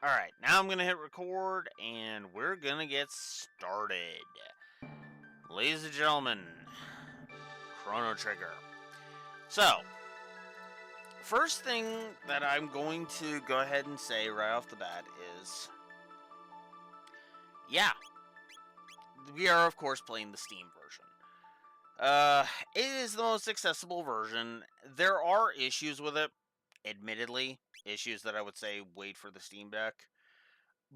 Alright, now I'm going to hit record, and we're going to get started. Ladies and gentlemen, Chrono Trigger. So, first thing that I'm going to go ahead and say right off the bat is, yeah, we are of course playing the Steam version. It is the most accessible version. There are issues with it, admittedly, issues that I would say wait for the Steam Deck,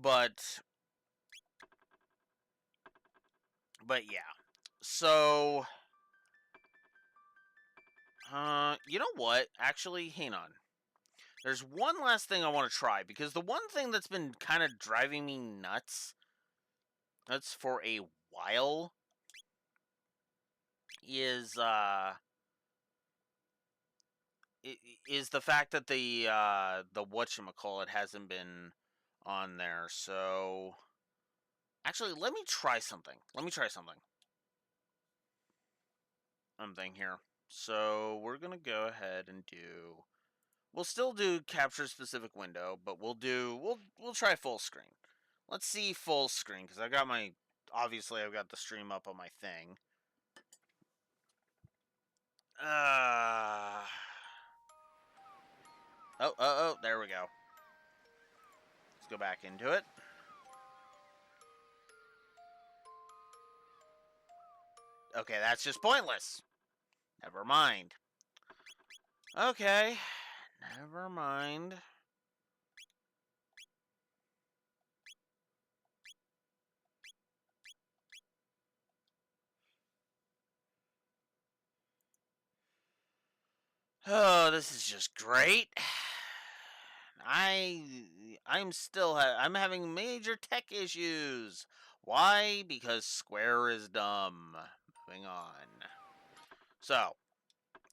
but yeah. So, you know what? Actually, hang on. There's one last thing I want to try, because the one thing that's been kind of driving me nuts, that's for a while, is is the fact that the whatchamacallit hasn't been on there. So actually, let me try something. Something here. So we're gonna go ahead and do. We'll still do capture specific window, but we'll try full screen. Let's see full screen, because obviously I've got the stream up on my thing. There we go. Let's go back into it. Okay, that's just pointless. Never mind. Okay, never mind. Oh, this is just great. I'm having major tech issues. Why? Because Square is dumb. Moving on. So,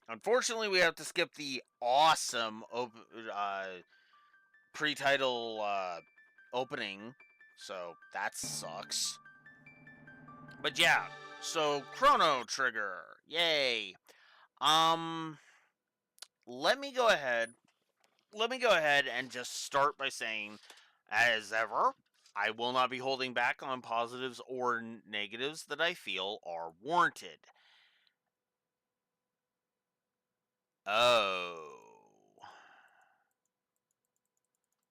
unfortunately, we have to skip the awesome pre-title opening, so that sucks. But yeah, so Chrono Trigger, yay! Um, let me go ahead. And just start by saying, as ever, I will not be holding back on positives or negatives that I feel are warranted. Oh.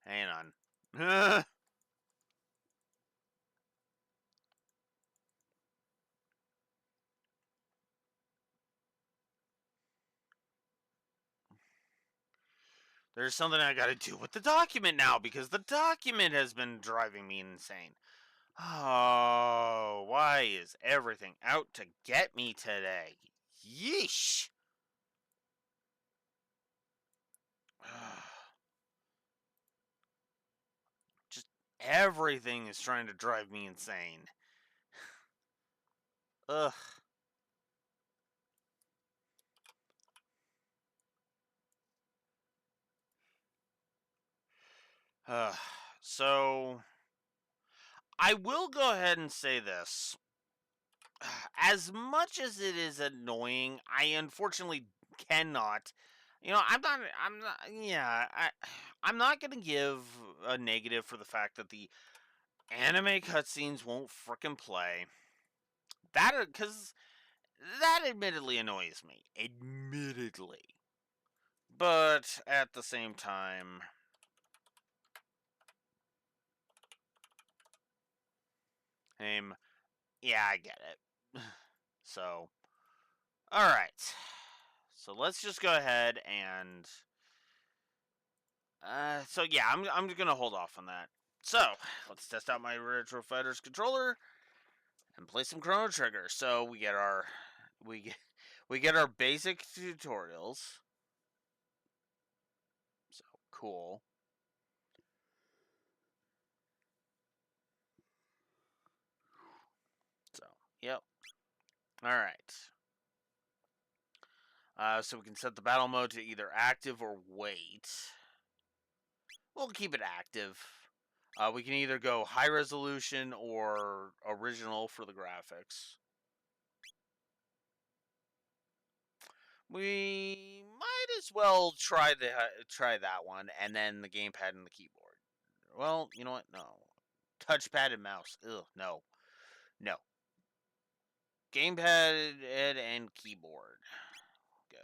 Hang on. There's something I gotta do with the document now, because the document has been driving me insane. Oh, why is everything out to get me today? Yeesh. Just everything is trying to drive me insane. Ugh. So, I will go ahead and say this. As much as it is annoying, I unfortunately cannot. I'm not going to give a negative for the fact that the anime cutscenes won't frickin' play. Because that admittedly annoys me. Admittedly. But at the same time, yeah, I get it. So, alright. So let's just go ahead and. So yeah, I'm gonna hold off on that. So let's test out my Retro Fighters controller and play some Chrono Trigger. So we get we get our basic tutorials. So cool. So yep. All right. So we can set the battle mode to either active or wait. We'll keep it active. We can either go high resolution or original for the graphics. We might as well try that one, and then the gamepad and the keyboard. Well, you know what? No. Touchpad and mouse. Ugh, no. No. Gamepad and keyboard. Go.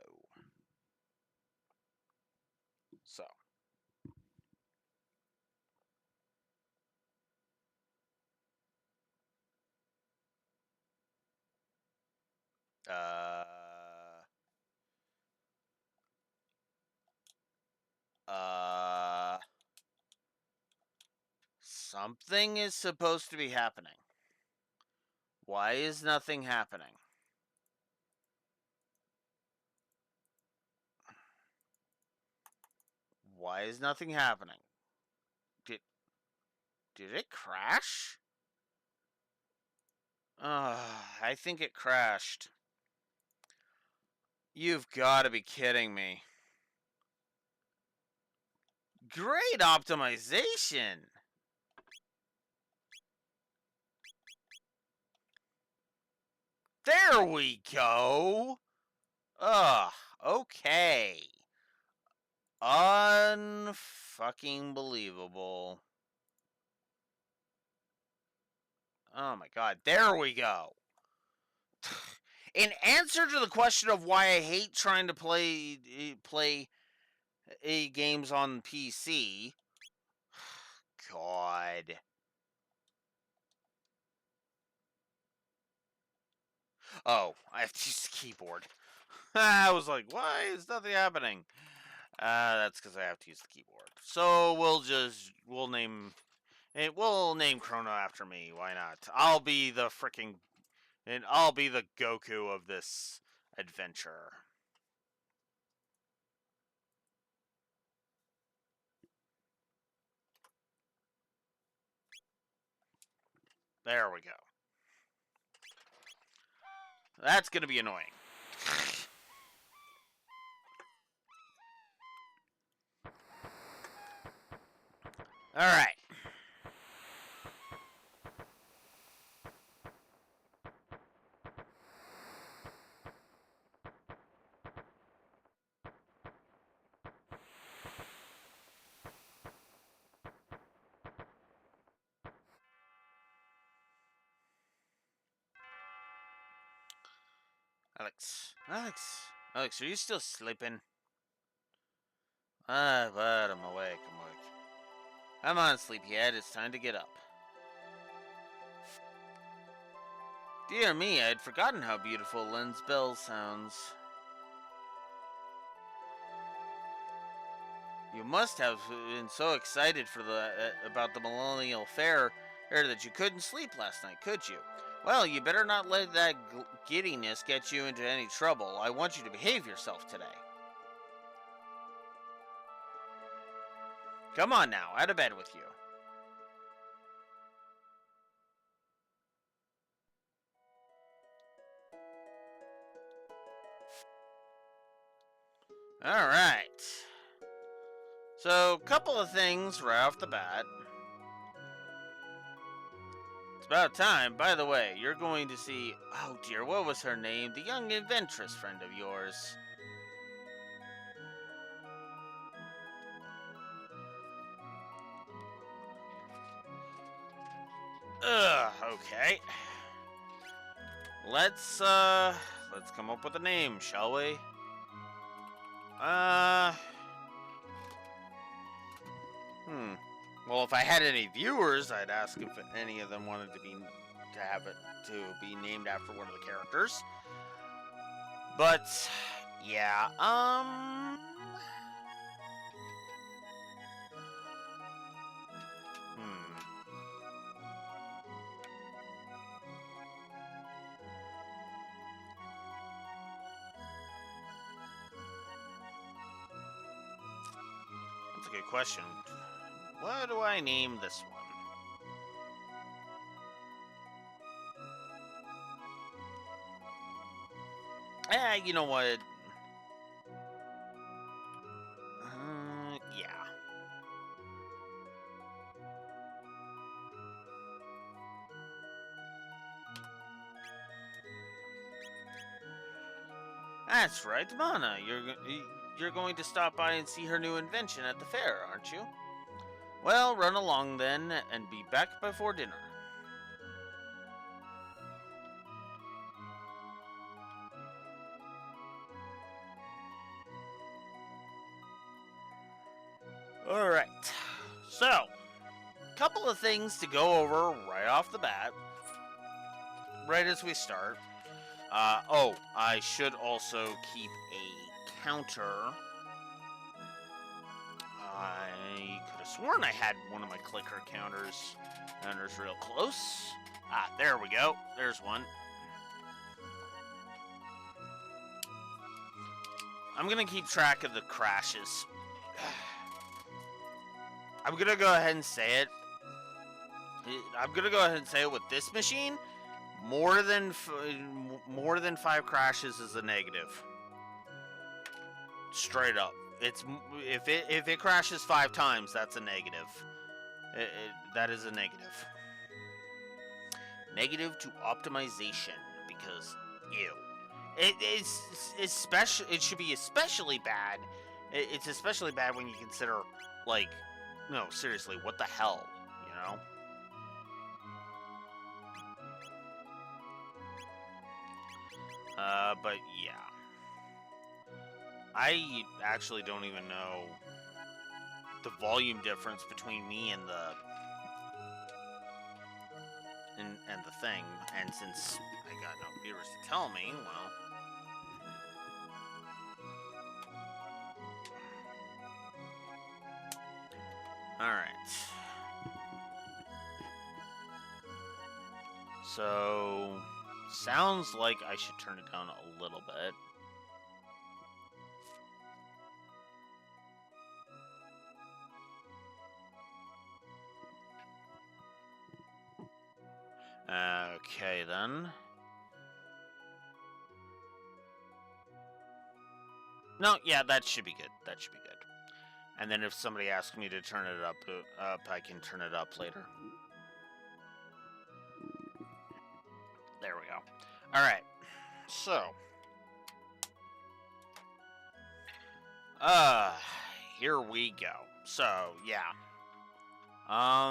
So. Uh. Uh. Something is supposed to be happening. Why is nothing happening? Why is nothing happening? Did it crash? I think it crashed. You've got to be kidding me. Great optimization. There we go. Ugh, okay. Unfucking believable. Oh my god, there we go. In answer to the question of why I hate trying to play games on PC, God. Oh, I have to use the keyboard. I was like, why is nothing happening? That's because I have to use the keyboard. So we'll name Chrono after me. Why not? I'll be the Goku of this adventure. There we go. That's gonna be annoying. All right. Alex, are you still sleeping? But I'm awake. Come on, sleepyhead. It's time to get up. Dear me, I'd forgotten how beautiful Lynn's bell sounds. You must have been so excited for about the Millennial Fair that you couldn't sleep last night, could you? Well, you better not let that giddiness get you into any trouble. I want you to behave yourself today. Come on now, out of bed with you. Alright. So, couple of things right off the bat. It's about time. By the way, you're going to see... Oh dear, what was her name? The young adventurous friend of yours. Okay. Let's come up with a name, shall we? Well, if I had any viewers, I'd ask if any of them wanted to be named after one of the characters. But yeah, That's a good question. What do I name this one? You know what? Yeah. That's right, Mana. You're going to stop by and see her new invention at the fair, aren't you? Well, run along then, and be back before dinner. Alright. So, couple of things to go over right off the bat. Right as we start. I should also keep a counter. I could have sworn I had one of my clicker counters. Counter's real close. Ah, there we go. There's one. I'm gonna keep track of the crashes. I'm gonna go ahead and say it. I'm gonna go ahead and say it with this machine. More than 5 crashes is a negative. Straight up. It's if it crashes 5 times, that's a negative. That is a negative. Negative to optimization because ew. It should be especially bad. It's especially bad when you consider like no, seriously, what the hell, you know? But yeah. I actually don't even know the volume difference between me and the thing, and since I got no viewers to tell me, well, all right. So sounds like I should turn it down a little bit. Okay, then. No, yeah, that should be good. That should be good. And then if somebody asks me to turn it up, I can turn it up later. There we go. All right. So, here we go. So, yeah. All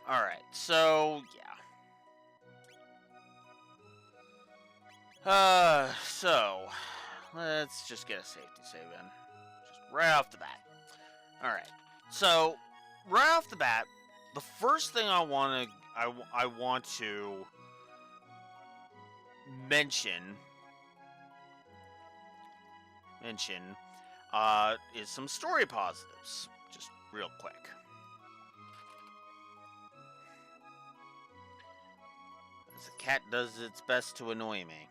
right. So, yeah. So let's just get a safety save in, just right off the bat. All right. So right off the bat, the first thing I want to mention is some story positives, just real quick. As the cat does its best to annoy me.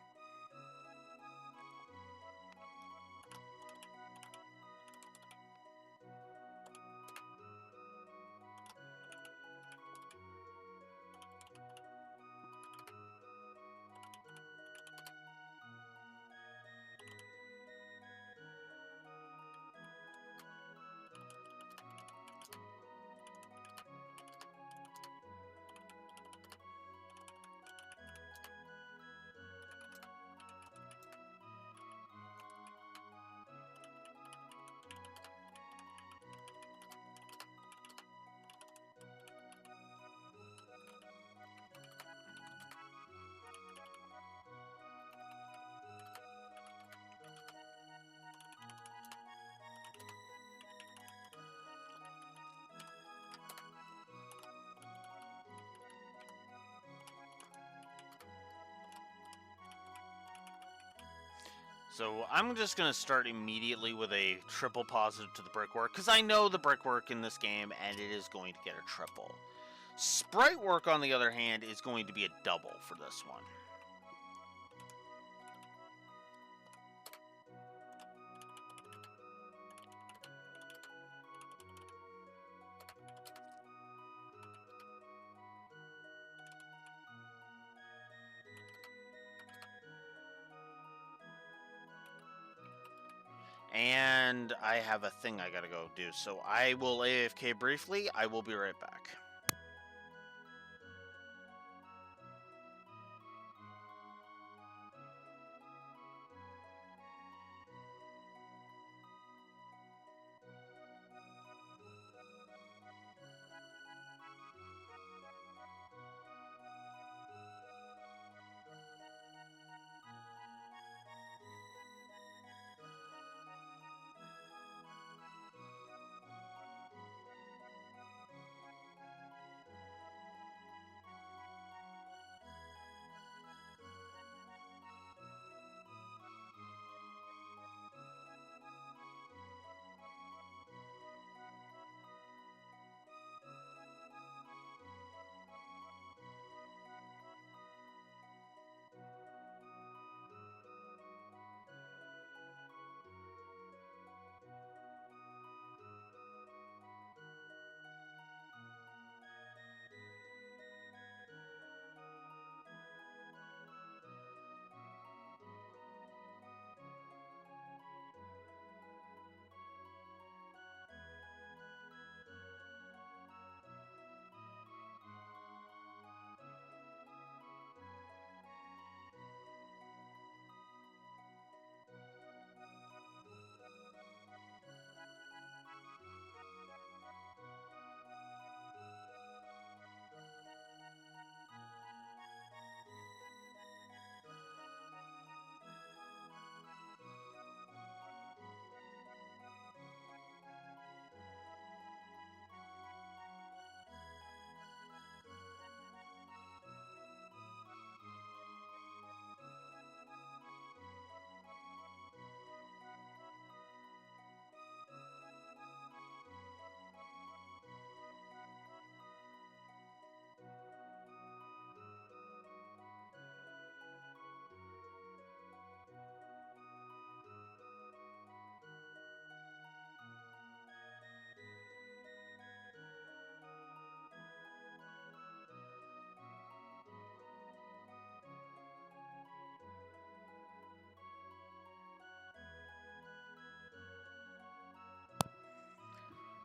So I'm just going to start immediately with a triple positive to the brickwork, because I know the brickwork in this game, and it is going to get a triple. Sprite work, on the other hand, is going to be a double for this one. And I have a thing I gotta go do, so I will AFK briefly. I will be right back.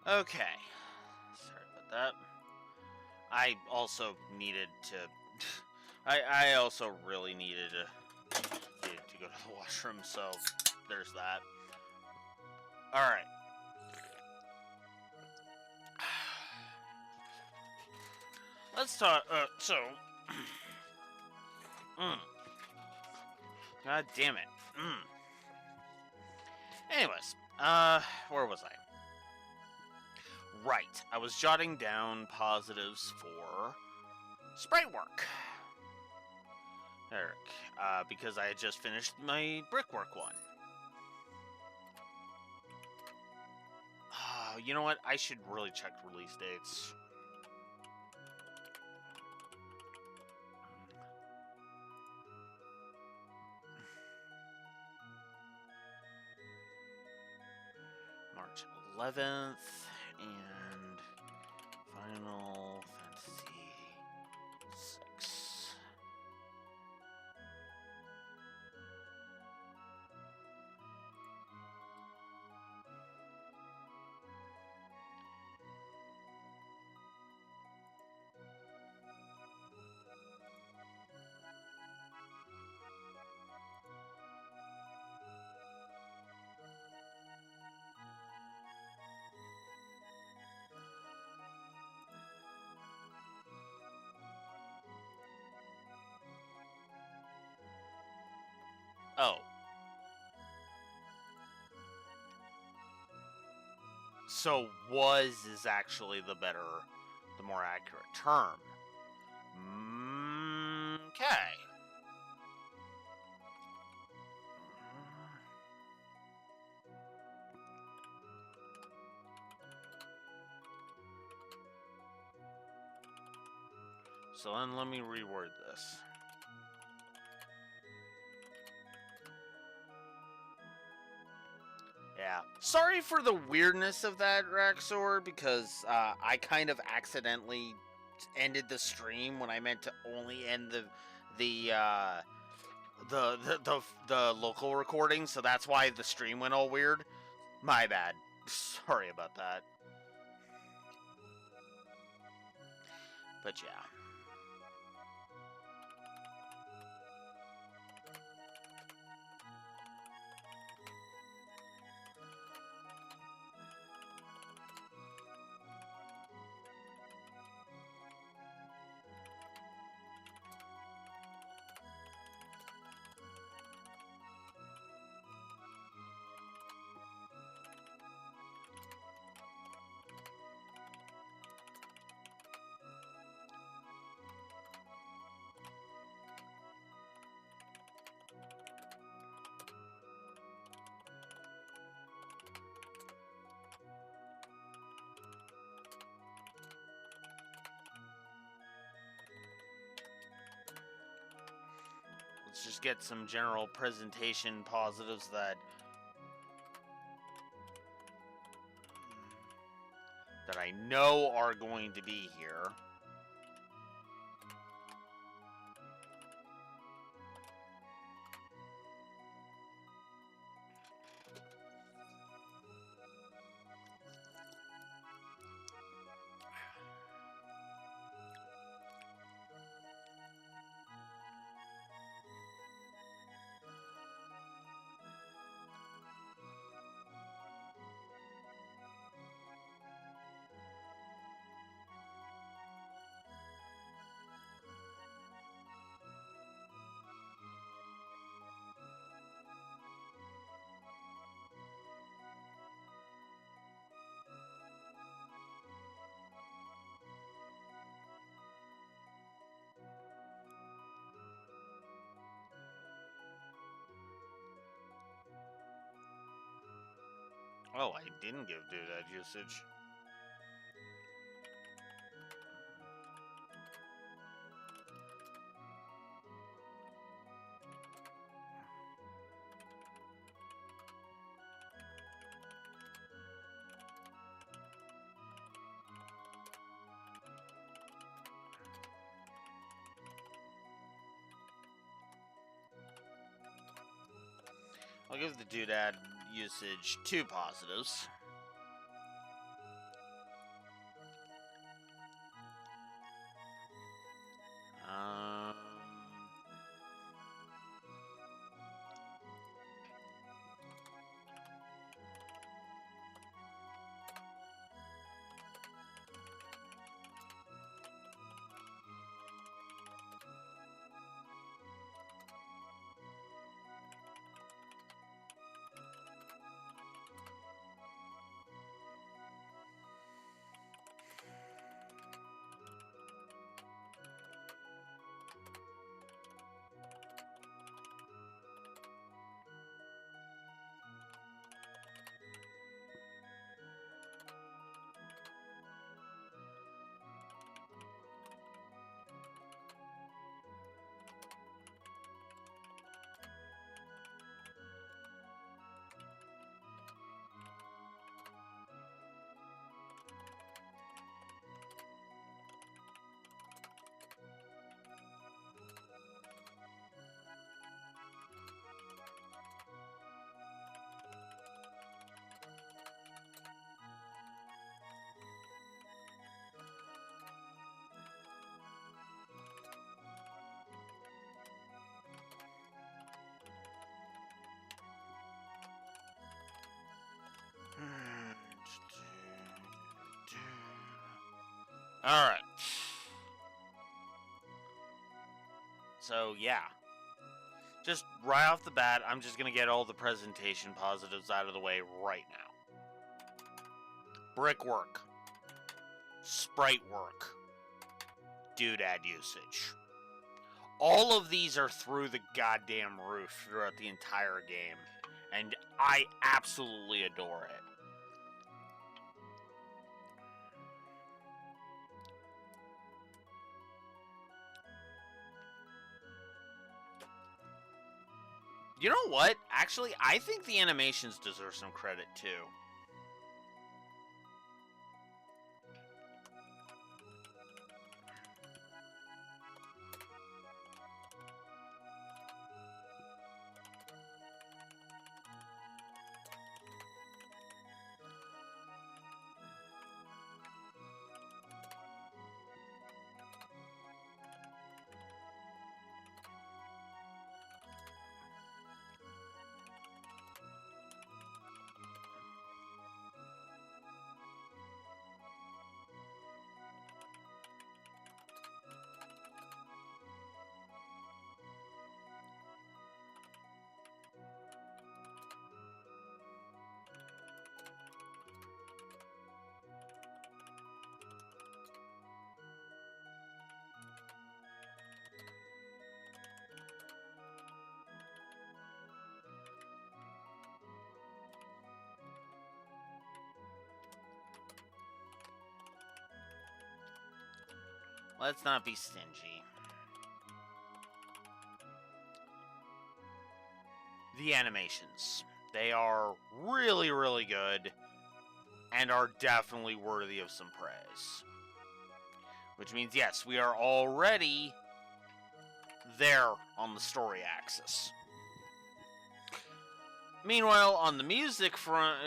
Okay. Sorry about that. I also needed to. I also really needed to go to the washroom, so there's that. All right. Let's talk. Mm, God damn it. Anyways, where was I? Right. I was jotting down positives for sprite work. Eric, because I had just finished my brickwork one. You know what? I should really check release dates. March 11th and Final Fantasy 6. Oh. So was is actually the more accurate term. Okay. So then let me reword this. Yeah. Sorry for the weirdness of that, Raxor, because I kind of accidentally ended the stream when I meant to only end the uh, the local recording, so that's why the stream went all weird. My bad. Sorry about that. But yeah. Let's just get some general presentation positives that I know are going to be here. Oh, I didn't give doodad usage. I'll give the doodad usage 2 positives. Alright. So, yeah. Just right off the bat, I'm just going to get all the presentation positives out of the way right now. Brickwork. Sprite work. Doodad usage. All of these are through the goddamn roof throughout the entire game. And I absolutely adore it. You know what? Actually, I think the animations deserve some credit too. Let's not be stingy. The animations. They are really, really good and are definitely worthy of some praise. Which means, yes, we are already there on the story axis. Meanwhile, on the music front,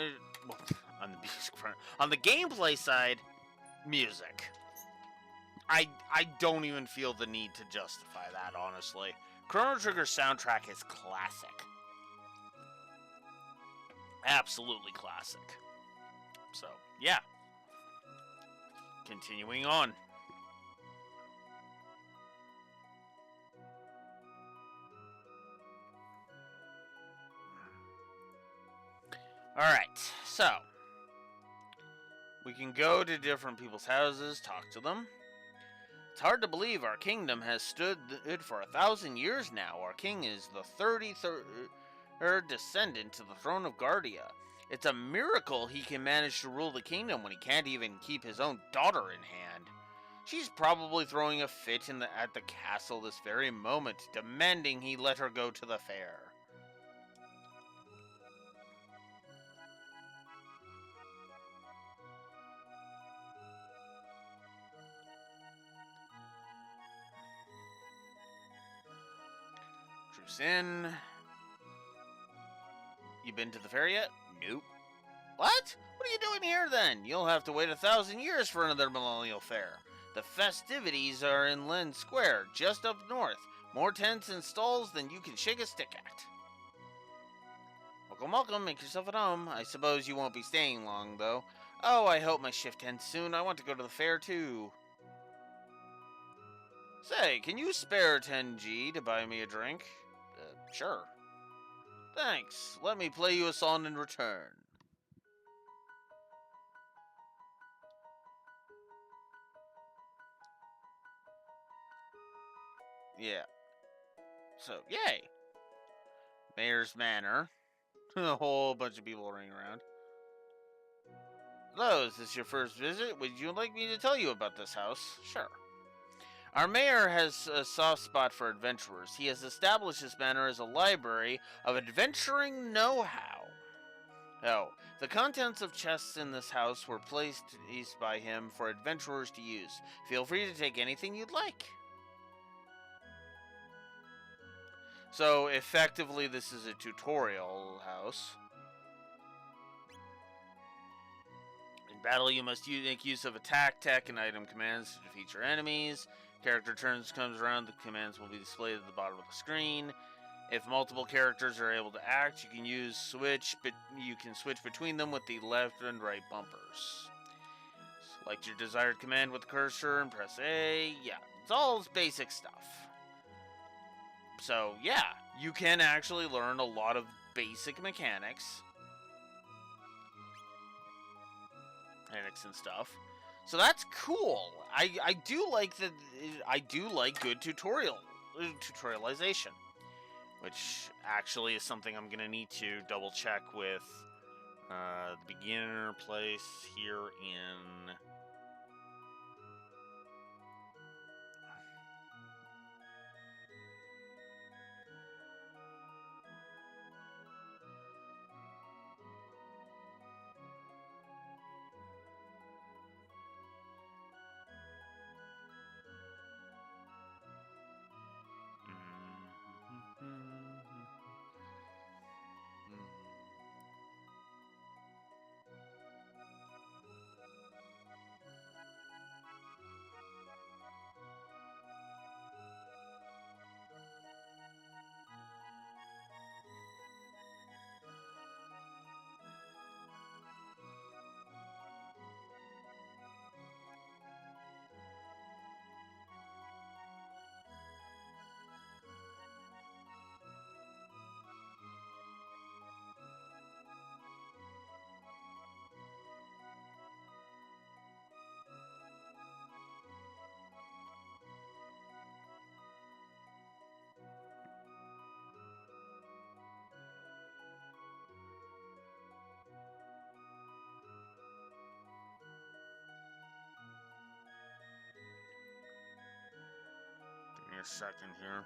on the gameplay side, music. I don't even feel the need to justify that, honestly. Chrono Trigger's soundtrack is classic. Absolutely classic. So, yeah. Continuing on. Alright, so. We can go to different people's houses, talk to them. It's hard to believe our kingdom has stood for 1,000 years now. Our king is the 33rd descendant to the throne of Guardia. It's a miracle he can manage to rule the kingdom when he can't even keep his own daughter in hand. She's probably throwing a fit at the castle this very moment, demanding he let her go to the fair. Truce in. You been to the fair yet? Nope. What? What are you doing here then? You'll have to wait 1,000 years for another millennial fair. The festivities are in Len Square, just up north. More tents and stalls than you can shake a stick at. Welcome, welcome. Make yourself at home. I suppose you won't be staying long, though. Oh, I hope my shift ends soon. I want to go to the fair, too. Say, can you spare 10G to buy me a drink? Sure. Thanks. Let me play you a song in return. Yeah. So, yay. Mayor's Manor. A whole bunch of people running around. Hello, is this your first visit? Would you like me to tell you about this house? Sure. Our mayor has a soft spot for adventurers. He has established this manor as a library of adventuring know-how. Oh, the contents of chests in this house were placed by him for adventurers to use. Feel free to take anything you'd like. So, effectively, this is a tutorial house. In battle, you must make use of attack, tech, and item commands to defeat your enemies. Character turns comes around, the commands will be displayed at the bottom of the screen. If multiple characters are able to act, you can switch between them with the left and right bumpers. Select your desired command with the cursor and press A. Yeah, it's all basic stuff. So, yeah, you can actually learn a lot of basic mechanics. And stuff. So that's cool. I do like that. I do like good tutorialization, which actually is something I'm gonna need to double check with the beginner place here in. Give me a second here.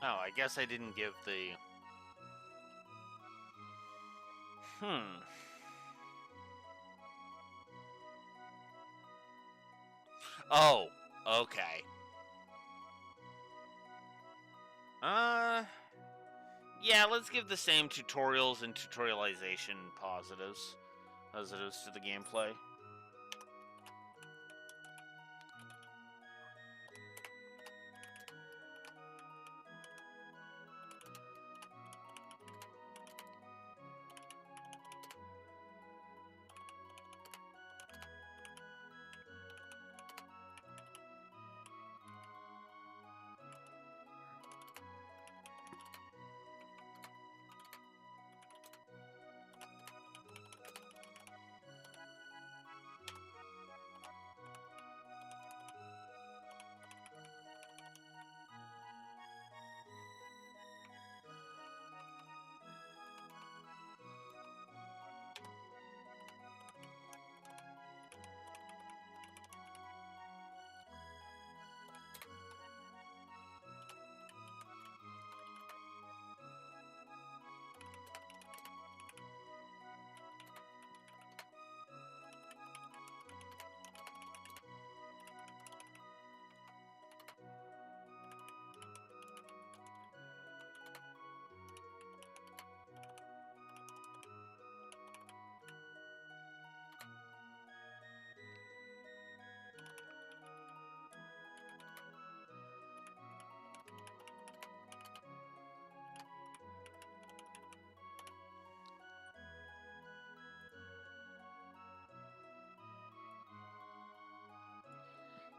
Oh, I guess I didn't give the. Oh, okay. Yeah, let's give the same tutorials and tutorialization positives to the gameplay.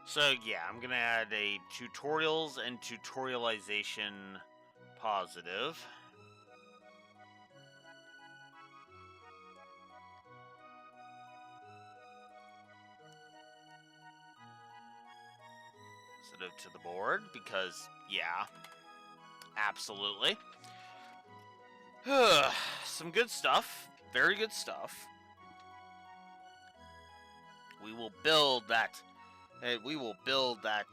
So yeah, I'm gonna add a tutorials and tutorialization positive. To the board because yeah, absolutely. Some good stuff, very good stuff. We will build that. We will build that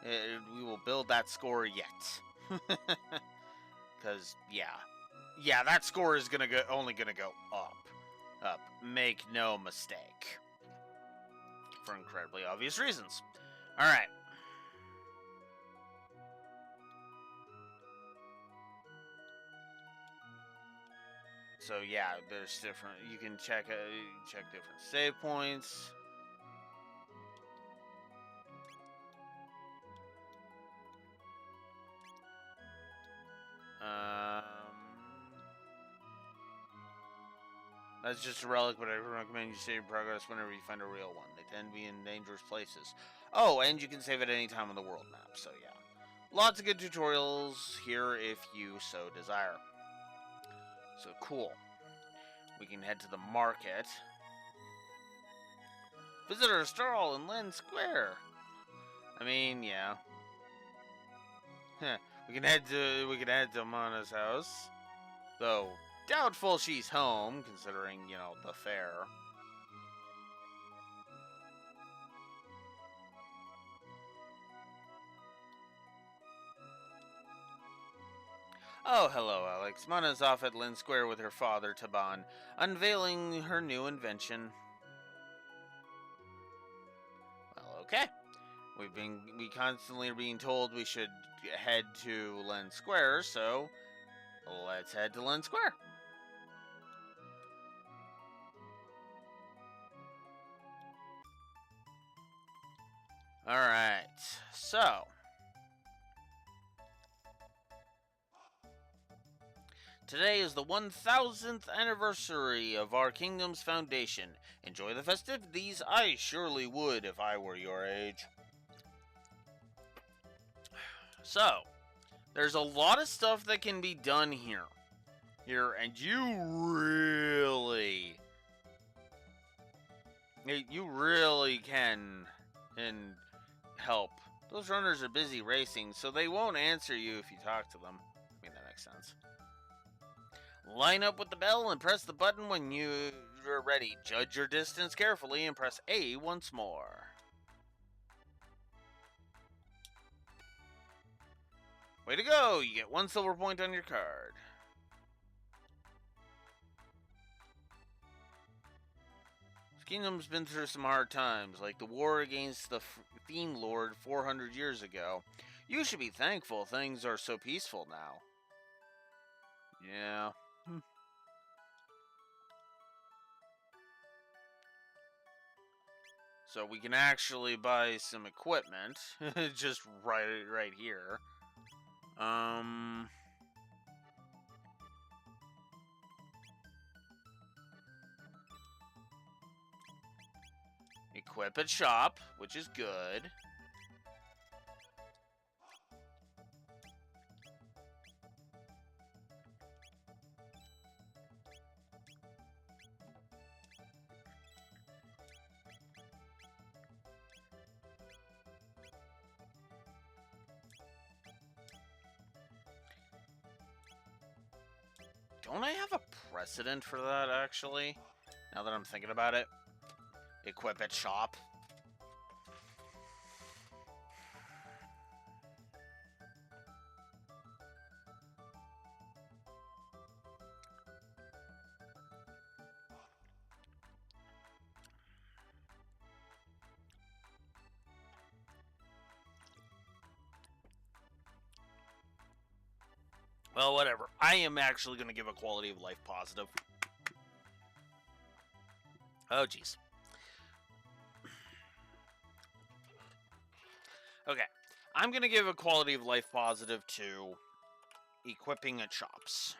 We will build that score yet. Because, yeah, that score is only gonna go up. Make no mistake. For incredibly obvious reasons. All right. So yeah, there's different. You can check different save points. That's just a relic, but I recommend you save progress whenever you find a real one. They tend to be in dangerous places. Oh, and you can save at any time on the world map, so yeah. Lots of good tutorials here if you so desire. So cool. We can head to the market. Visitor stall in Lynn Square. I mean, yeah. we can head to Mana's house. Though doubtful she's home, considering, the fair. Oh, hello, Alex. Mana's off at Lynn Square with her father, Taban, unveiling her new invention. Well, okay. We constantly are being told we should head to Lynn Square, so let's head to Lynn Square. Alright, so today is the 1000th anniversary of our kingdom's foundation. Enjoy the festivities. I surely would if I were your age. So, there's a lot of stuff that can be done here. And you really can and help. Those runners are busy racing, so they won't answer you if you talk to them. I mean, that makes sense. Line up with the bell and press the button when you're ready. Judge your distance carefully and press A once more. Way to go! You get 1 silver point on your card. This kingdom's been through some hard times, like the war against the Fiend Lord 400 years ago. You should be thankful things are so peaceful now. Yeah. So we can actually buy some equipment, just right here. Equip at shop, which is good. Don't I have a precedent for that, actually? Now that I'm thinking about it. Equip at shop. Well, whatever. I am actually going to give a quality of life positive. Oh, jeez. Okay. I'm going to give a quality of life positive to equipping at shops.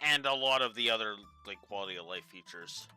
And a lot of the other quality of life features.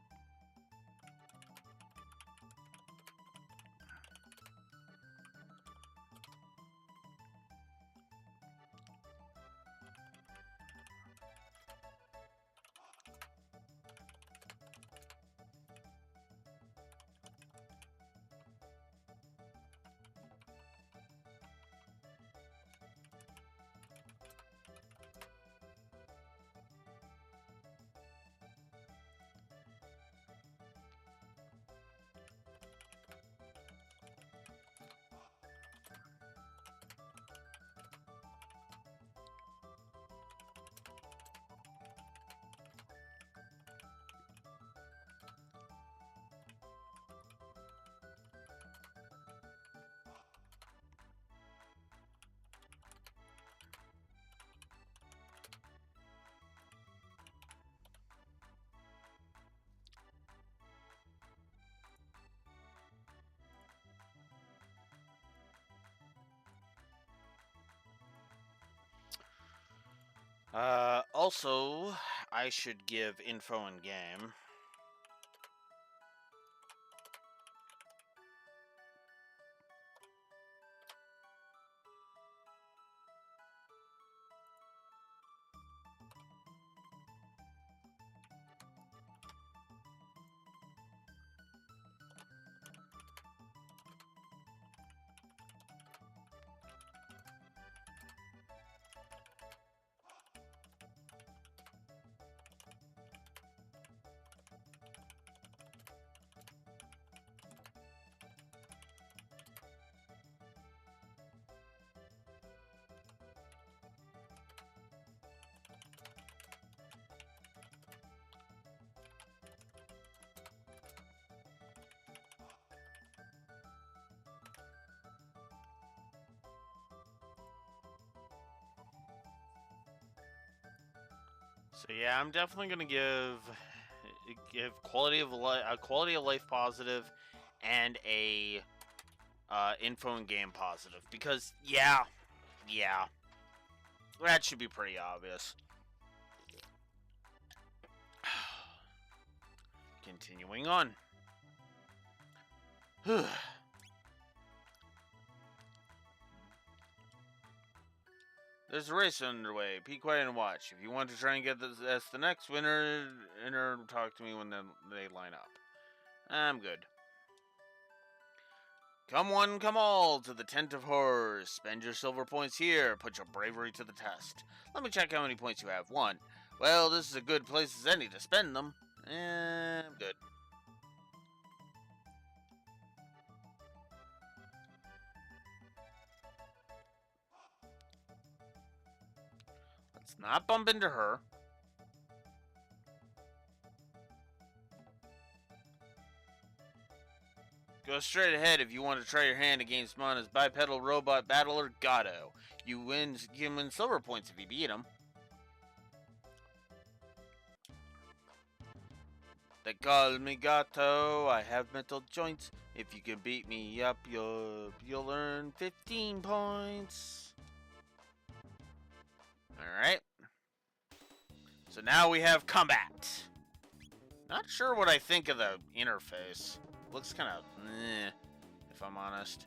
Also, I should give info in game. So yeah, I'm definitely gonna give quality of life positive, and a info in game positive, because yeah, that should be pretty obvious. Continuing on. There's a race underway. Be quiet and watch. If you want to try and get this as the next winner, talk to me when they line up. I'm good. Come one, come all to the Tent of Horrors. Spend your silver points here. Put your bravery to the test. Let me check how many points you have. 1. Well, this is a good place as any to spend them. I'm good. Let's not bump into her. Go straight ahead if you want to try your hand against Mana's bipedal robot battler, Gato. You can win silver points if you beat him. They call me Gato, I have metal joints. If you can beat me up, you'll earn 15 points. Alright. So now we have combat. Not sure what I think of the interface. Looks kind of if I'm honest.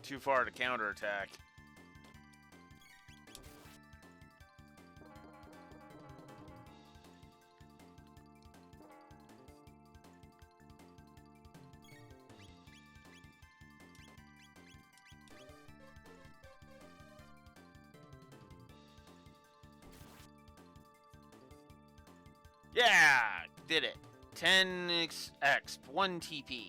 Too far to counterattack. Yeah, did it. 10x, 1 TP.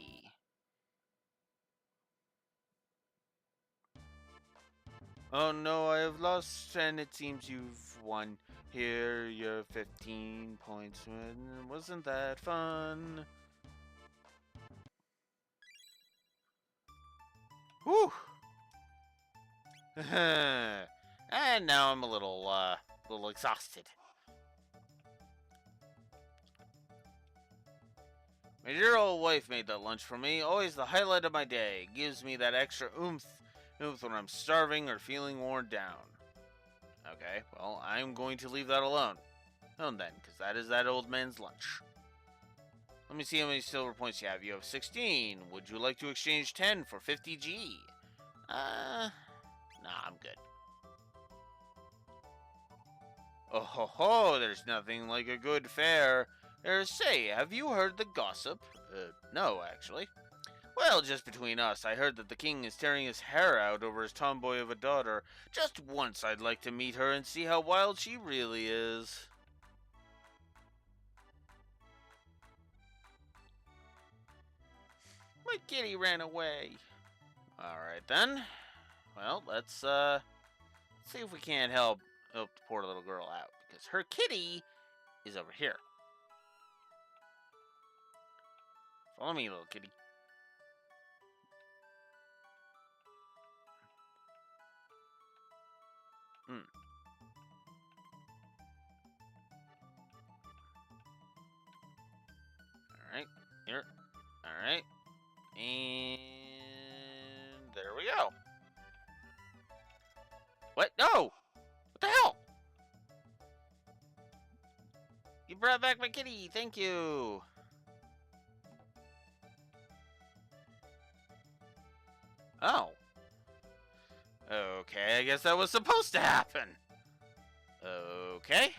Oh no, I have lost, and it seems you've won. Here, your 15 points. Wasn't that fun? Whew! And now I'm a little exhausted. My dear old wife made that lunch for me. Always the highlight of my day. Gives me that extra oomph when I'm starving or feeling worn down. Okay, well, I'm going to leave that alone. Then, because that is that old man's lunch. Let me see how many silver points you have. You have 16. Would you like to exchange 10 for 50G? Nah, I'm good. Oh ho ho, there's nothing like a good fare. Say, have you heard the gossip? No, actually. Well, just between us, I heard that the king is tearing his hair out over his tomboy of a daughter. Just once I'd like to meet her and see how wild she really is. My kitty ran away. Alright then. Well, let's see if we can't help the poor little girl out, because her kitty is over here. Follow me, little kitty. Here. Alright. And there we go. What? No! What the hell? You brought back my kitty. Thank you. Oh. Okay, I guess that was supposed to happen. Okay.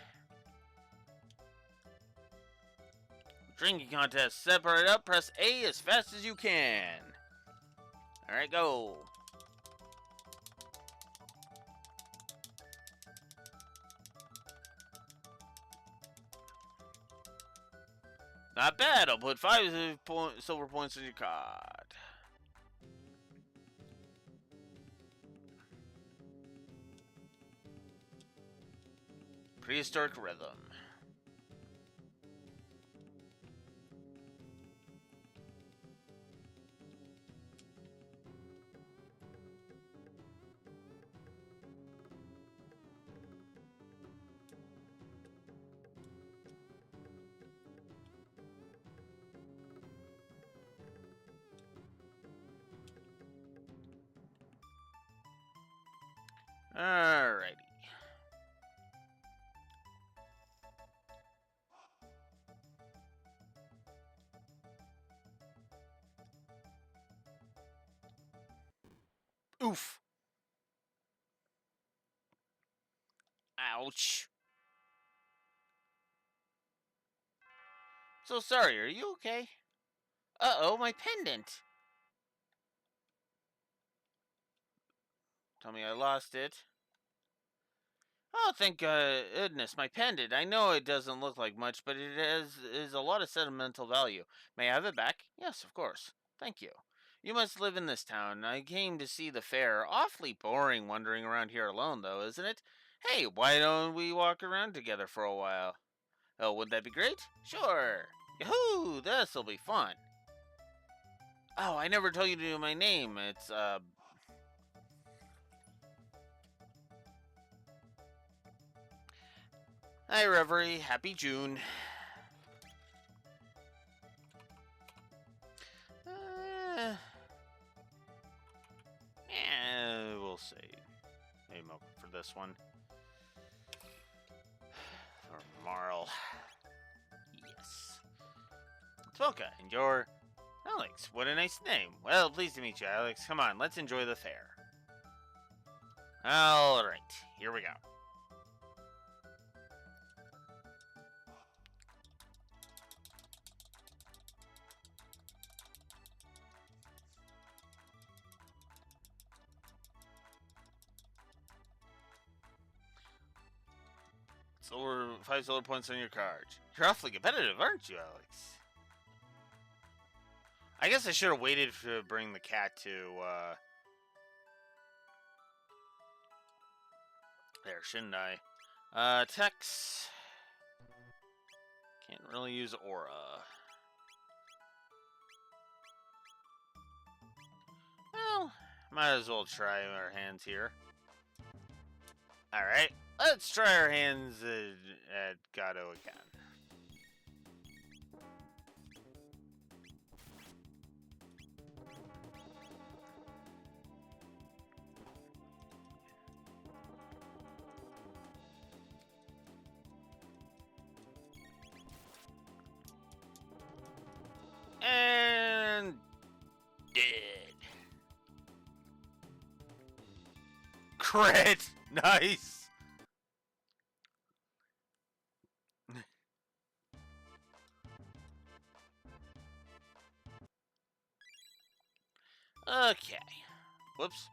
Drinking contest. Separate up. Press A as fast as you can. Alright, go. Not bad. I'll put 5 silver points on your card. Prehistoric rhythm. Alrighty. Oof. Ouch. So sorry, are you okay? Uh-oh, my pendant. Tell me I lost it. Oh, thank goodness, my pendant. I know it doesn't look like much, but it is a lot of sentimental value. May I have it back? Yes, of course. Thank you. You must live in this town. I came to see the fair. Awfully boring wandering around here alone, though, isn't it? Hey, why don't we walk around together for a while? Oh, would that be great? Sure. Yahoo! This'll be fun. Oh, I never told you to do my name. It's, Hi, Reverie. Happy June. We'll see. Maybe for this one. Or Marl. Yes. Tolka, and you're Alex. What a nice name. Well, pleased to meet you, Alex. Come on, let's enjoy the fair. Alright, here we go. Silver, 5 silver points on your card. You're awfully competitive, aren't you, Alex? I guess I should have waited to bring the cat to, there, shouldn't I? Tex. Can't really use aura. Well, might as well try our hands here. Alright, let's try our hands at Gato again. And dead. Crit! Nice! Okay. Whoops.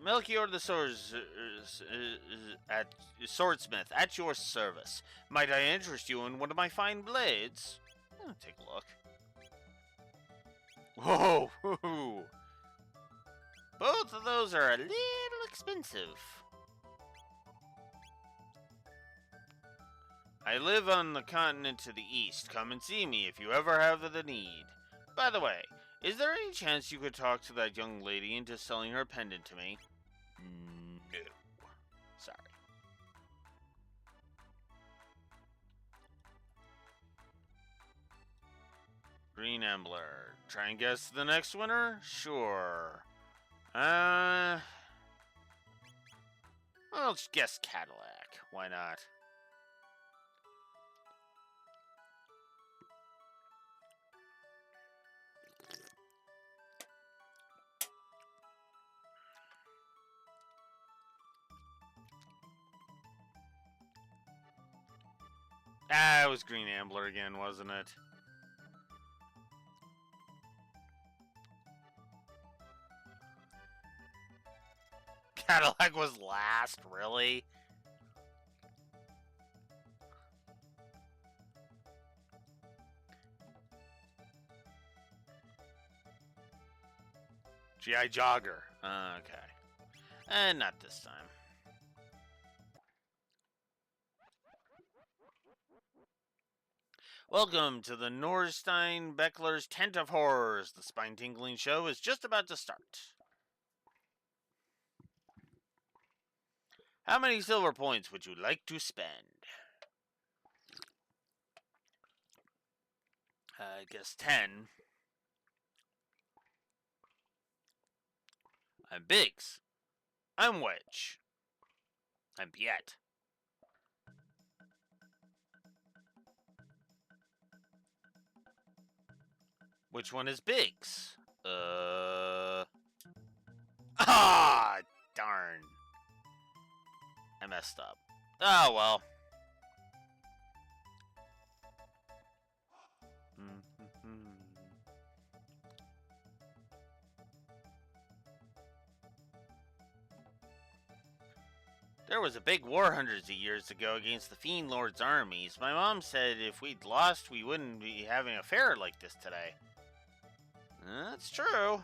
Melchior the swordsmith at your service. Might I interest you in one of my fine blades? Take a look. Whoa! Both of those are a little expensive. I live on the continent to the east. Come and see me if you ever have the need. By the way, is there any chance you could talk to that young lady into selling her pendant to me? No. Sorry. Green Ambler. Try and guess the next winner? Sure. Well, let's guess Cadillac. Why not? It was Green Ambler again, wasn't it? Cadillac was last, really? G.I. Jogger. Okay. And not this time. Welcome to the Norstein Beckler's Tent of Horrors. The spine-tingling show is just about to start. How many silver points would you like to spend? I guess 10. I'm Biggs. I'm Wedge. I'm Piet. Which one is Biggs? Ah, darn. I messed up. Oh, well. There was a big war hundreds of years ago against the Fiend Lord's armies. My mom said if we'd lost, we wouldn't be having a fair like this today. That's true. Ho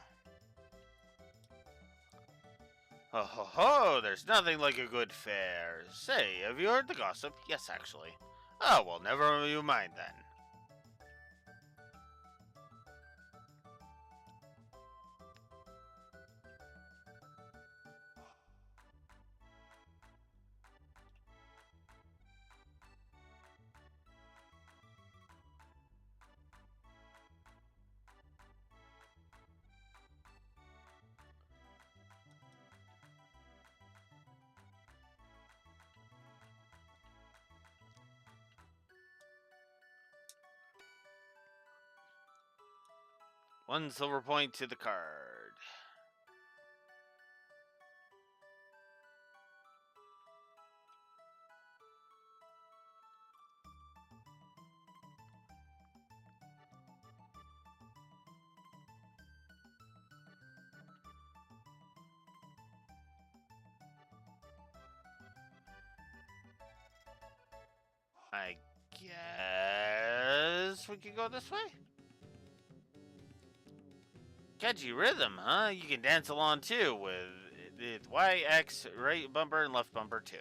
ho ho, there's nothing like a good fair. Say, have you heard the gossip? Yes, actually. Oh, well, never you mind then. One silver point to the card. I guess we could go this way? Catchy rhythm, huh? You can dance along too with Y, X, right bumper, and left bumper too.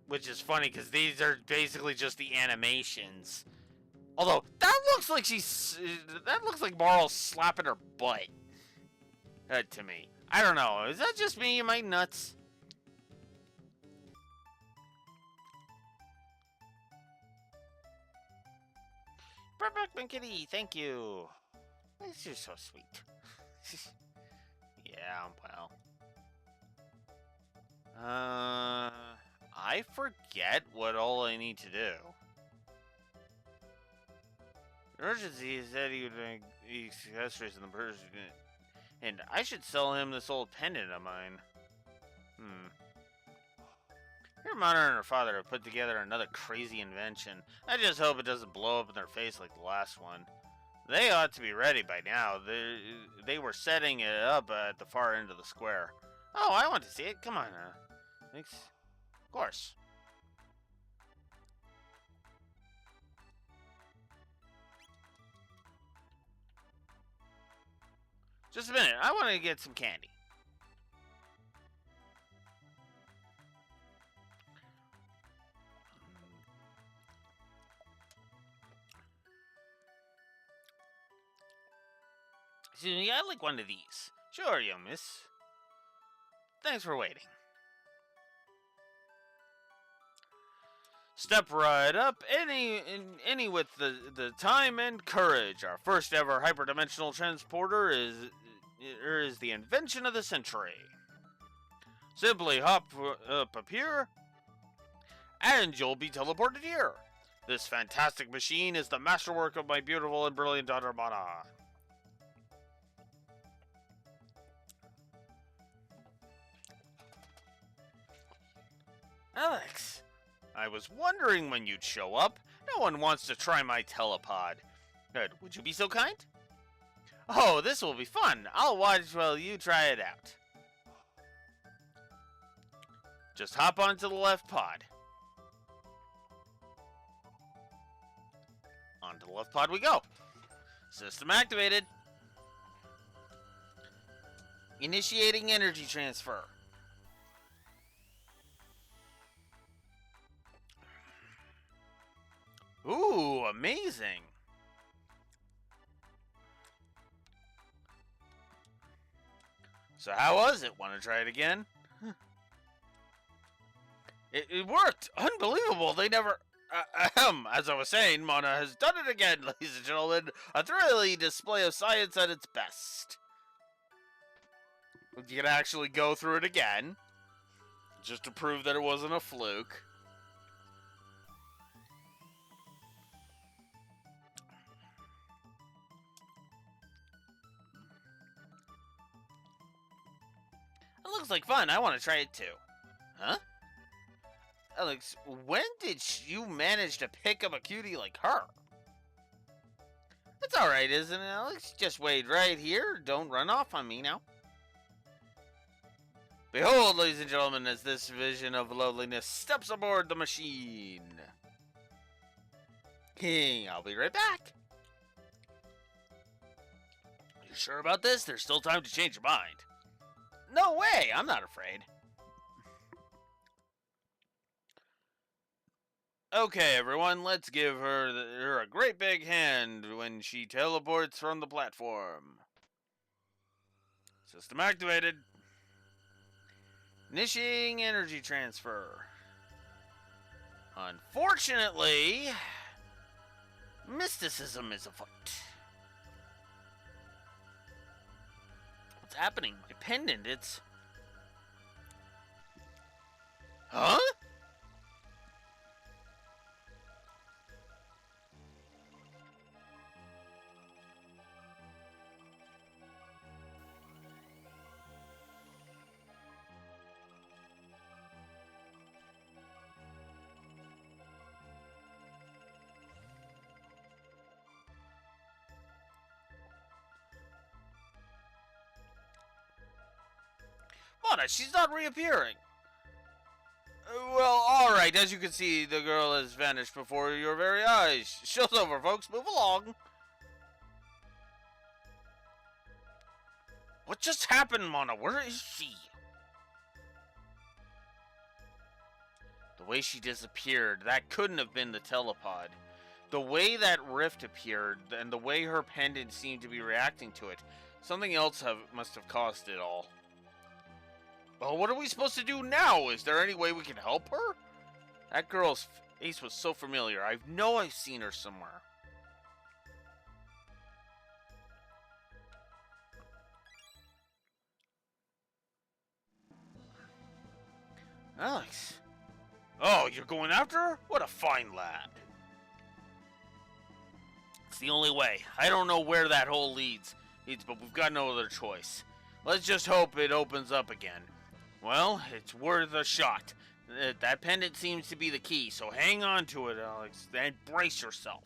Which is funny because these are basically just the animations. Although that looks like that looks like Marl's slapping her butt. To me, I don't know. Is that just me? Am I nuts? Brockman Kitty, thank you. This is so sweet. Yeah, well. I forget what all I need to do. Emergency said he would make accessories in the person, and I should sell him this old pendant of mine. Your mother and her father have put together another crazy invention. I just hope it doesn't blow up in their face like the last one. They ought to be ready by now. They were setting it up at the far end of the square. Oh, I want to see it. Come on. Thanks. Of course. Just a minute. I want to get some candy. Excuse me, I'd like one of these. Sure, young miss. Thanks for waiting. Step right up, any with the time and courage. Our first ever hyperdimensional transporter is the invention of the century. Simply hop up here, and you'll be teleported here. This fantastic machine is the masterwork of my beautiful and brilliant daughter, Mana. Alex, I was wondering when you'd show up. No one wants to try my telepod. Good, would you be so kind? Oh, this will be fun. I'll watch while you try it out. Just hop onto the left pod. Onto the left pod we go. System activated. Initiating energy transfer. Ooh, amazing. So how was it? Want to try it again? It worked! Unbelievable! They never... as I was saying, Mana has done it again, ladies and gentlemen. A thrilling display of science at its best. You can actually go through it again. Just to prove that it wasn't a fluke. It looks like fun. I want to try it too. Huh? Alex, when did you manage to pick up a cutie like her? That's alright, isn't it, Alex? Just wait right here. Don't run off on me now. Behold, ladies and gentlemen, as this vision of loveliness steps aboard the machine. I'll be right back. You sure about this? There's still time to change your mind. No way! I'm not afraid. Okay, everyone, let's give her a great big hand when she teleports from the platform. System activated. Initiating energy transfer. Unfortunately, mysticism is afoot. What's happening? My pendant, it's... Huh? Mana, she's not reappearing. Well, alright, as you can see, the girl has vanished before your very eyes. Show's over, folks. Move along. What just happened, Mana? Where is she? The way she disappeared, that couldn't have been the telepod. The way that rift appeared, and the way her pendant seemed to be reacting to it, something else must have caused it all. Well, what are we supposed to do now? Is there any way we can help her? That girl's face was so familiar. I know I've seen her somewhere. Alex. Oh, you're going after her? What a fine lad. It's the only way. I don't know where that hole leads, but we've got no other choice. Let's just hope it opens up again. Well, it's worth a shot. That pendant seems to be the key, so hang on to it, Alex, and brace yourself.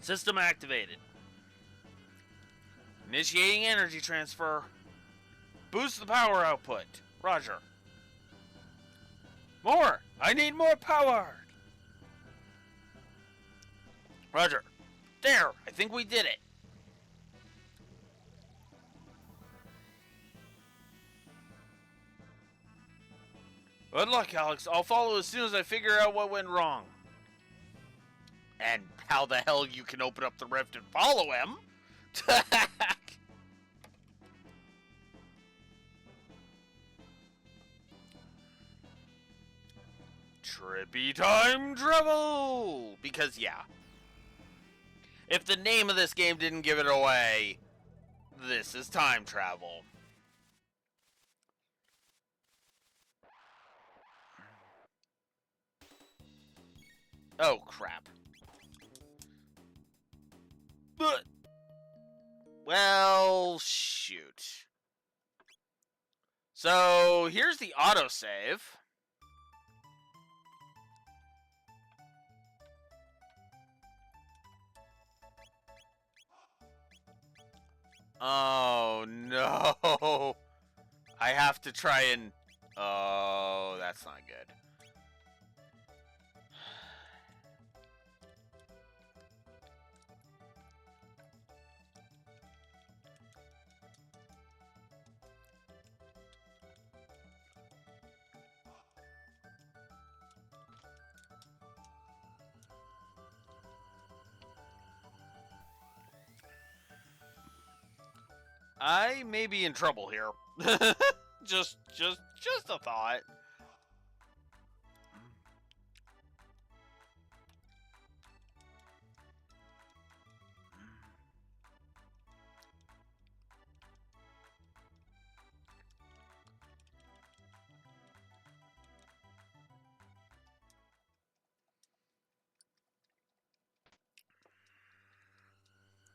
System activated. Initiating energy transfer. Boost the power output. Roger. More! I need more power! Roger. There! I think we did it. Good luck, Alex. I'll follow as soon as I figure out what went wrong. And how the hell you can open up the rift and follow him? Trippy time travel! Because, yeah. If the name of this game didn't give it away, this is time travel. Oh, crap. But, well, shoot. So, here's the autosave. Oh, no. I have to try and... Oh, that's not good. I may be in trouble here. just a thought.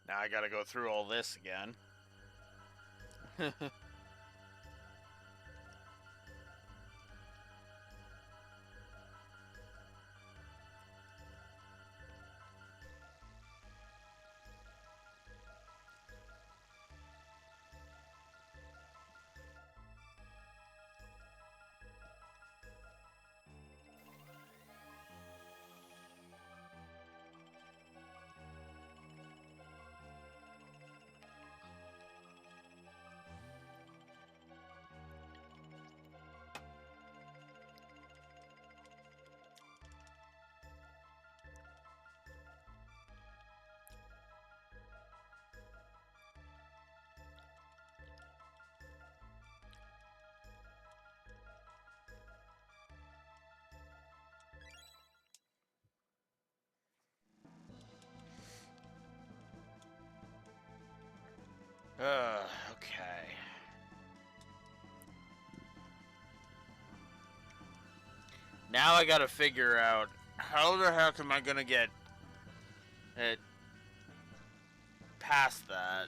Now I gotta go through all this again. Okay. Now I gotta figure out how the heck am I gonna get it past that.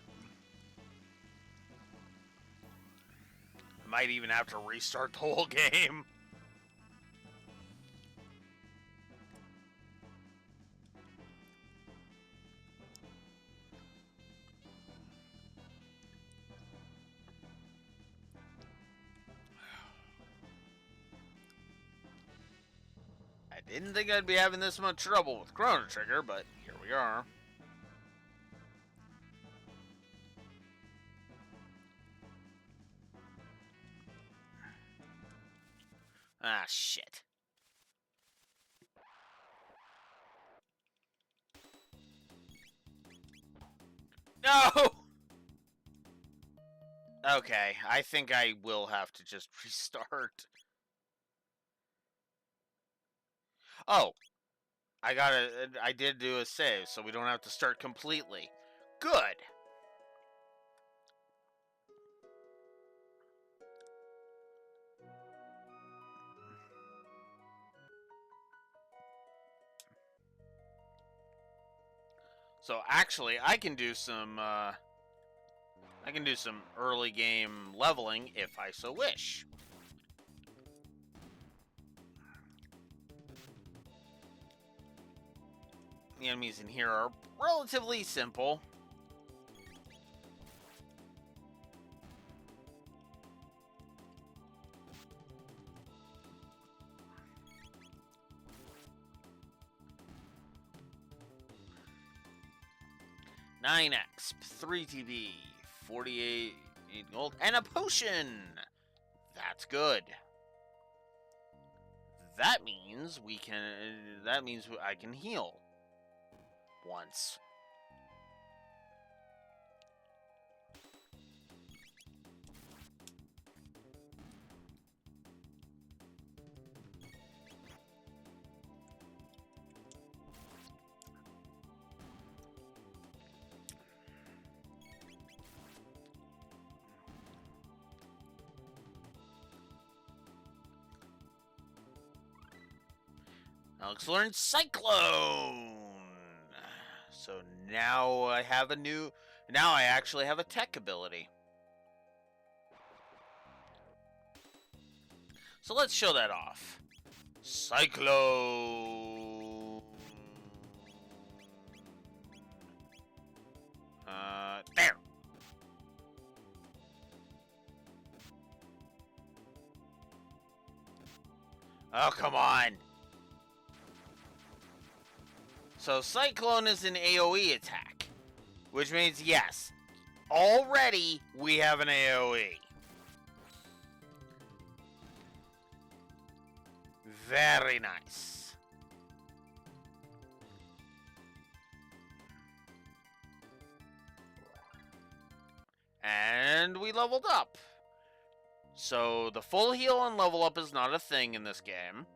I might even have to restart the whole game. I didn't think I'd be having this much trouble with Chrono Trigger, but here we are. Ah, shit. No! Okay, I think I will have to just restart. Oh, I did do a save, so we don't have to start completely. Good. So actually, I can do some early game leveling if I so wish. The enemies in here are relatively simple. Nine exp, 3 TB, 48 gold, and a potion! That's good. That means we can. That means I can heal once. Now let's learn Cyclone. So now I have a new. Now I actually have a tech ability. So let's show that off. Cyclone. There. Oh, come on. So Cyclone is an AoE attack, which means, yes, already we have an AoE. Very nice. And we leveled up. So the full heal and level up is not a thing in this game.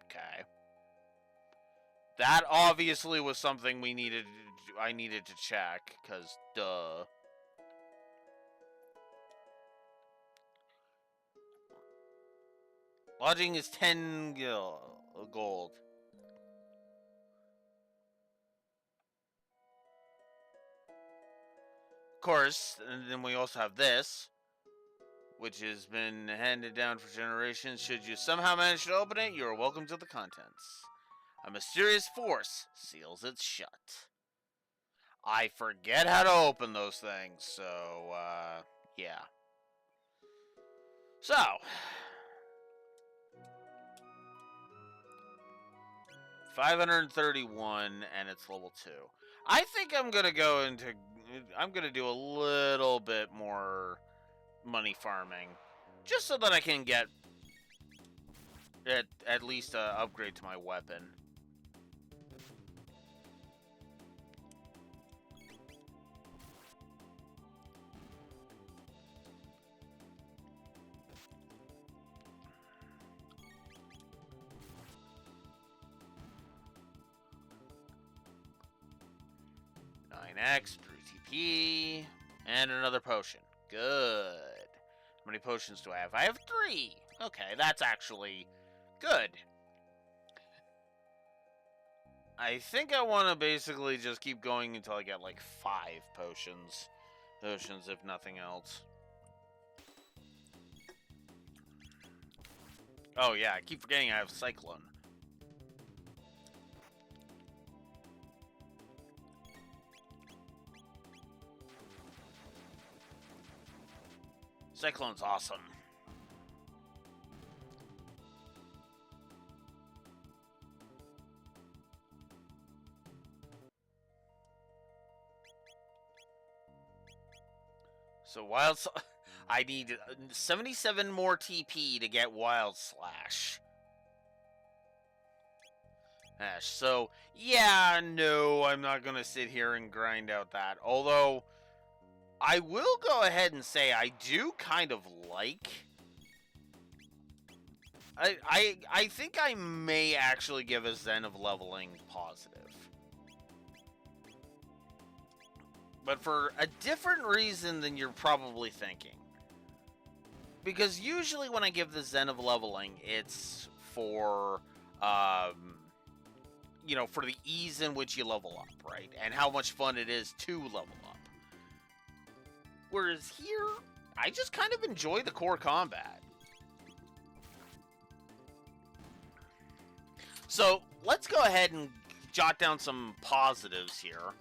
Okay. That obviously was something I needed to check, because duh. Lodging is 10 gold. Of course, and then we also have this, which has been handed down for generations. Should you somehow manage to open it, you are welcome to the contents. A mysterious force seals it shut. I forget how to open those things, so, yeah. So, $531, and it's level 2. I think I'm gonna do a little bit more money farming, just so that I can get at least an upgrade to my weapon. X, 3 TP, and another potion. Good. How many potions do I have? I have 3. Okay, that's actually good. I think I want to basically just keep going until I get like 5 potions. Potions, if nothing else. Oh yeah, I keep forgetting I have Cyclone. Cyclone's awesome. So I need 77 more TP to get Wild Slash. So, yeah, no, I'm not going to sit here and grind out that. Although, I will go ahead and say I do kind of like... I think I may actually give a Zen of Leveling positive. But for a different reason than you're probably thinking. Because usually when I give the Zen of Leveling, it's for, you know, for the ease in which you level up, right? And how much fun it is to level up. Whereas here, I just kind of enjoy the core combat. So, let's go ahead and jot down some positives here.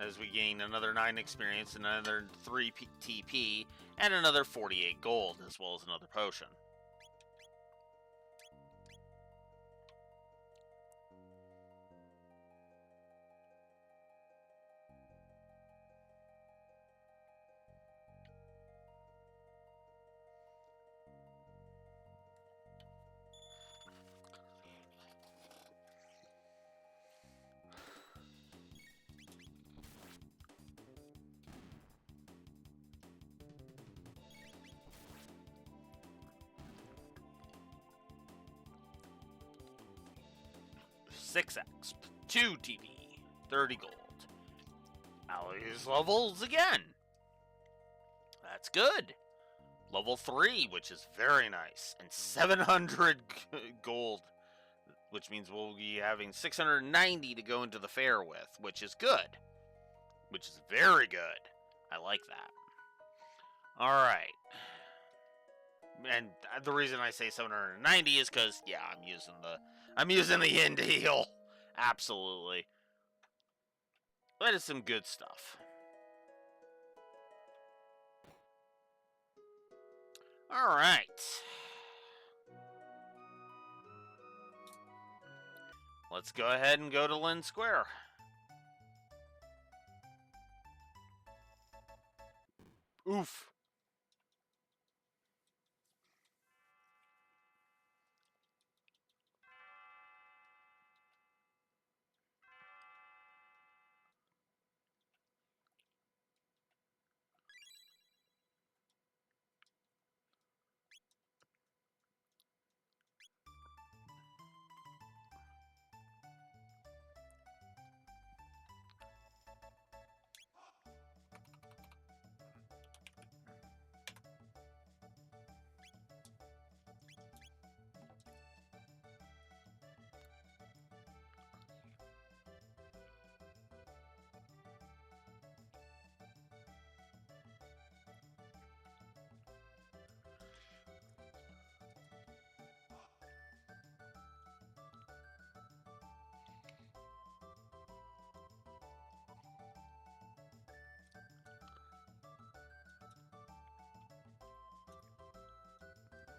As we gain another 9 experience, another 3 TP, and another 48 gold, as well as another potion. Six exp, 2 TP, 30 gold. Alloys levels again. That's good. Level 3, which is very nice, and 700 gold, which means we'll be having 690 to go into the fair with, which is good. Which is very good. I like that. Alright. And the reason I say 790 is because, yeah, I'm using the yen to heal. Absolutely. That is some good stuff. Alright. Let's go ahead and go to Lynn Square. Oof.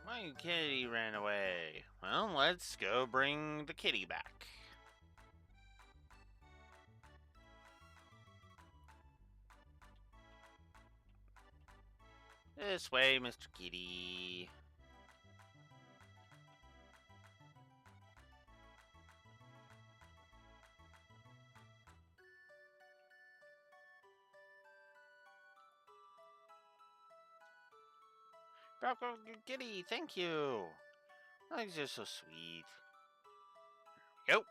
My kitty ran away. Well, let's go bring the kitty back. This way, Mr. Kitty. Kitty, thank you. Oh, you're just so sweet. Go.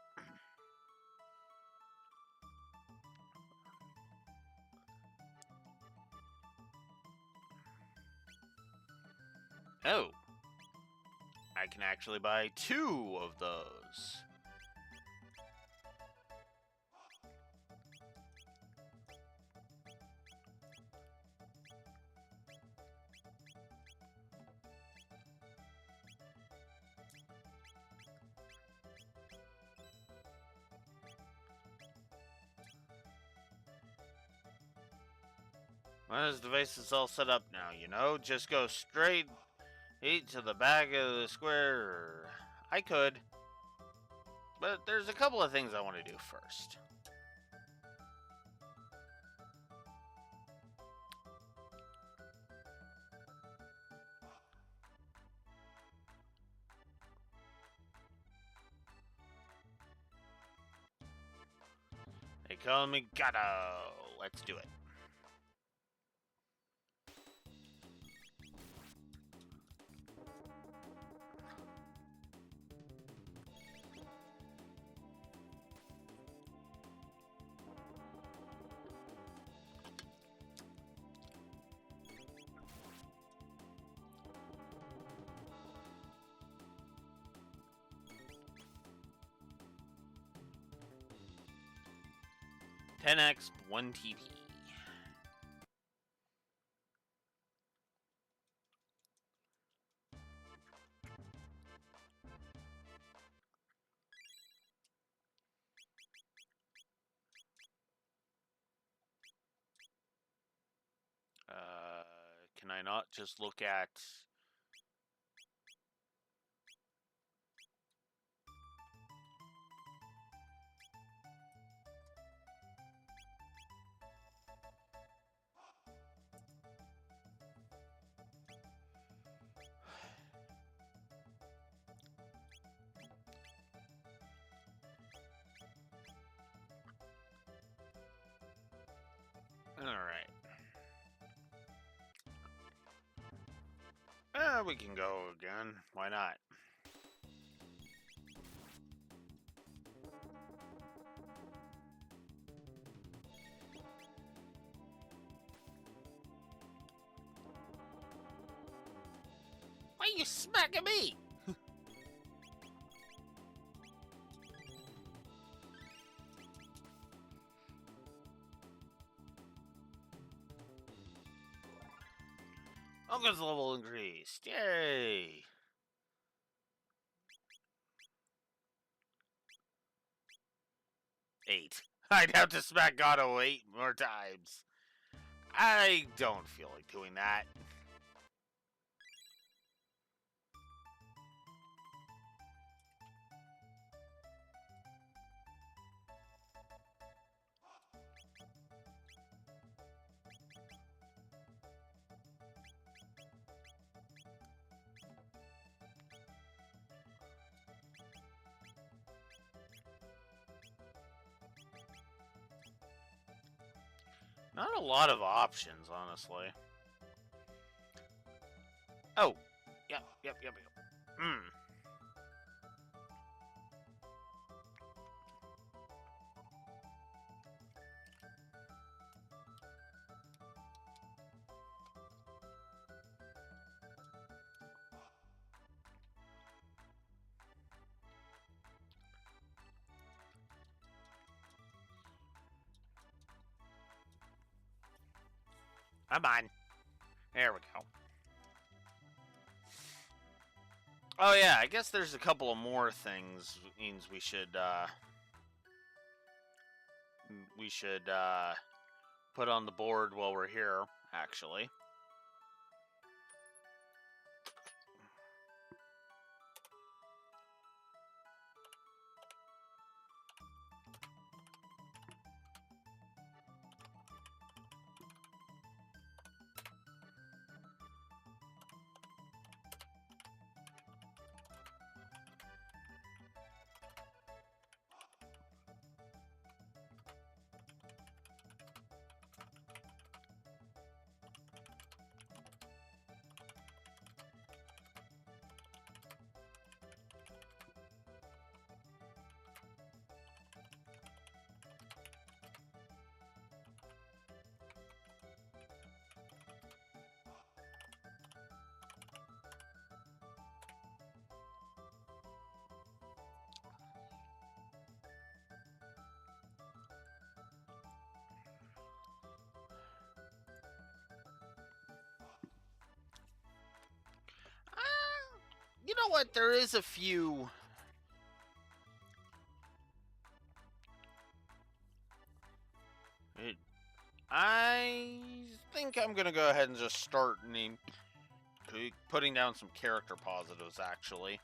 Oh. I can actually buy 2 of those. Well, this device is all set up now, you know? Just go straight to the back of the square. I could. But there's a couple of things I want to do first. They call me Gato. Let's do it. X 1 TP. Can I not just look at... Alright. We can go again. Why not? Why are you smacking me? Uncle's level increased. Yay! Eight. I'd have to smack Gato 8 more times. I don't feel like doing that. Not a lot of options, honestly. Oh. Yep. Hmm. Come on. There we go. Oh yeah, I guess there's a couple of more things means we should put on the board while we're here, actually. You know what? There is a few. I think I'm gonna go ahead and just start putting down some character positives, actually.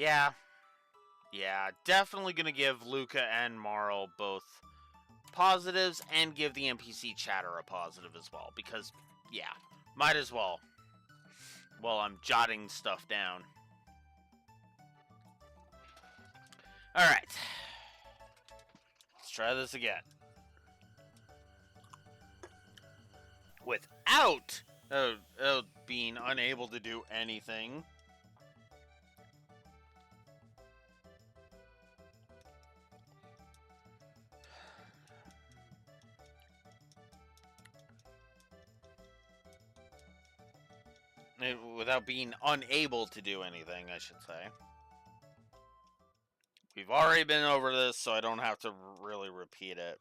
Yeah. Yeah, definitely gonna give Luca and Marl both positives and give the NPC chatter a positive as well. Because, yeah, might as well. While I'm jotting stuff down. Alright. Let's try this again. Without being unable to do anything. Without being unable to do anything, I should say. We've already been over this, so I don't have to really repeat it.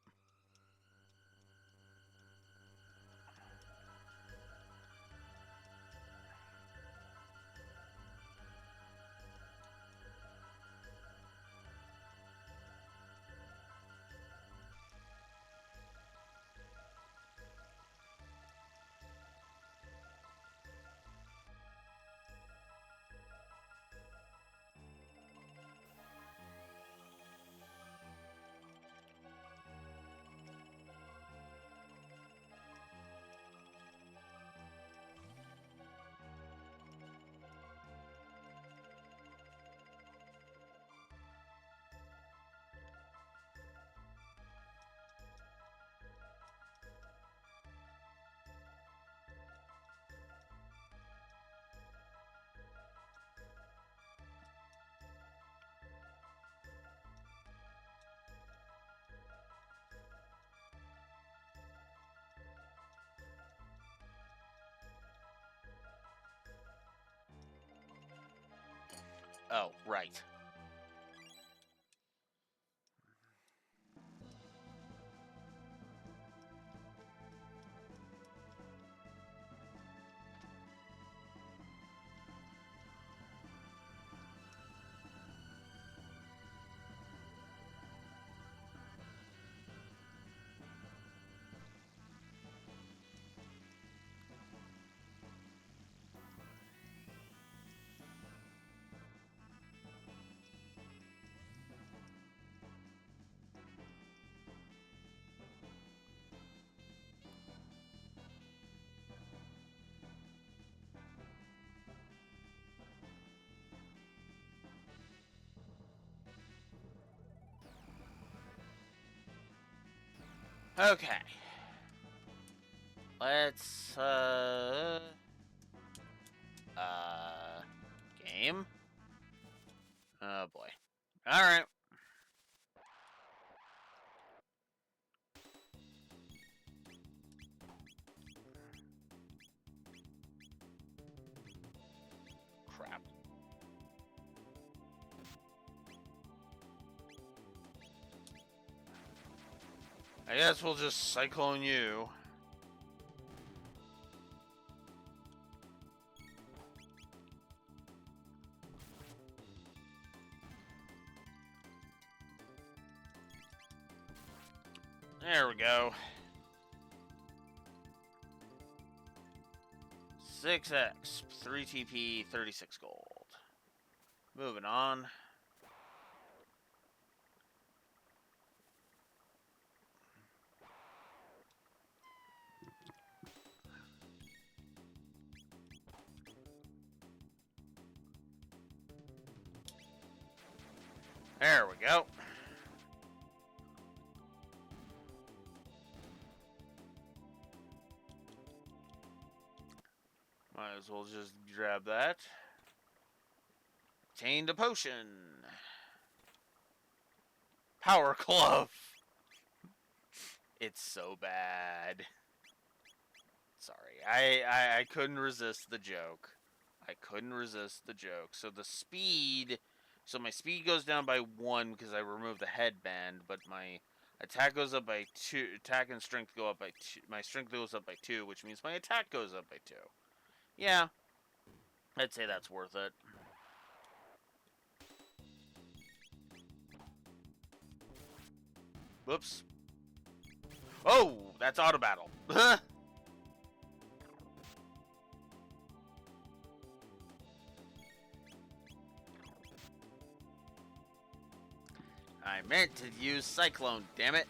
Oh, right. Okay. Let's, game? Oh, boy. Alright. Crap. I guess we'll just cyclone you. There we go. 6x, 3 TP, 36 gold. Moving on. There we go. Might as well just grab that. Obtained a potion. Power glove. It's so bad. Sorry, I couldn't resist the joke. I couldn't resist the joke. So the speed, so my speed goes down by 1 because I removed the headband, but my attack goes up by 2. Attack and strength go up by 2. My strength goes up by 2, which means my attack goes up by 2. Yeah, I'd say that's worth it. Whoops. Oh, that's auto battle. meant to use Cyclone, damn it.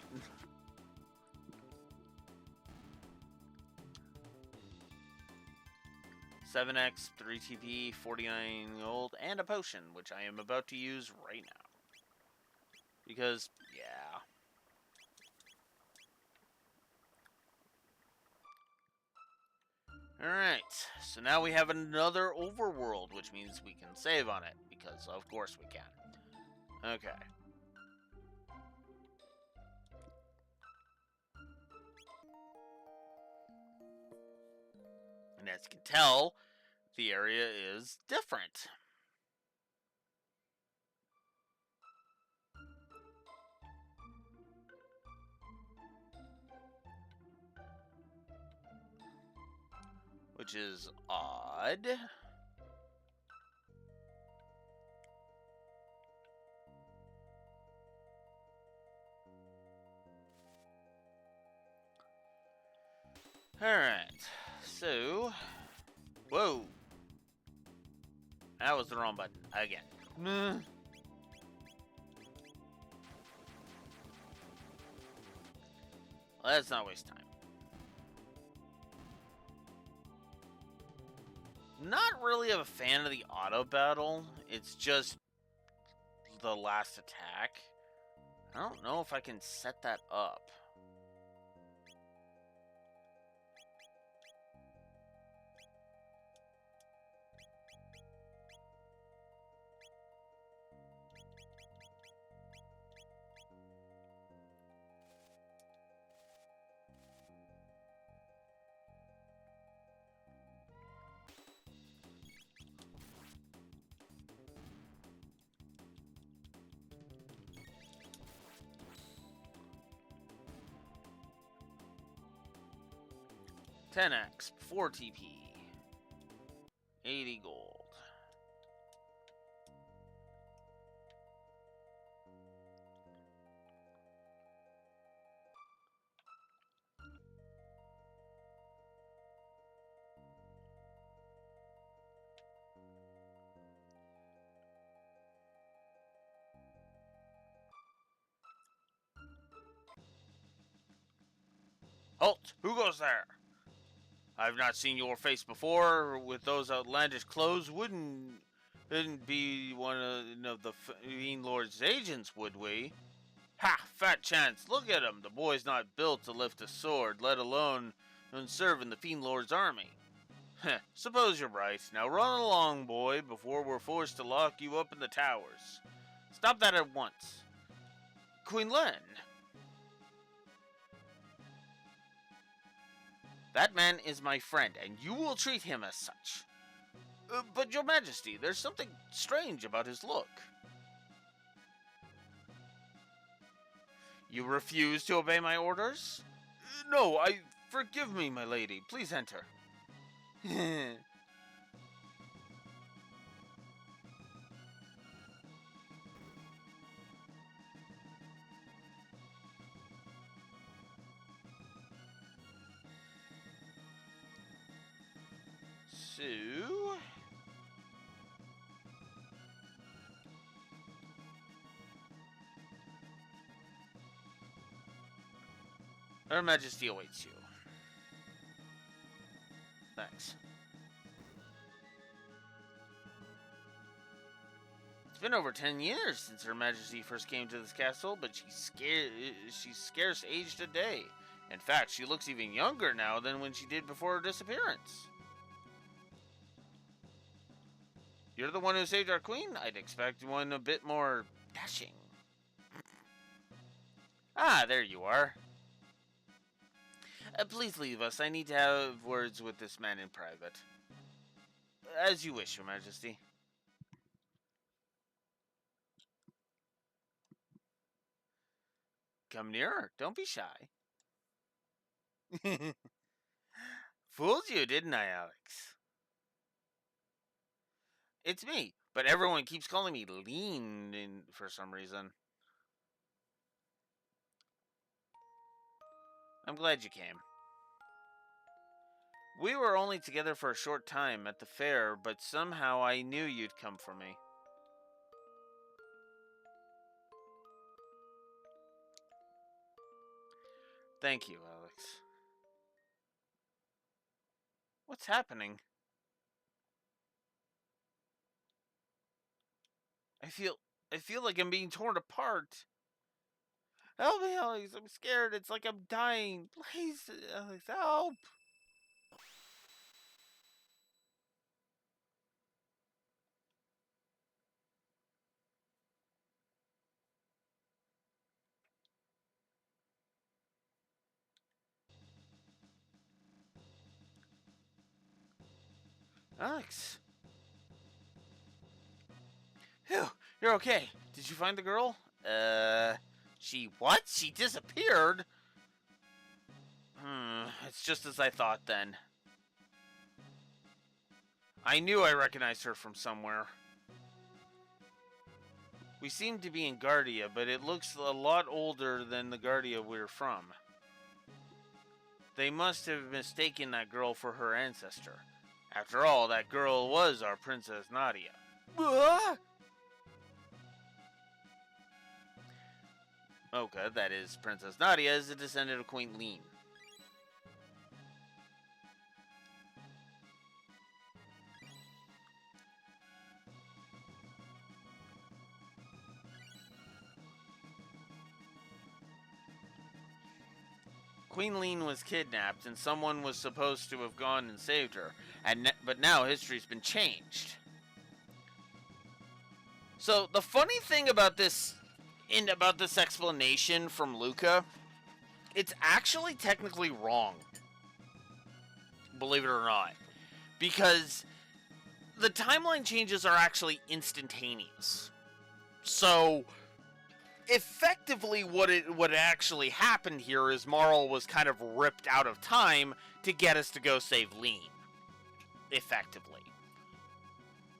7x, 3 TP, 49 gold, and a potion, which I am about to use right now. Because, yeah. Alright, so now we have another overworld, which means we can save on it, because of course we can. Okay. And as you can tell, the area is different. Which is odd. Alright, so... Whoa! That was the wrong button, again. Let's not waste time. Not really a fan of the auto battle. It's just the last attack. I don't know if I can set that up. $10x, 4 TP, 80 gold. Halt! Who goes there? I've not seen your face before. With those outlandish clothes, wouldn't be one of the Fiend Lord's agents, would we? Ha! Fat chance! Look at him! The boy's not built to lift a sword, let alone serve in the Fiend Lord's army. Heh, suppose you're right. Now run along, boy, before we're forced to lock you up in the towers. Stop that at once. Queen Len! That man is my friend, and you will treat him as such. But, Your Majesty, there's something strange about his look. You refuse to obey my orders? No, forgive me, my lady. Please enter. So... Her Majesty awaits you. Thanks. It's been over 10 years since Her Majesty first came to this castle, but she's scarce aged a day. In fact, she looks even younger now than when she did before her disappearance. You're the one who saved our queen? I'd expect one a bit more dashing. Ah, there you are. Please leave us. I need to have words with this man in private. As you wish, Your Majesty. Come nearer. Don't be shy. Fooled you, didn't I, Alex? It's me, but everyone keeps calling me Lean for some reason. I'm glad you came. We were only together for a short time at the fair, but somehow I knew you'd come for me. Thank you, Alex. What's happening? I feel I feel like I'm being torn apart. Help me, Alex. I'm scared. It's like I'm dying. Please, Alex, help. Alex. Phew, you're okay. Did you find the girl? She what? She disappeared? It's just as I thought then. I knew I recognized her from somewhere. We seem to be in Guardia, but it looks a lot older than the Guardia we're from. They must have mistaken that girl for her ancestor. After all, that girl was our Princess Nadia. Mocha, that is Princess Nadia, is a descendant of Queen Lean. Queen Lean was kidnapped, and someone was supposed to have gone and saved her. But now history's been changed. So the funny thing about this explanation from Luca, it's actually technically wrong. Believe it or not, because the timeline changes are actually instantaneous. So effectively what actually happened here is Marl was kind of ripped out of time to get us to go save Lean. Effectively.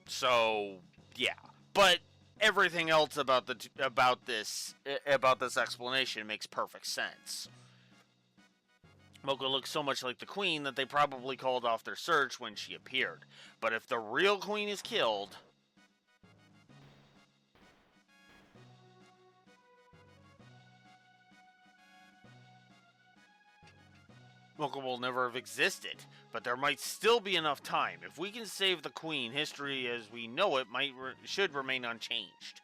So, yeah. But everything else about this explanation makes perfect sense. Mocha looks so much like the queen that they probably called off their search when she appeared. But if the real queen is killed, Mocha will never have existed, but there might still be enough time. If we can save the Queen, history as we know it should remain unchanged.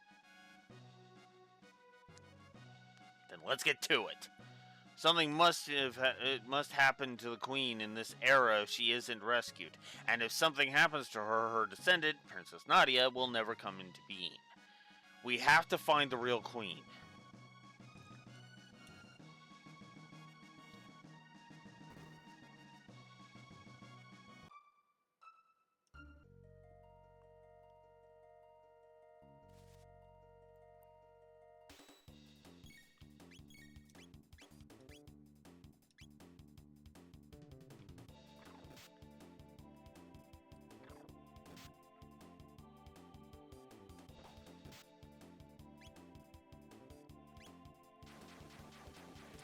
Then let's get to it. Something must happen to the Queen in this era if she isn't rescued, and if something happens to her, her descendant, Princess Nadia, will never come into being. We have to find the real Queen.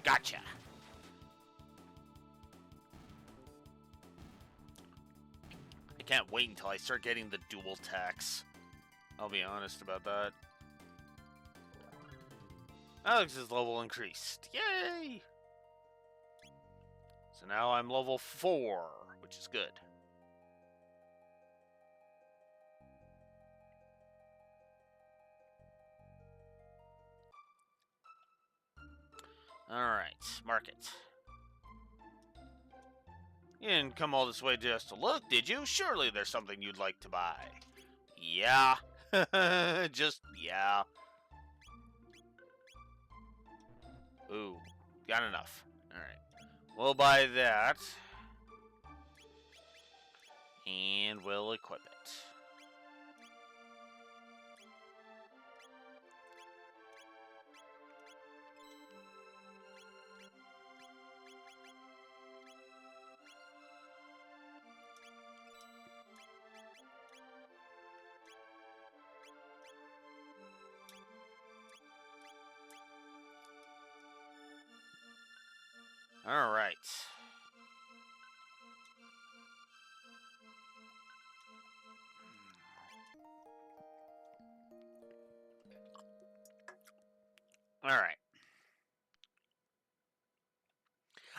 Gotcha. I can't wait until I start getting the dual tax. I'll be honest about that. Alex's level increased. Yay! So now I'm level 4, which is good. Alright, market. You didn't come all this way just to look, did you? Surely there's something you'd like to buy. Yeah. Just, yeah. Ooh, got enough. Alright. We'll buy that. And we'll equip it. Alright. Alright.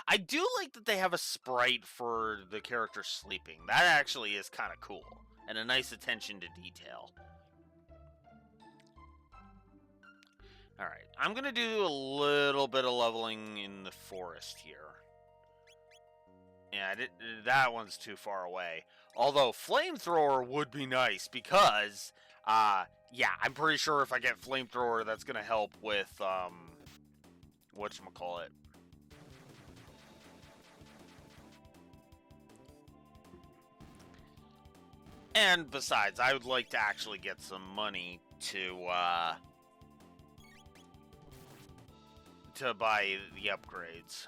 I do like that they have a sprite for the character sleeping. That actually is kind of cool. And a nice attention to detail. Alright, I'm going to do a little bit of leveling in the forest here. Yeah, that one's too far away. Although, flamethrower would be nice because, yeah, I'm pretty sure if I get flamethrower, that's going to help with, whatchamacallit. And besides, I would like to actually get some money to buy the upgrades.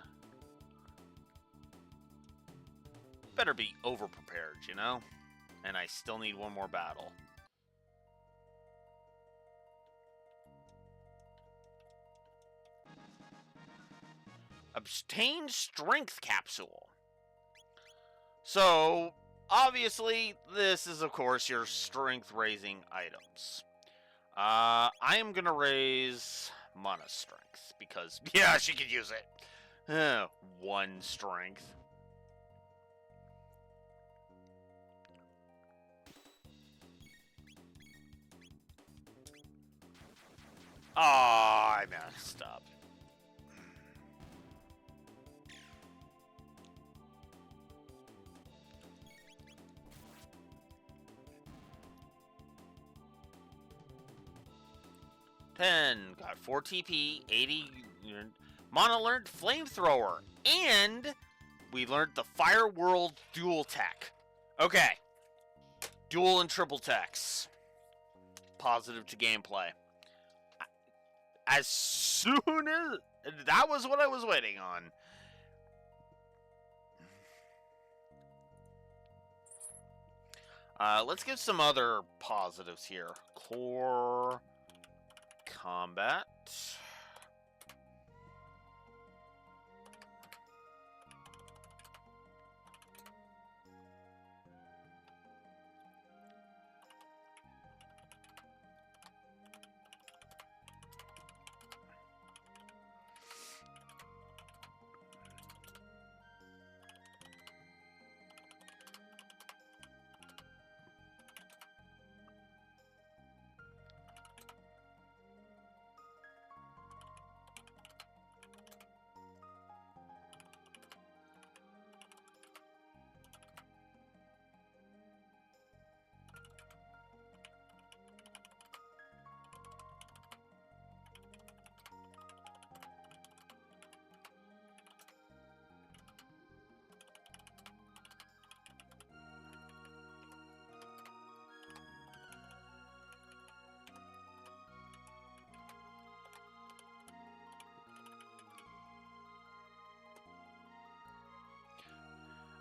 Better be over-prepared, you know? And I still need one more battle. Obtain Strength Capsule. So, obviously, this is, of course, your strength-raising items. I am going to raise Mana Strength, because, yeah, she could use it. 1 strength. Oh, I messed up. Got 4 TP, 80 Mana learned Flamethrower, and we learned the Fire World Dual Tech. Okay. Dual and triple techs. Positive to gameplay. As soon as... That was what I was waiting on. Let's get some other positives here. Core... Combat.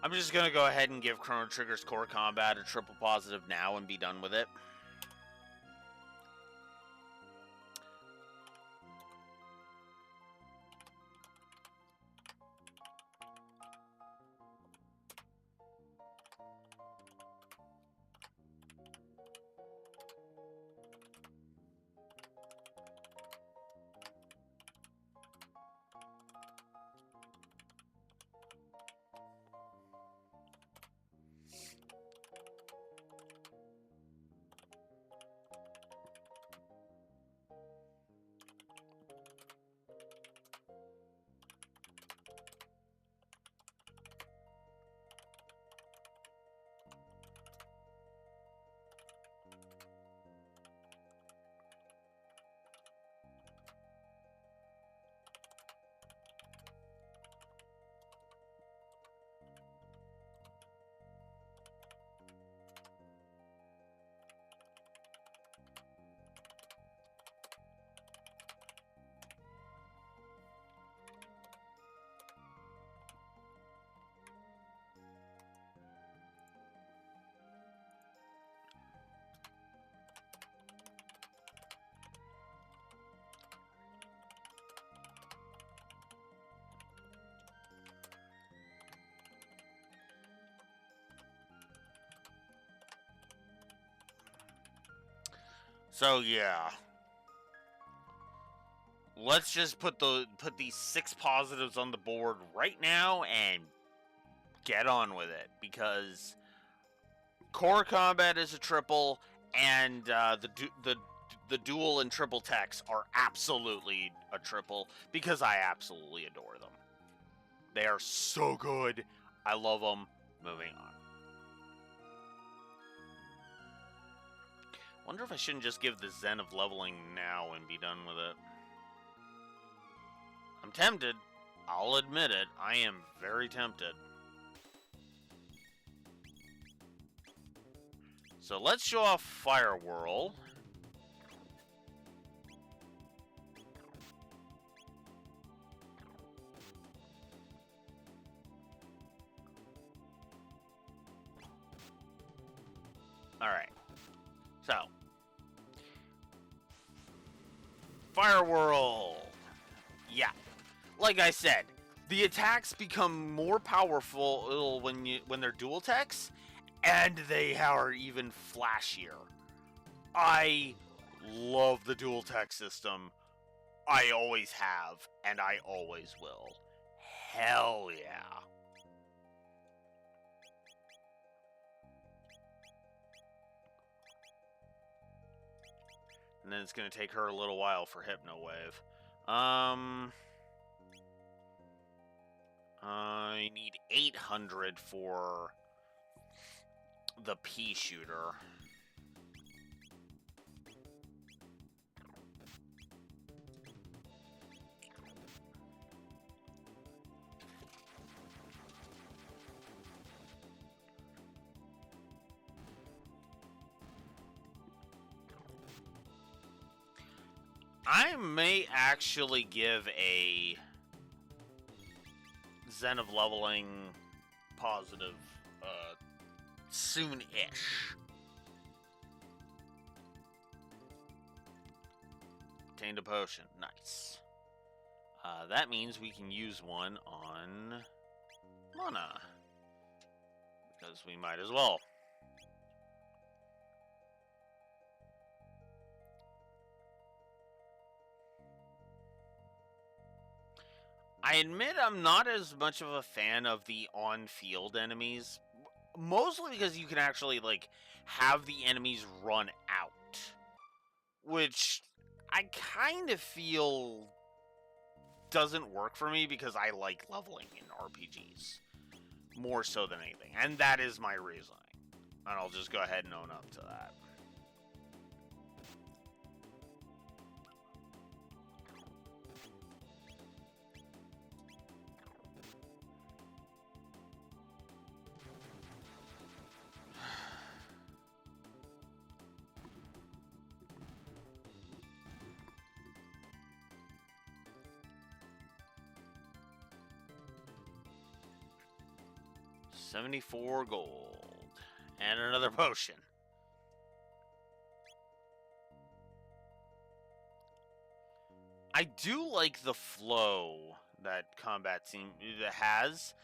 I'm just going to go ahead and give Chrono Trigger's Core Combat a triple positive now and be done with it. So, yeah. let's just put these 6 positives on the board right now and get on with it, because core combat is a triple, and the dual and triple techs are absolutely a triple, because I absolutely adore them. They are so good. I love them. Moving on. Wonder if I shouldn't just give the Zen of leveling now and be done with it. I'm tempted. I'll admit it. I am very tempted. So let's show off Fire Whirl. Alright. So. Fire Whirl. Yeah. Like I said, the attacks become more powerful when they're dual techs, and they are even flashier. I love the dual tech system. I always have, and I always will. Hell yeah. And then it's going to take her a little while for Hypno Wave. I need 800 for the pea shooter. I may actually give a Zen of leveling positive soon-ish. Obtained a potion. Nice. That means we can use one on Mana, because we might as well. I admit I'm not as much of a fan of the on-field enemies, mostly because you can actually, like, have the enemies run out, which I kind of feel doesn't work for me, because I like leveling in RPGs more so than anything, and that is my reasoning, and I'll just go ahead and own up to that. $74 gold. And another potion. I do like the flow that combat has.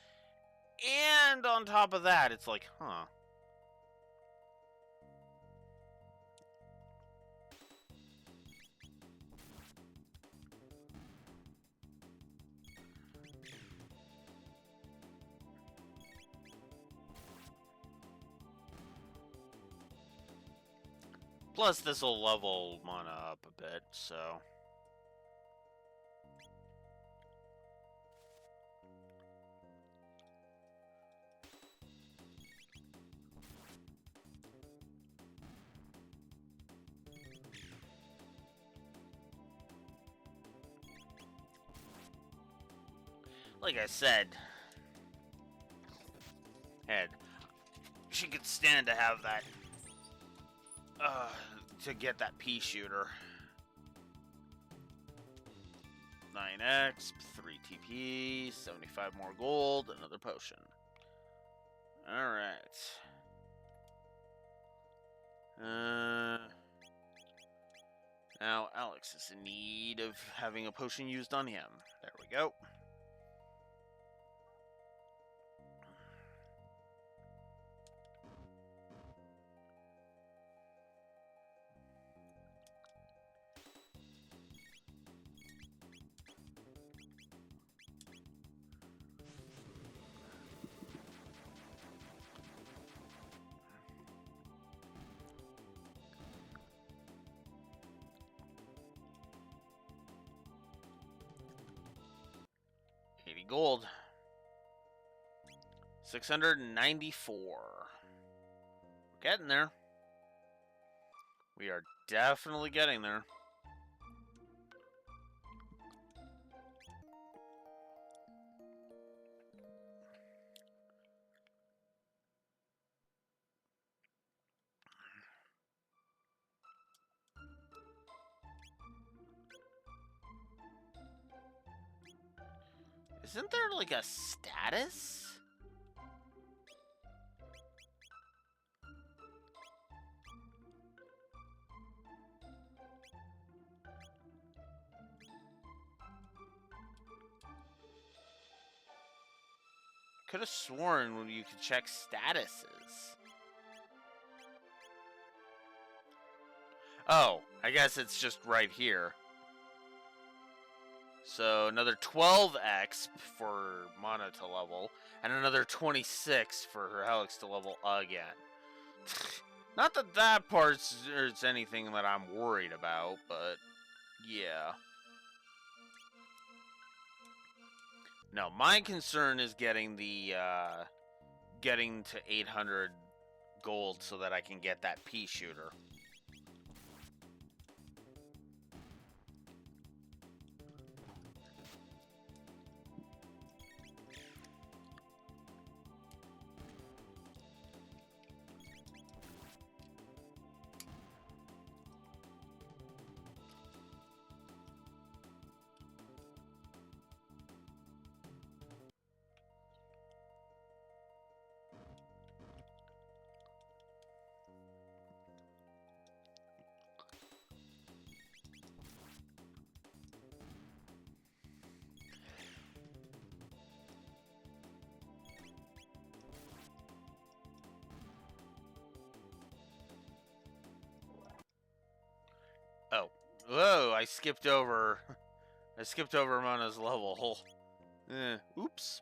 And on top of that, it's like, huh. Plus, this will level mana up a bit, so. Like I said, Ed, she could stand to have that. To get that pea shooter. 9x, 3 TP, 75 more gold, another potion. Alright. Now Alex is in need of having a potion used on him. There we go. gold. 694. We're getting there. We are definitely getting there. Isn't there like a status? Could have sworn when you could check statuses. Oh, I guess it's just right here. So another 12 exp for Mana to level, and another 26 for her Helix to level again. Not that that part's there's anything that I'm worried about, but yeah. No, my concern is getting the getting to 800 gold so that I can get that pea shooter. Oh, whoa! I skipped over. I skipped over Mana's level. Oops.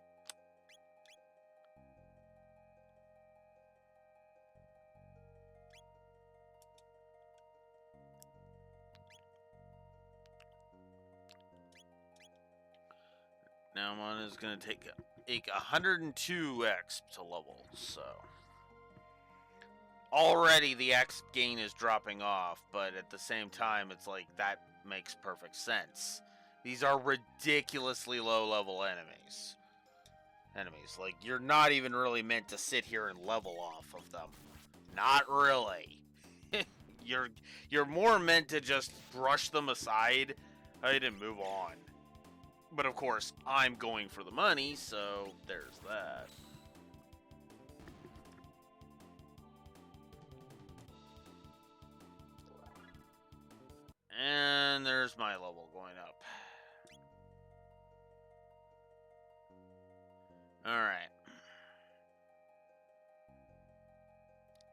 Now Mana's gonna take 102 exp to level, so already the exp gain is dropping off, but at the same time, it's like that makes perfect sense. These are ridiculously low-level enemies. Like, you're not even really meant to sit here and level off of them. Not really. You're more meant to just brush them aside and move on. But of course, I'm going for the money, so there's that. And there's my level going up. Alright.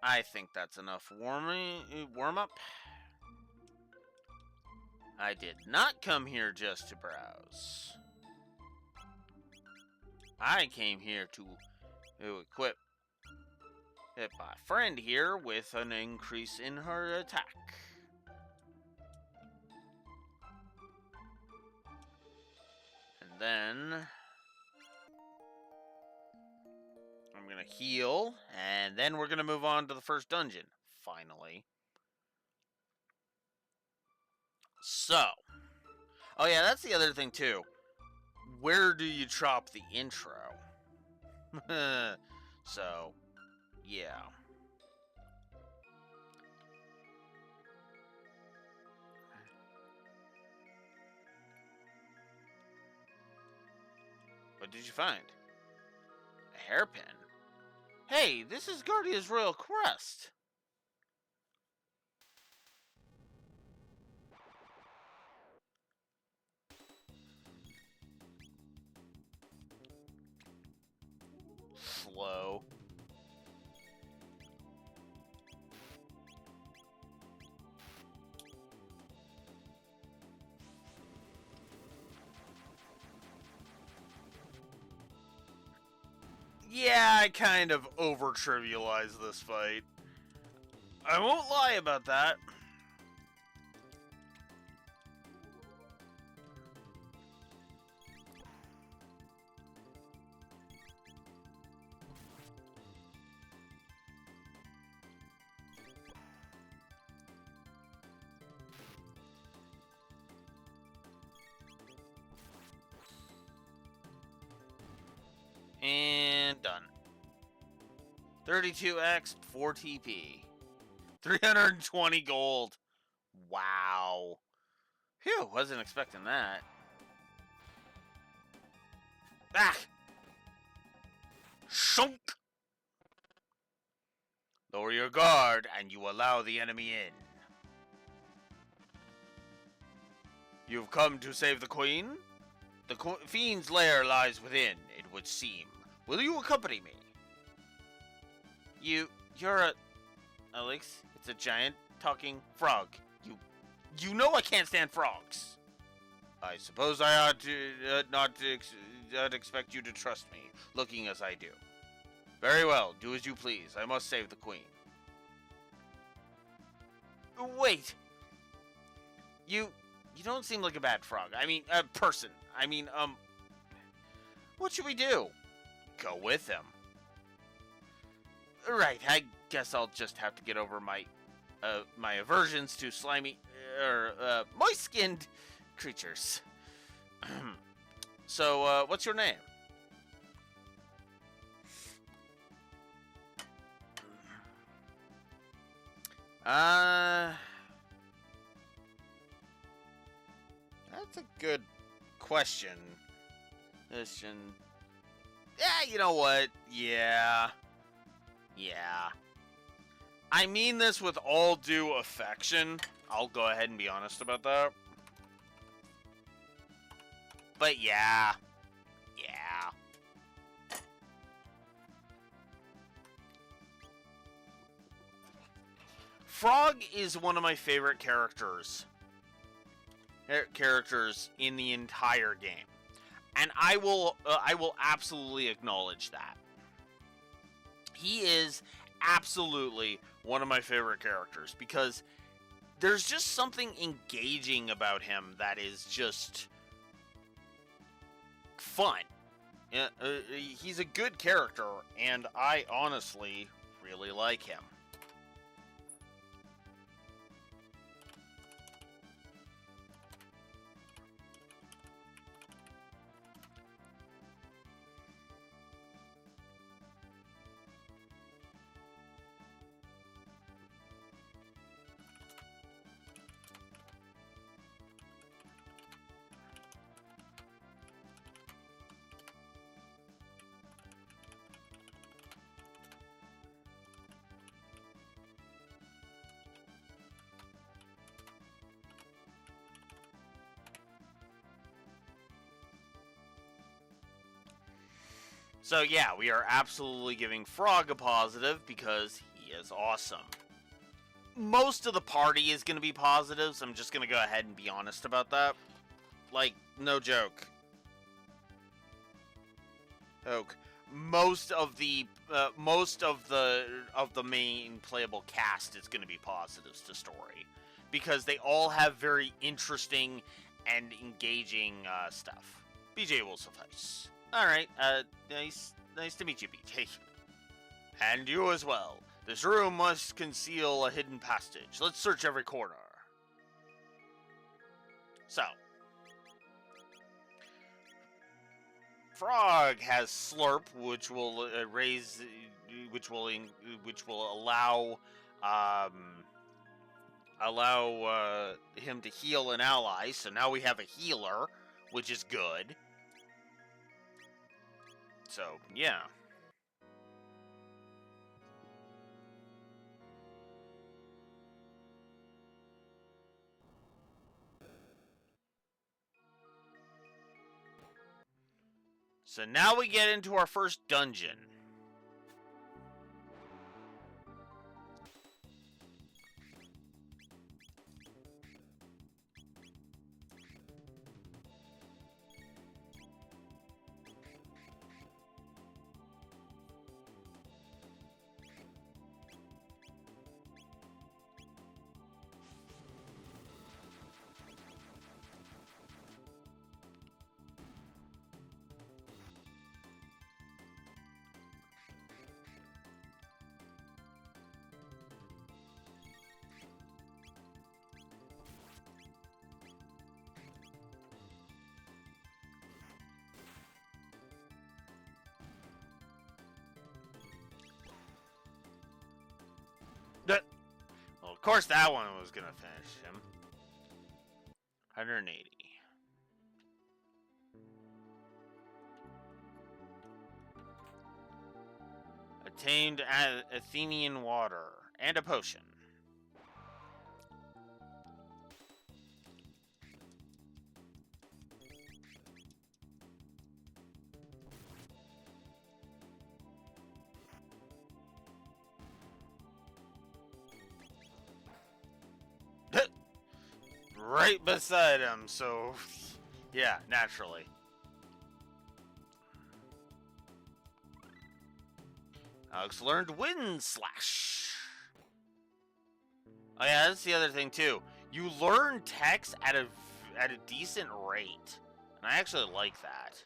I think that's enough warm-up. I did not come here just to browse. I came here to equip my friend here with an increase in her attack. And then I'm gonna heal, and then we're gonna move on to the first dungeon, finally. So, oh yeah, that's the other thing too. Where do you chop the intro? So, yeah. What did you find? A hairpin? Hey, this is Guardia's Royal Crest. Slow. Yeah, I kind of over-trivialized this fight. I won't lie about that. And done. 32x, 4 TP. 320 gold. Wow. Phew, wasn't expecting that. Ah! Shunk! Lower your guard, and you allow the enemy in. You've come to save the queen? The fiend's lair lies within, it would seem. Will you accompany me? You're a... Alex, it's a giant talking frog. You know I can't stand frogs. I suppose I ought to not expect you to trust me, looking as I do. Very well, do as you please. I must save the queen. Wait. You don't seem like a bad frog. I mean, a person. I mean, what should we do? Go with him. Right, I guess I'll just have to get over my aversions to slimy, moist-skinned creatures. So, what's your name? That's a good question. Yeah, you know what? Yeah. I mean this with all due affection. I'll go ahead and be honest about that. But yeah. Frog is one of my favorite characters in the entire game. And I will absolutely acknowledge that. He is absolutely one of my favorite characters because there's just something engaging about him that is just fun. He's a good character, and I honestly really like him. So yeah, we are absolutely giving Frog a positive because he is awesome. Most of the party is going to be positive, so I'm just going to go ahead and be honest about that. Like, no joke. Most of the main playable cast is going to be positives to story because they all have very interesting and engaging stuff. BJ will suffice. Alright, nice to meet you, BJ. And you as well. This room must conceal a hidden passage. Let's search every corner. So. Frog has Slurp, which will which will allow him to heal an ally. So now we have a healer, which is good. So, yeah. So now we get into our first dungeon. of course that one was gonna finish him. 180. Attained Athenian water and a potion. Right beside him, so yeah, naturally. Alex learned Wind Slash. Oh yeah, that's the other thing too. You learn text at a decent rate, and I actually like that.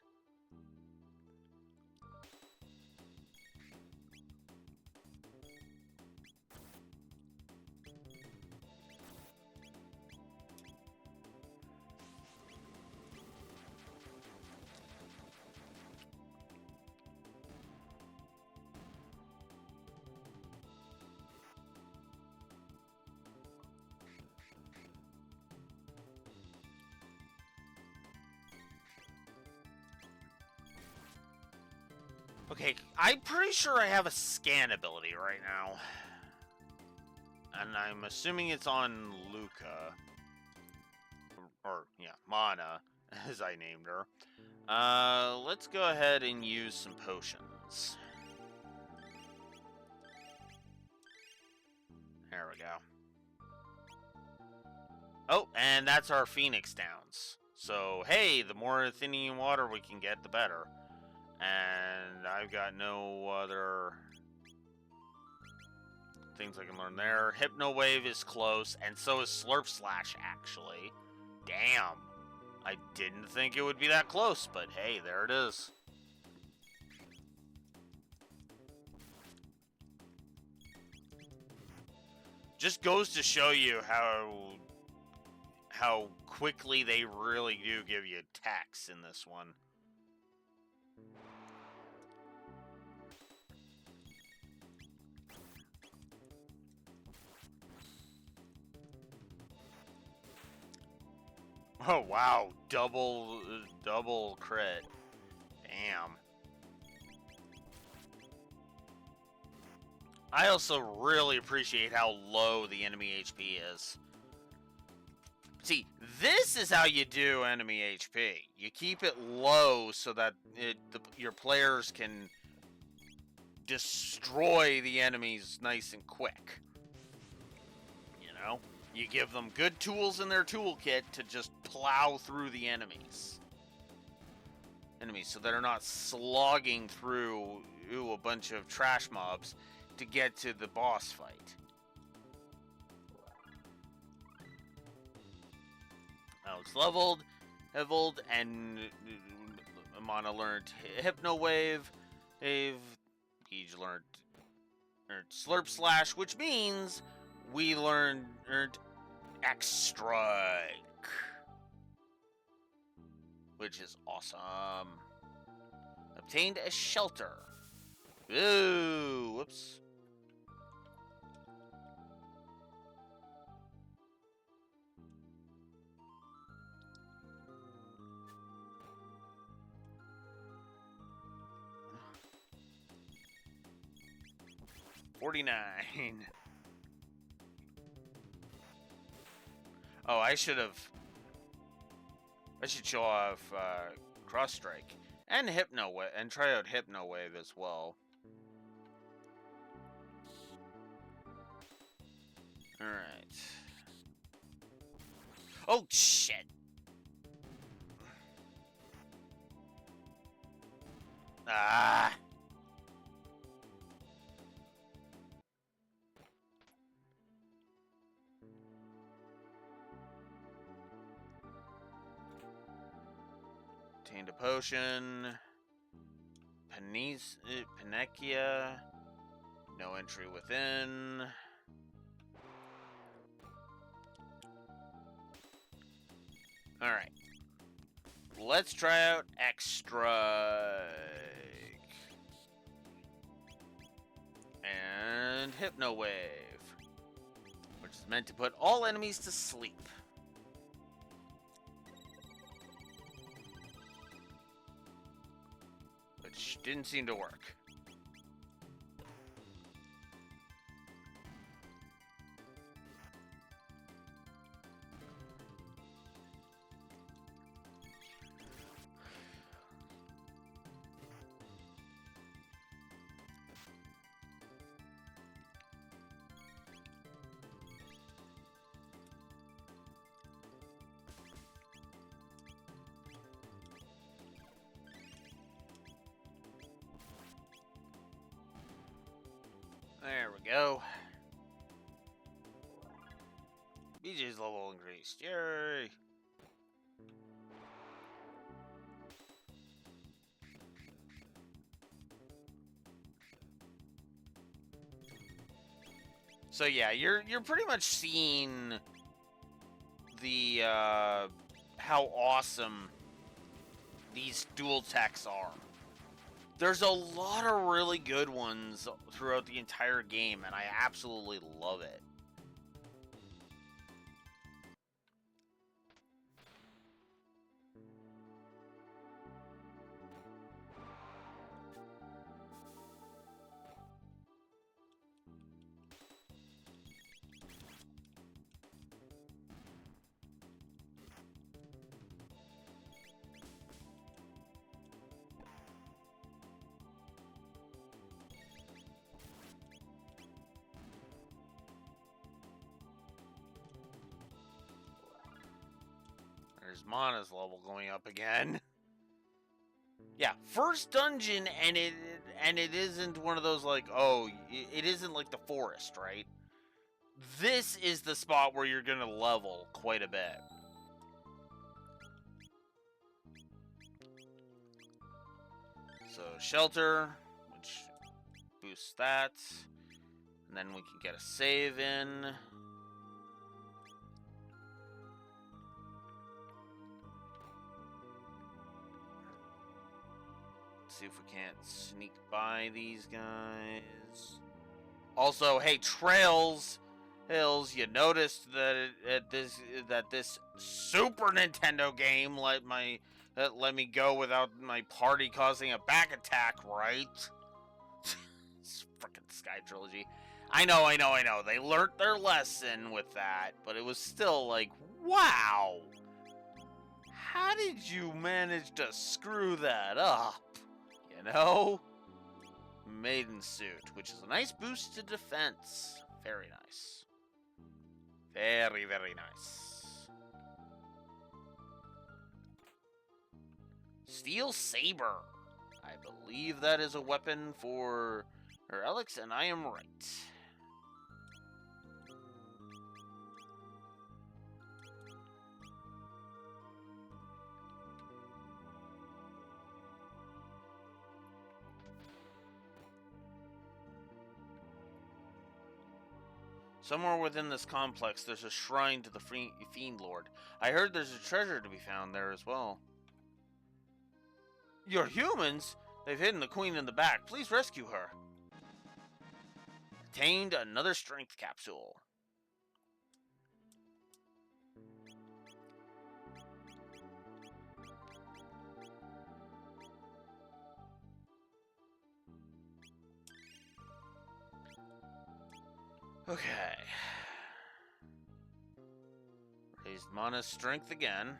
Okay, I'm pretty sure I have a scan ability right now. And I'm assuming it's on Luca. Or yeah, Mana, as I named her. Let's go ahead and use some potions. There we go. Oh, and that's our Phoenix Downs. So, hey, the more Athenian water we can get, the better. And I've got no other things I can learn there. Hypno Wave is close, and so is Slurp Slash, actually. Damn. I didn't think it would be that close, but hey, there it is. Just goes to show you how quickly they really do give you attacks in this one. Oh wow, double crit. Damn. I also really appreciate how low the enemy HP is. See, this is how you do enemy HP. You keep it low so that your players can destroy the enemies nice and quick. You know? You give them good tools in their toolkit to just plow through the enemies. So they're not slogging through a bunch of trash mobs to get to the boss fight. Alex leveled, and Amana learned Hypno Wave. Each learned Slurp Slash, which means we earned X Strike, which is awesome. Obtained a shelter. Ooh, whoops. $49. Oh, I should show off Cross Strike and Hypno Wave and try out Hypno Wave as well. All right. Oh shit. Ah. Obtained a potion. Panacea. No entry within. Alright. Let's try out X Strike. And Hypno Wave. Which meant to put all enemies to sleep. Which didn't seem to work. There we go. BJ's level increased. Yay! So yeah, you're pretty much seeing the how awesome these dual techs are. There's a lot of really good ones throughout the entire game, and I absolutely love it. There's Mana's level going up again. Yeah, first dungeon, and it isn't one of those like, oh, it isn't like the forest, right? This is the spot where you're gonna level quite a bit. So shelter, which boosts that, and then we can get a save in. See if we can't sneak by these guys. Also, hey, Trails Hills, you noticed that this Super Nintendo game let me go without my party causing a back attack, right? It's frickin' Sky Trilogy. I know. They learned their lesson with that, but it was still like, wow. How did you manage to screw that up? You know? Maiden Suit, which is a nice boost to defense. Very nice. Very, very nice. Steel Saber. I believe that is a weapon for Alex, and I am right. Somewhere within this complex, there's a shrine to the Fiend Lord. I heard there's a treasure to be found there as well. You're humans? They've hidden the queen in the back. Please rescue her. Obtained another strength capsule. Okay. Raised Mana's strength again.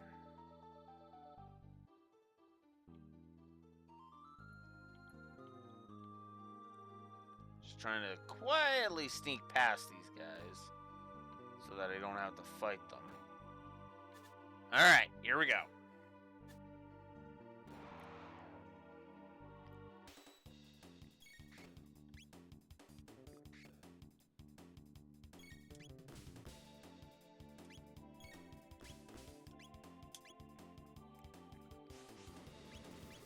Just trying to quietly sneak past these guys so that I don't have to fight them. Alright, here we go.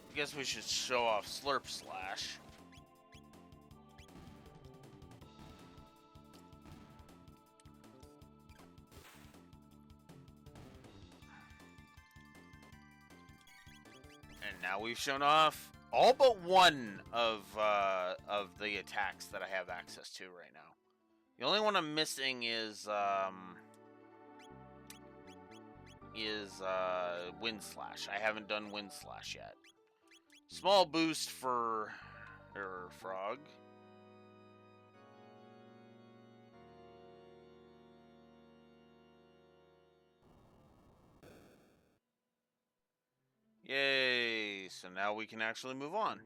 I guess we should show off Slurp Slash. And now we've shown off all but one of the attacks that I have access to right now. The only one I'm missing is Wind Slash. I haven't done Wind Slash yet. Small boost for Frog. Yay! So now we can actually move on.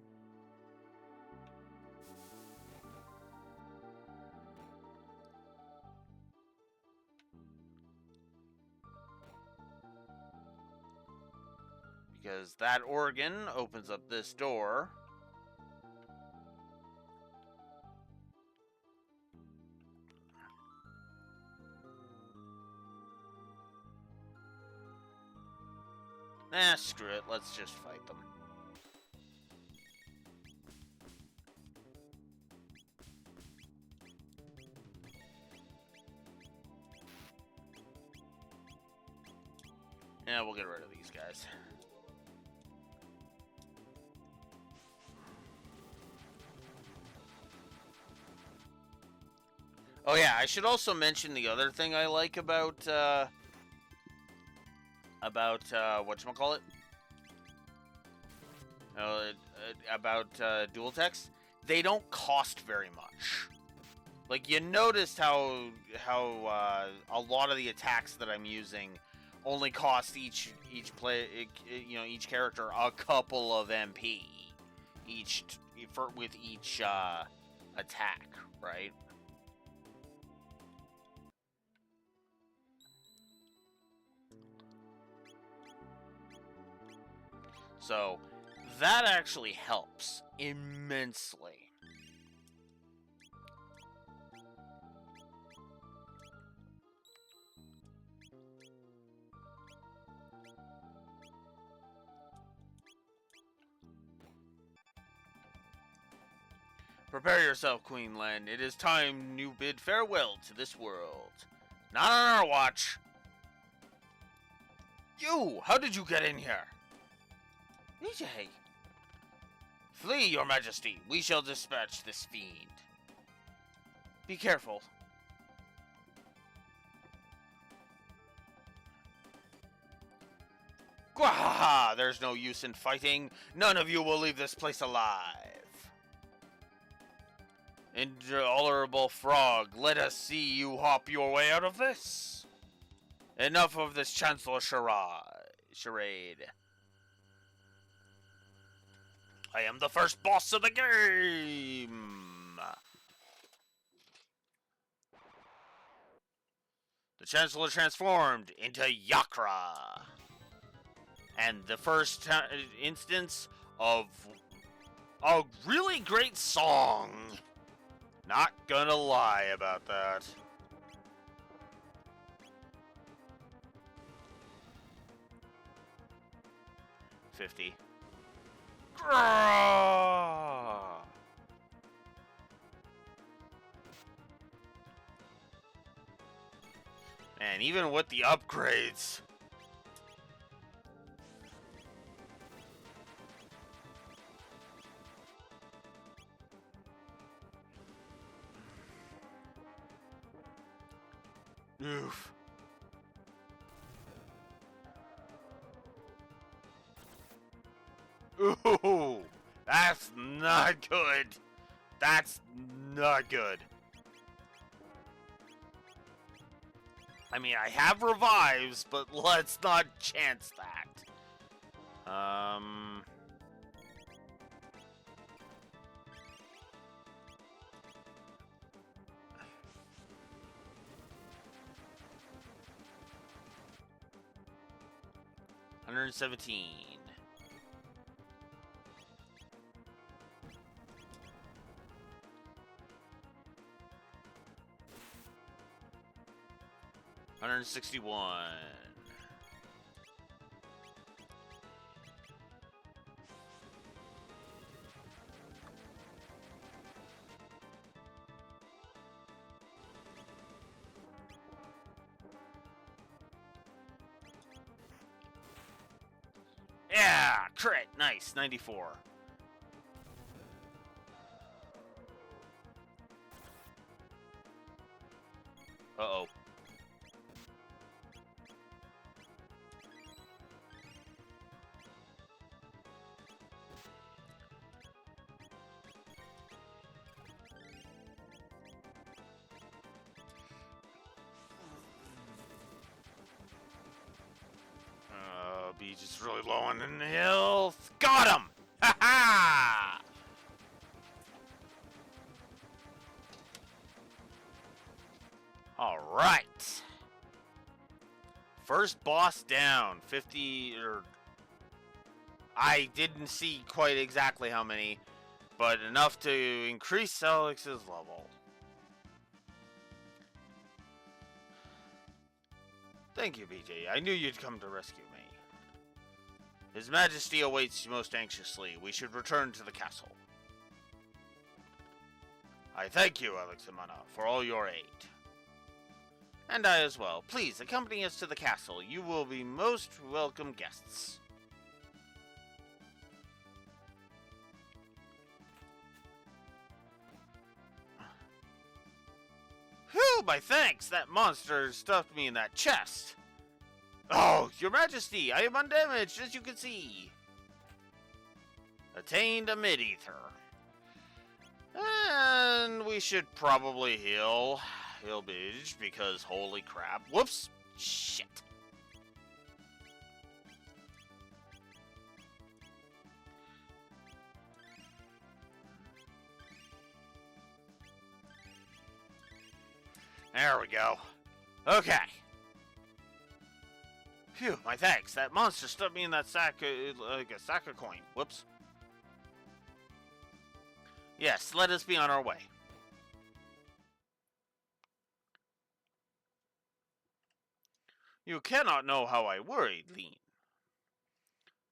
Because that organ opens up this door. Screw it. Let's just fight them. Yeah, we'll get rid of these guys. Oh yeah, I should also mention the other thing I like about whatchamacallit? About dual text. They don't cost very much. Like, you noticed how a lot of the attacks that I'm using only cost each character a couple of MP with each attack, right? So that actually helps immensely. Prepare yourself, Queen Len. It is time you bid farewell to this world. Not on our watch. You! How did you get in here? EJ! Flee, your majesty. We shall dispatch this fiend. Be careful. Gwahaha! There's no use in fighting. None of you will leave this place alive. Intolerable frog, let us see you hop your way out of this. Enough of this Chancellor charade. I am the first boss of the game. The Chancellor transformed into Yakra. And the first instance of a really great song. Not gonna lie about that. $50. Grrrr! And even with the upgrades. Oof. Ooh, that's not good. That's not good. I mean, I have revives, but let's not chance that. $117. $161. Yeah, crit, nice, 94. Uh-oh. Beach is really low on the health. Got him! Ha ha! Alright. First boss down. 50 or... I didn't see quite exactly how many, but enough to increase Alex's level. Thank you, BJ. I knew you'd come to rescue me. His Majesty awaits you most anxiously. We should return to the castle. I thank you, Aleximana, for all your aid. And I as well. Please, accompany us to the castle. You will be most welcome guests. Whew, my thanks! That monster stuffed me in that chest. Oh, Your Majesty, I am undamaged, as you can see. Attained a mid-ether. And we should probably heal Bitch, because holy crap. Whoops! Shit. There we go. Okay. Phew, my thanks. That monster stuffed me in that sack, like a sack of coin. Whoops. Yes, let us be on our way. You cannot know how I worried, Lean.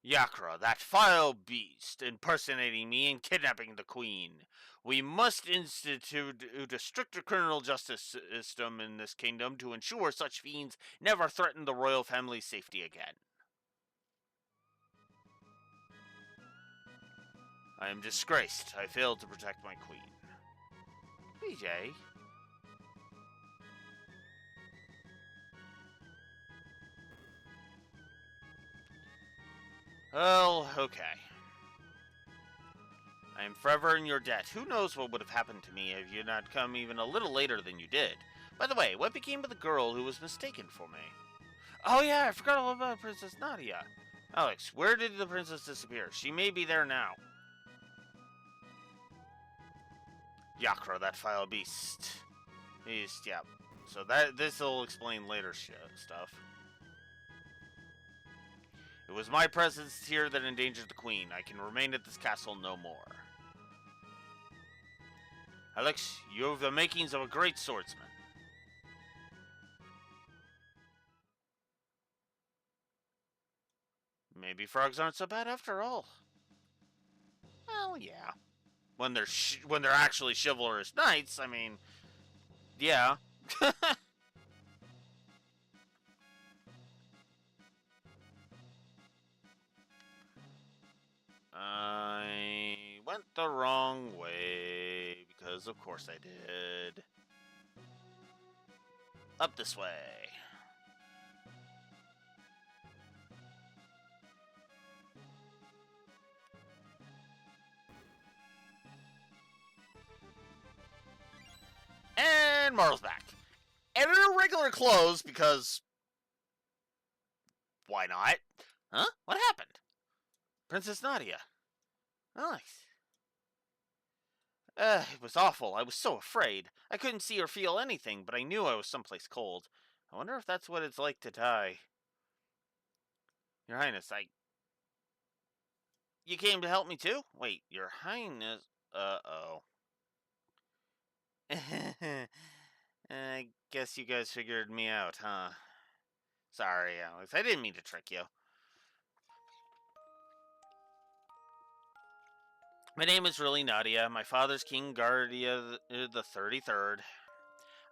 Yakra, that vile beast, impersonating me and kidnapping the queen. We must institute a stricter criminal justice system in this kingdom to ensure such fiends never threaten the royal family's safety again. I am disgraced. I failed to protect my queen. BJ? Well, okay. I am forever in your debt. Who knows what would have happened to me if you had not come even a little later than you did. By the way, what became of the girl who was mistaken for me? Oh yeah, I forgot all about Princess Nadia. Alex, where did the princess disappear? She may be there now. Yakra, that vile beast. Yeah. So this'll explain later stuff. It was my presence here that endangered the queen. I can remain at this castle no more. Alex, you have the makings of a great swordsman. Maybe frogs aren't so bad after all. Well, yeah. When they're actually chivalrous knights, I mean, yeah. I went the wrong way, because of course I did. Up this way. And Marle's back. And in her regular clothes, because... why not? Huh? What happened? Princess Nadia. Alex. It was awful. I was so afraid. I couldn't see or feel anything, but I knew I was someplace cold. I wonder if that's what it's like to die. Your Highness, You came to help me too? Wait, Your Highness... Uh-oh. I guess you guys figured me out, huh? Sorry, Alex. I didn't mean to trick you. My name is really Nadia. My father's King Guardia the 33rd.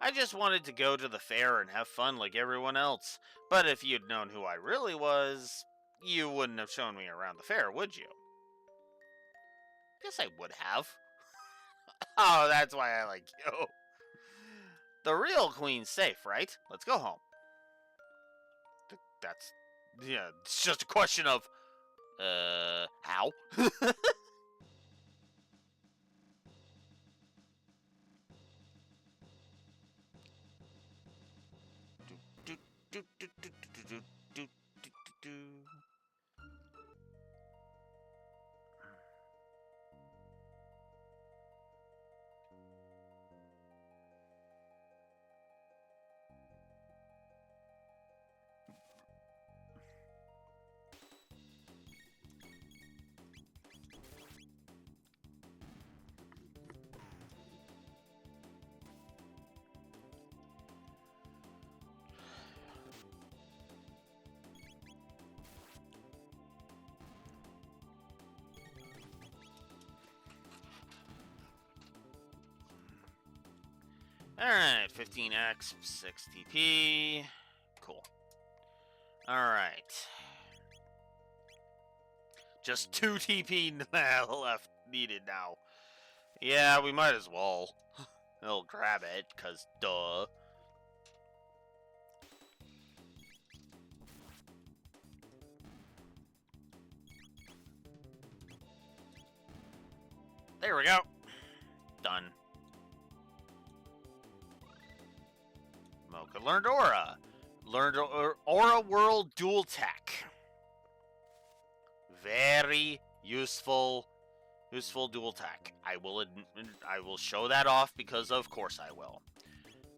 I just wanted to go to the fair and have fun like everyone else. But if you'd known who I really was, you wouldn't have shown me around the fair, would you? Guess I would have. Oh, that's why I like you. The real queen's safe, right? Let's go home. That's... Yeah, it's just a question of... how? Alright, 15x, 6 TP. Cool. Alright. Just 2 TP left needed now. Yeah, we might as well. We'll grab it, because duh. There we go. Done. Mocha learned Aura. Learned Aura World Dual Tech. Very useful dual tech. I will show that off because of course I will.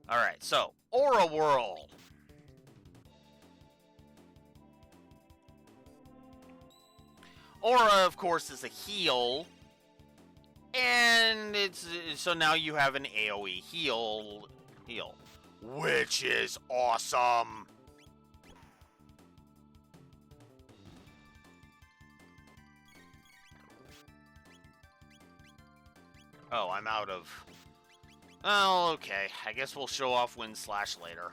All right, so Aura World. Aura, of course, is a heal, and it's so now you have an AOE heal, which is awesome. Oh, I'm out of... Oh, okay. I guess we'll show off Wind Slash later.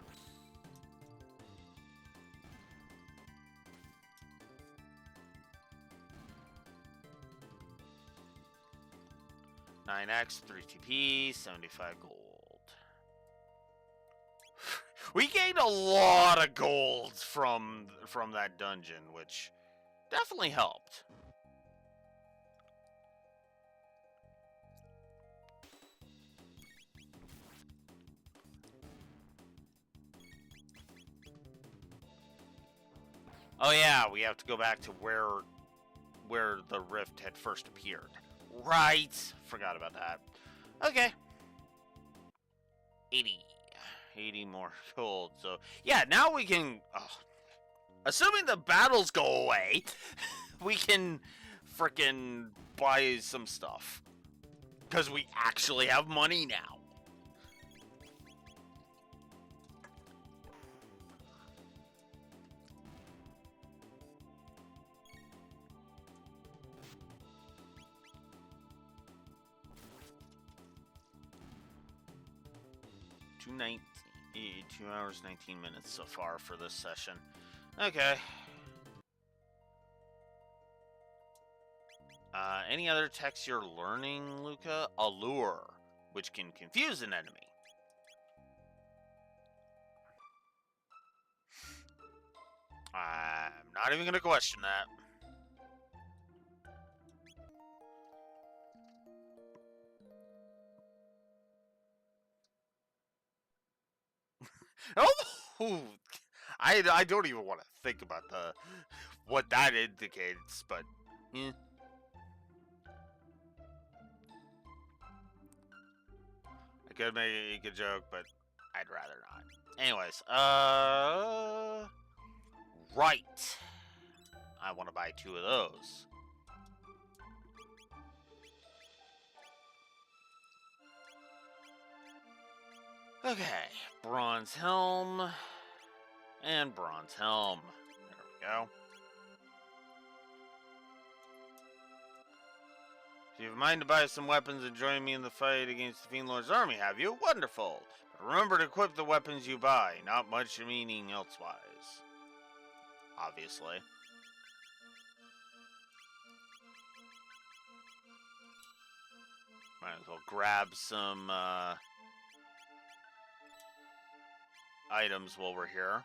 $9x, 3 TP, 75 gold. We gained a lot of gold from that dungeon, which definitely helped. Oh yeah, we have to go back to where the rift had first appeared. Right, forgot about that. Okay. 80 more gold. So yeah, now we can, assuming the battles go away, we can frickin' buy some stuff, because we actually have money now. $2 hours, 19 minutes so far for this session. Okay. Any other techs you're learning, Luca? Allure, which can confuse an enemy. I'm not even going to question that. Oh, I don't even want to think about what that indicates, but eh. I could make a joke, but I'd rather not. Anyways, right. I want to buy 2 of those. Okay, bronze helm and bronze helm. There we go. So you have a mind to buy some weapons and join me in the fight against the Fiend Lord's army, have you? Wonderful. But remember to equip the weapons you buy, not much meaning elsewise. Obviously. Might as well grab some, items while we're here.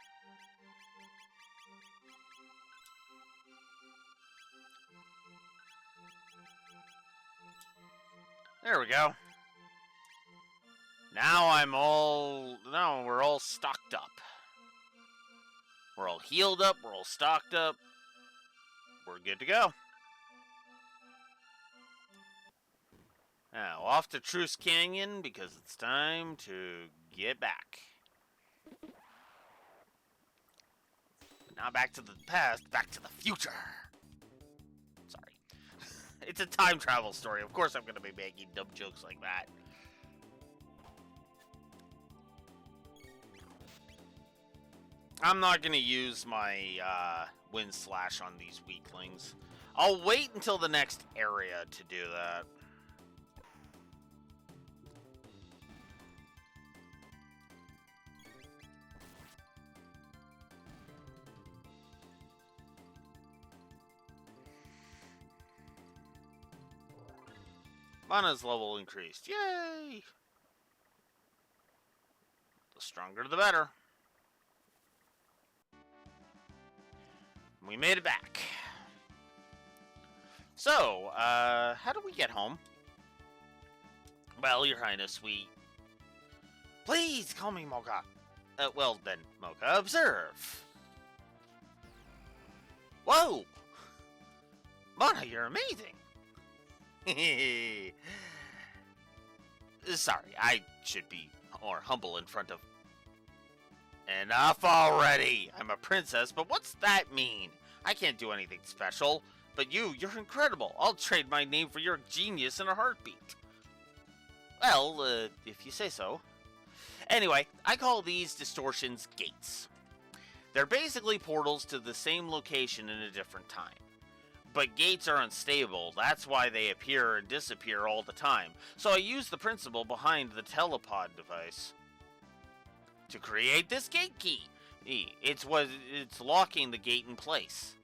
There we go. Now we're all stocked up. We're all healed up, we're all stocked up. We're good to go. Now, off to Truce Canyon because it's time to get back. Not back to the past, back to the future. Sorry. It's a time travel story. Of course I'm going to be making dumb jokes like that. I'm not going to use my wind slash on these weaklings. I'll wait until the next area to do that. Mana's level increased. Yay! The stronger the better. We made it back. So, how do we get home? Well, Your Highness, Please call me Mocha. Well then, Mocha, observe. Whoa! Mana, you're amazing. Sorry, I should be more humble in front of... Enough already! I'm a princess, but what's that mean? I can't do anything special. But you're incredible. I'll trade my name for your genius in a heartbeat. Well, if you say so. Anyway, I call these distortions gates. They're basically portals to the same location in a different time. But gates are unstable, that's why they appear and disappear all the time. So I use the principle behind the telepod device to create this gate key. It's locking the gate in place.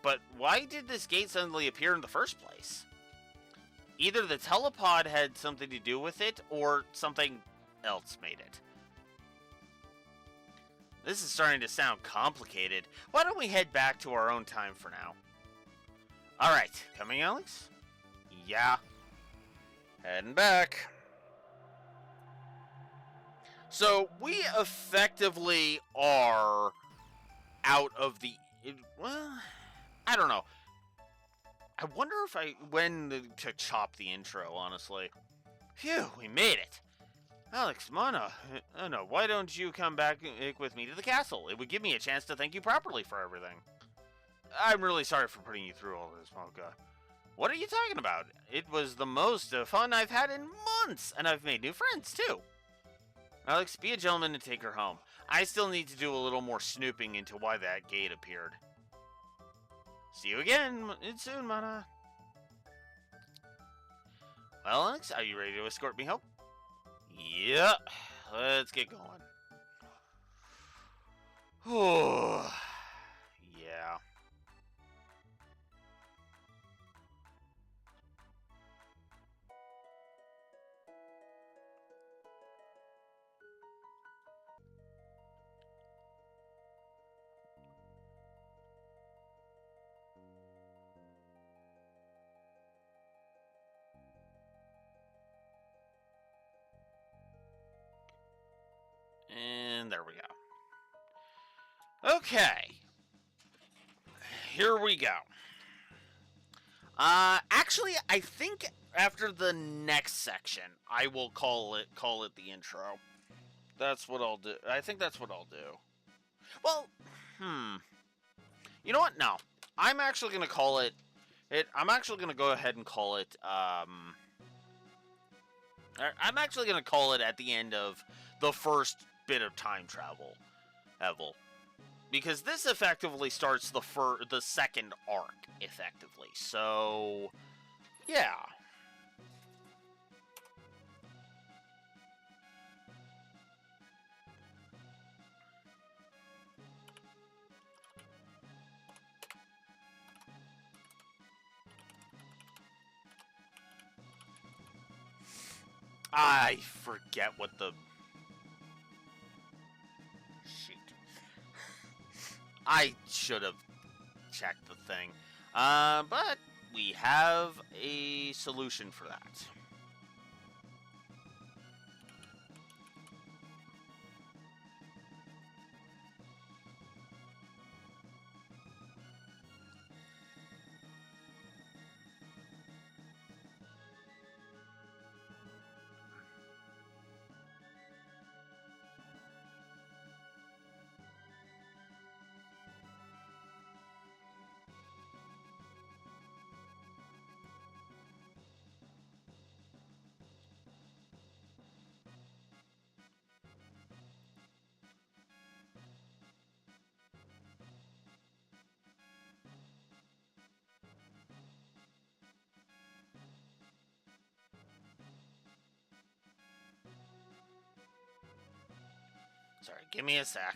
But why did this gate suddenly appear in the first place? Either the telepod had something to do with it, or something else made it. This is starting to sound complicated. Why don't we head back to our own time for now? Alright, coming, Alex? Yeah. Heading back. So, we effectively are out of the... Well, I don't know. I wonder if to chop the intro, honestly. Phew, we made it. Alex, Mana, no, why don't you come back with me to the castle? It would give me a chance to thank you properly for everything. I'm really sorry for putting you through all this, Mocha. What are you talking about? It was the most fun I've had in months, and I've made new friends, too. Alex, be a gentleman and take her home. I still need to do a little more snooping into why that gate appeared. See you again soon, Mana. Well, Alex, are you ready to escort me home? Yep. Let's get going. Yeah. And there we go. Okay. Here we go. Actually, I think after the next section, I will call it the intro. That's what I'll do. I think that's what I'll do. Well, you know what? No. I'm actually going to call it... I'm actually going to go ahead and call it... I'm actually going to call it at the end of the first bit of time travel. Because this effectively starts the second arc, effectively. So, yeah. I forget what the... I should have checked the thing. But we have a solution for that. Sorry, give me a sec.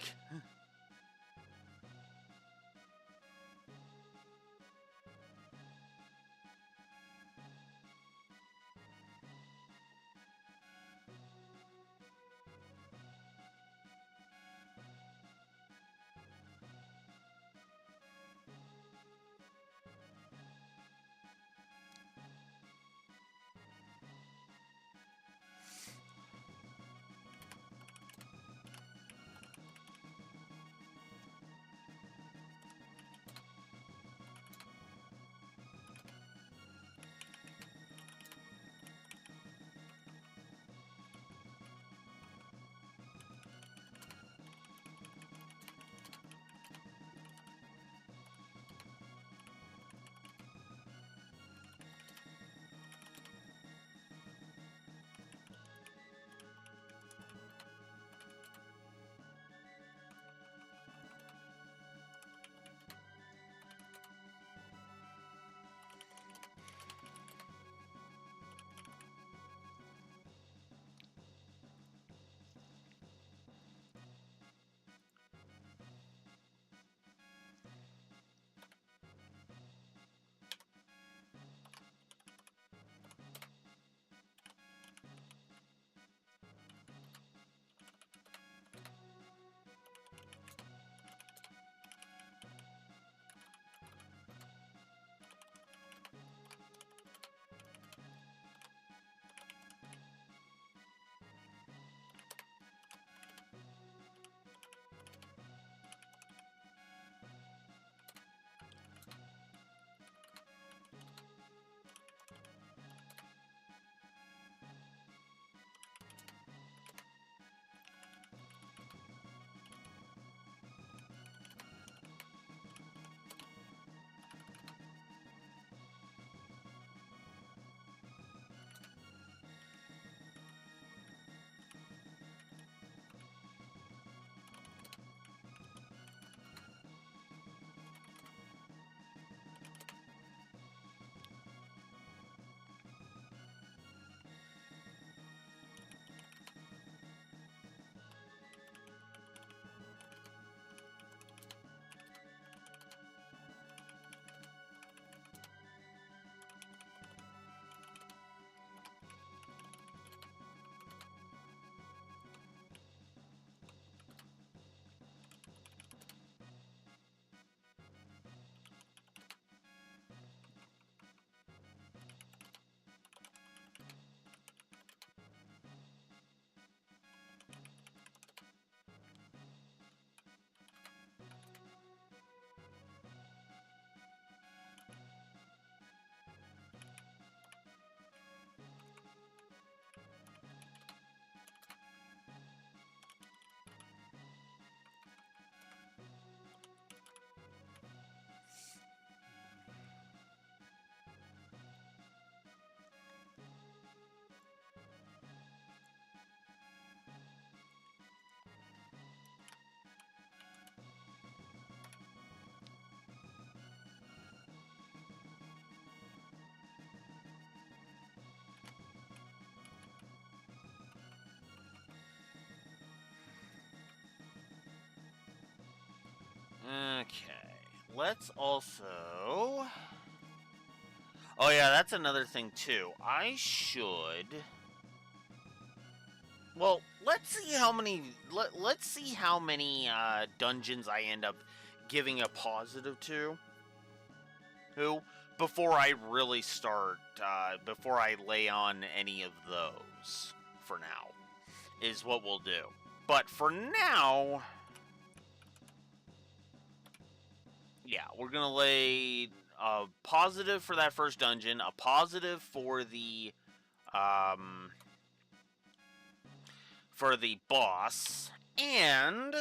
Okay. Let's also... Oh yeah, that's another thing too. I should... Well, let's see how many... Let's see how many dungeons I end up giving a positive to before I really start, before I lay on any of those for now, is what we'll do. But for now, yeah, we're going to lay a positive for that first dungeon, a positive for the boss, and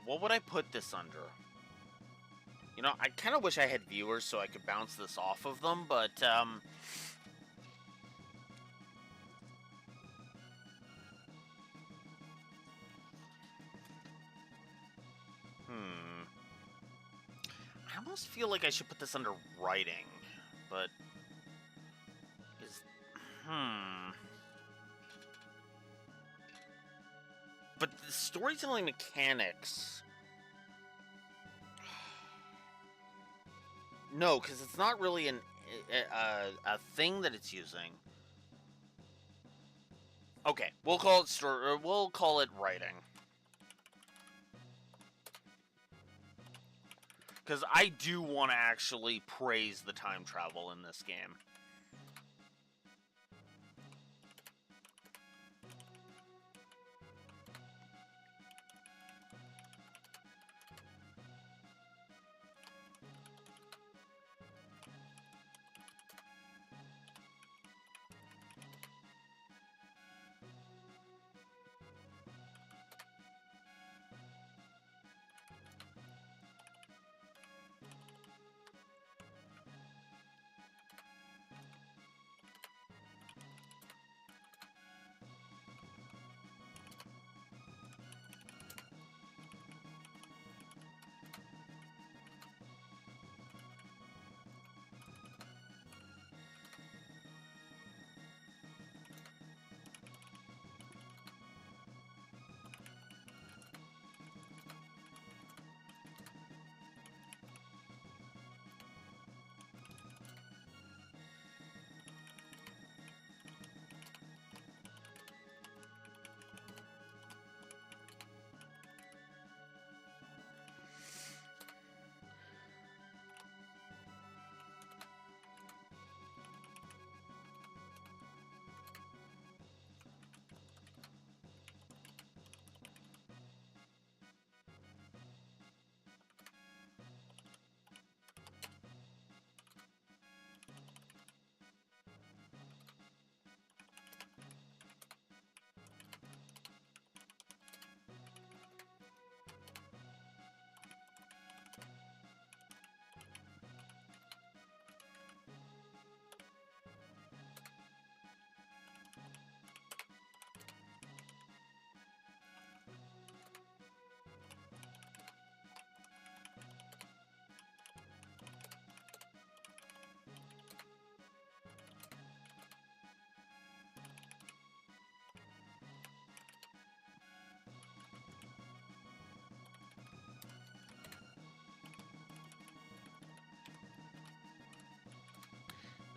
what would I put this under? You know, I kind of wish I had viewers so I could bounce this off of them, but, I almost feel like I should put this under writing, but But the storytelling mechanics... No, because it's not really a thing that it's using. Okay, we'll call it we'll call it writing. Because I do want to actually praise the time travel in this game.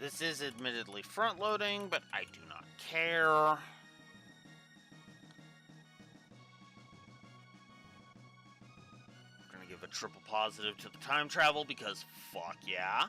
This is admittedly front-loading, but I do not care. We're gonna give a triple positive to the time travel because fuck yeah.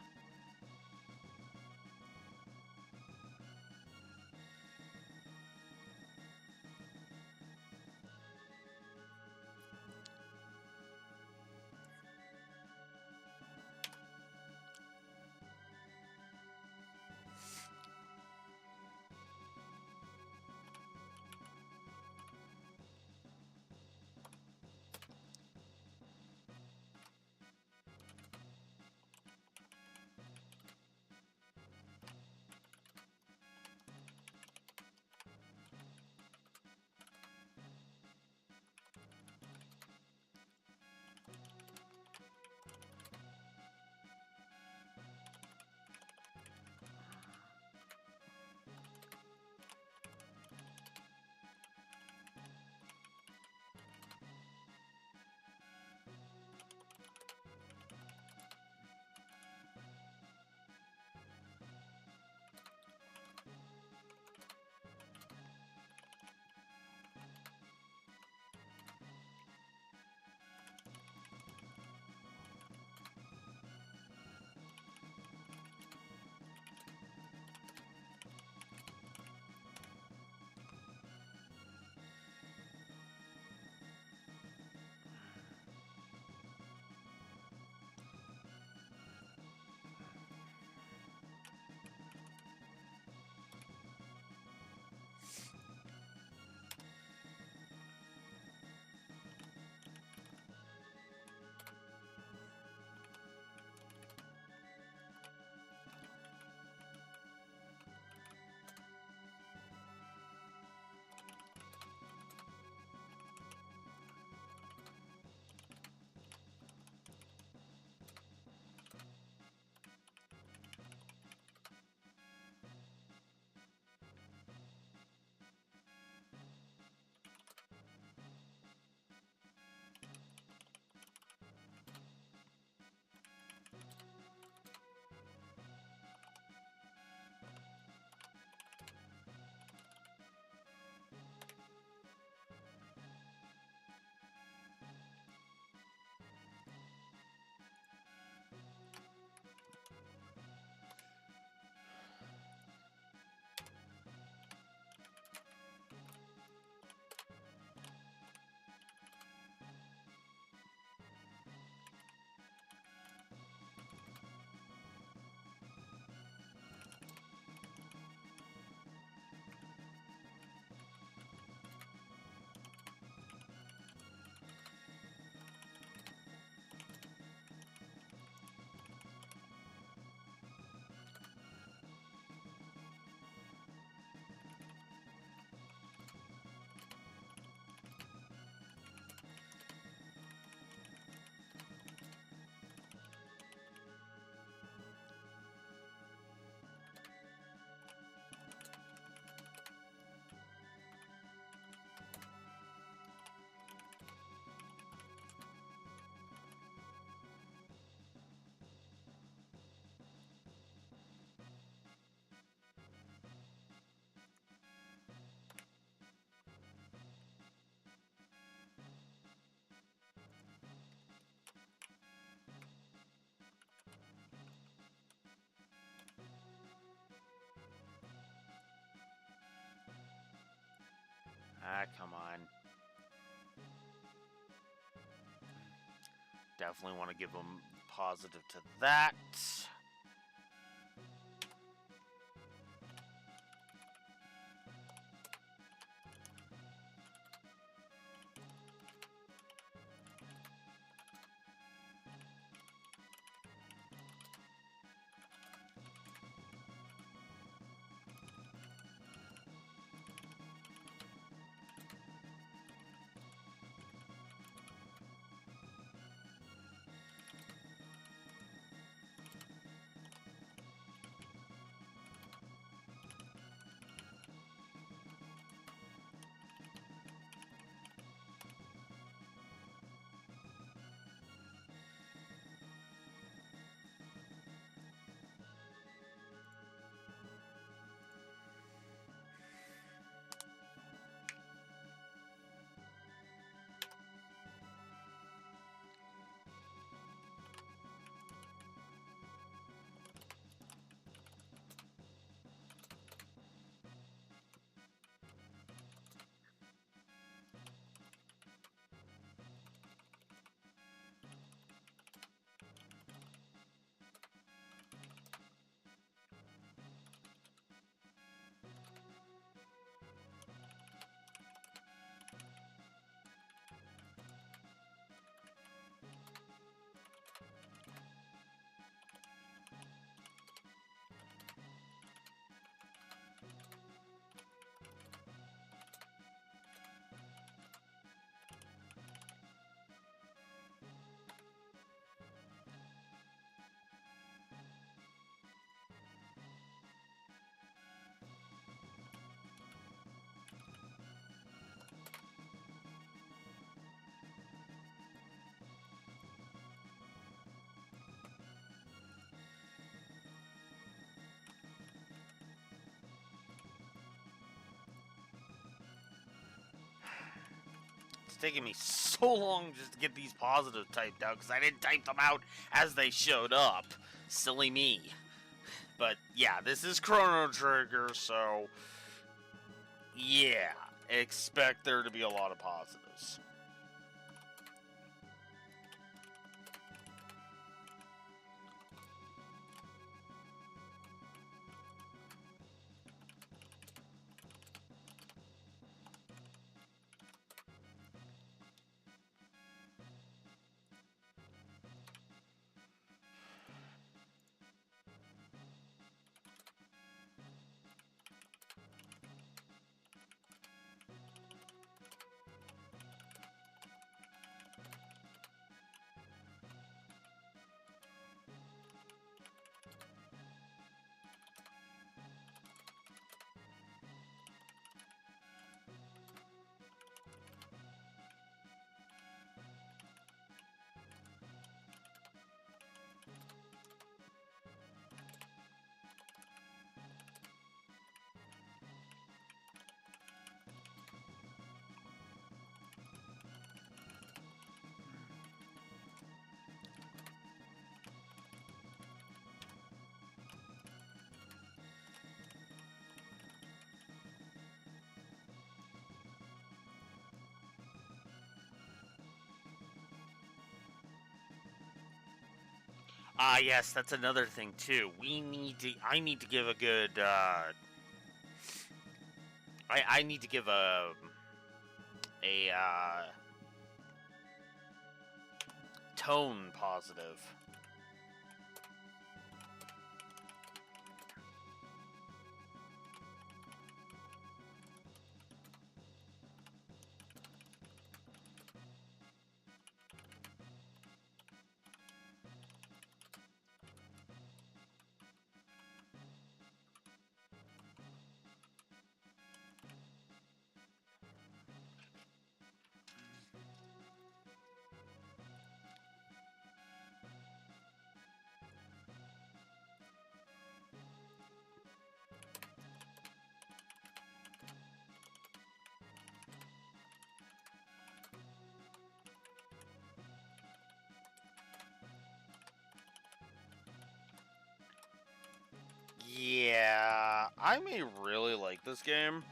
Ah, come on. Definitely want to give them positive to that. It's taking me so long just to get these positives typed out because I didn't type them out as they showed up. Silly me. But yeah, this is Chrono Trigger, so yeah, expect there to be a lot of positives. Yes, that's another thing too. I need to give a good, I need to give a tone positive. Yeah, I may really like this game.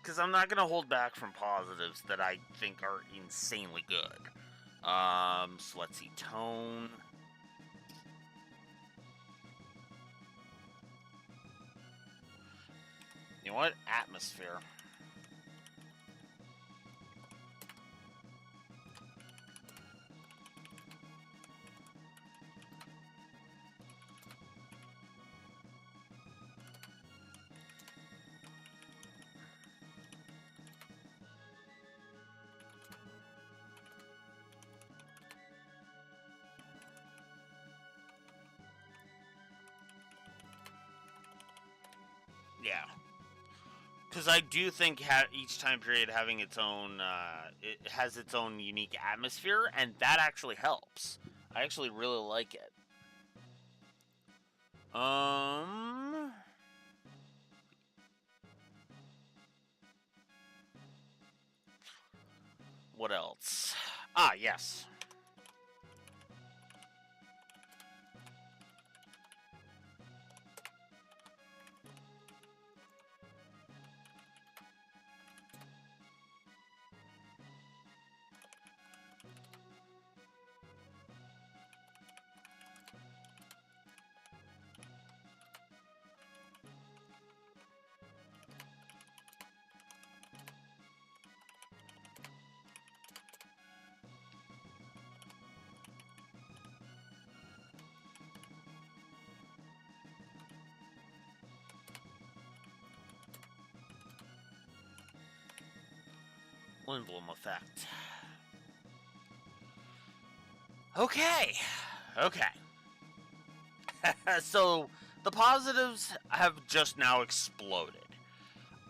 Because I'm not going to hold back from positives that I think are insanely good. So let's see. Tone. You know what? Atmosphere. Yeah. Because I do think each time period having its own, it has its own unique atmosphere, and that actually helps. I actually really like it. Um, what else? Yes. Lindblom effect. Okay. Okay. So the positives have just now exploded.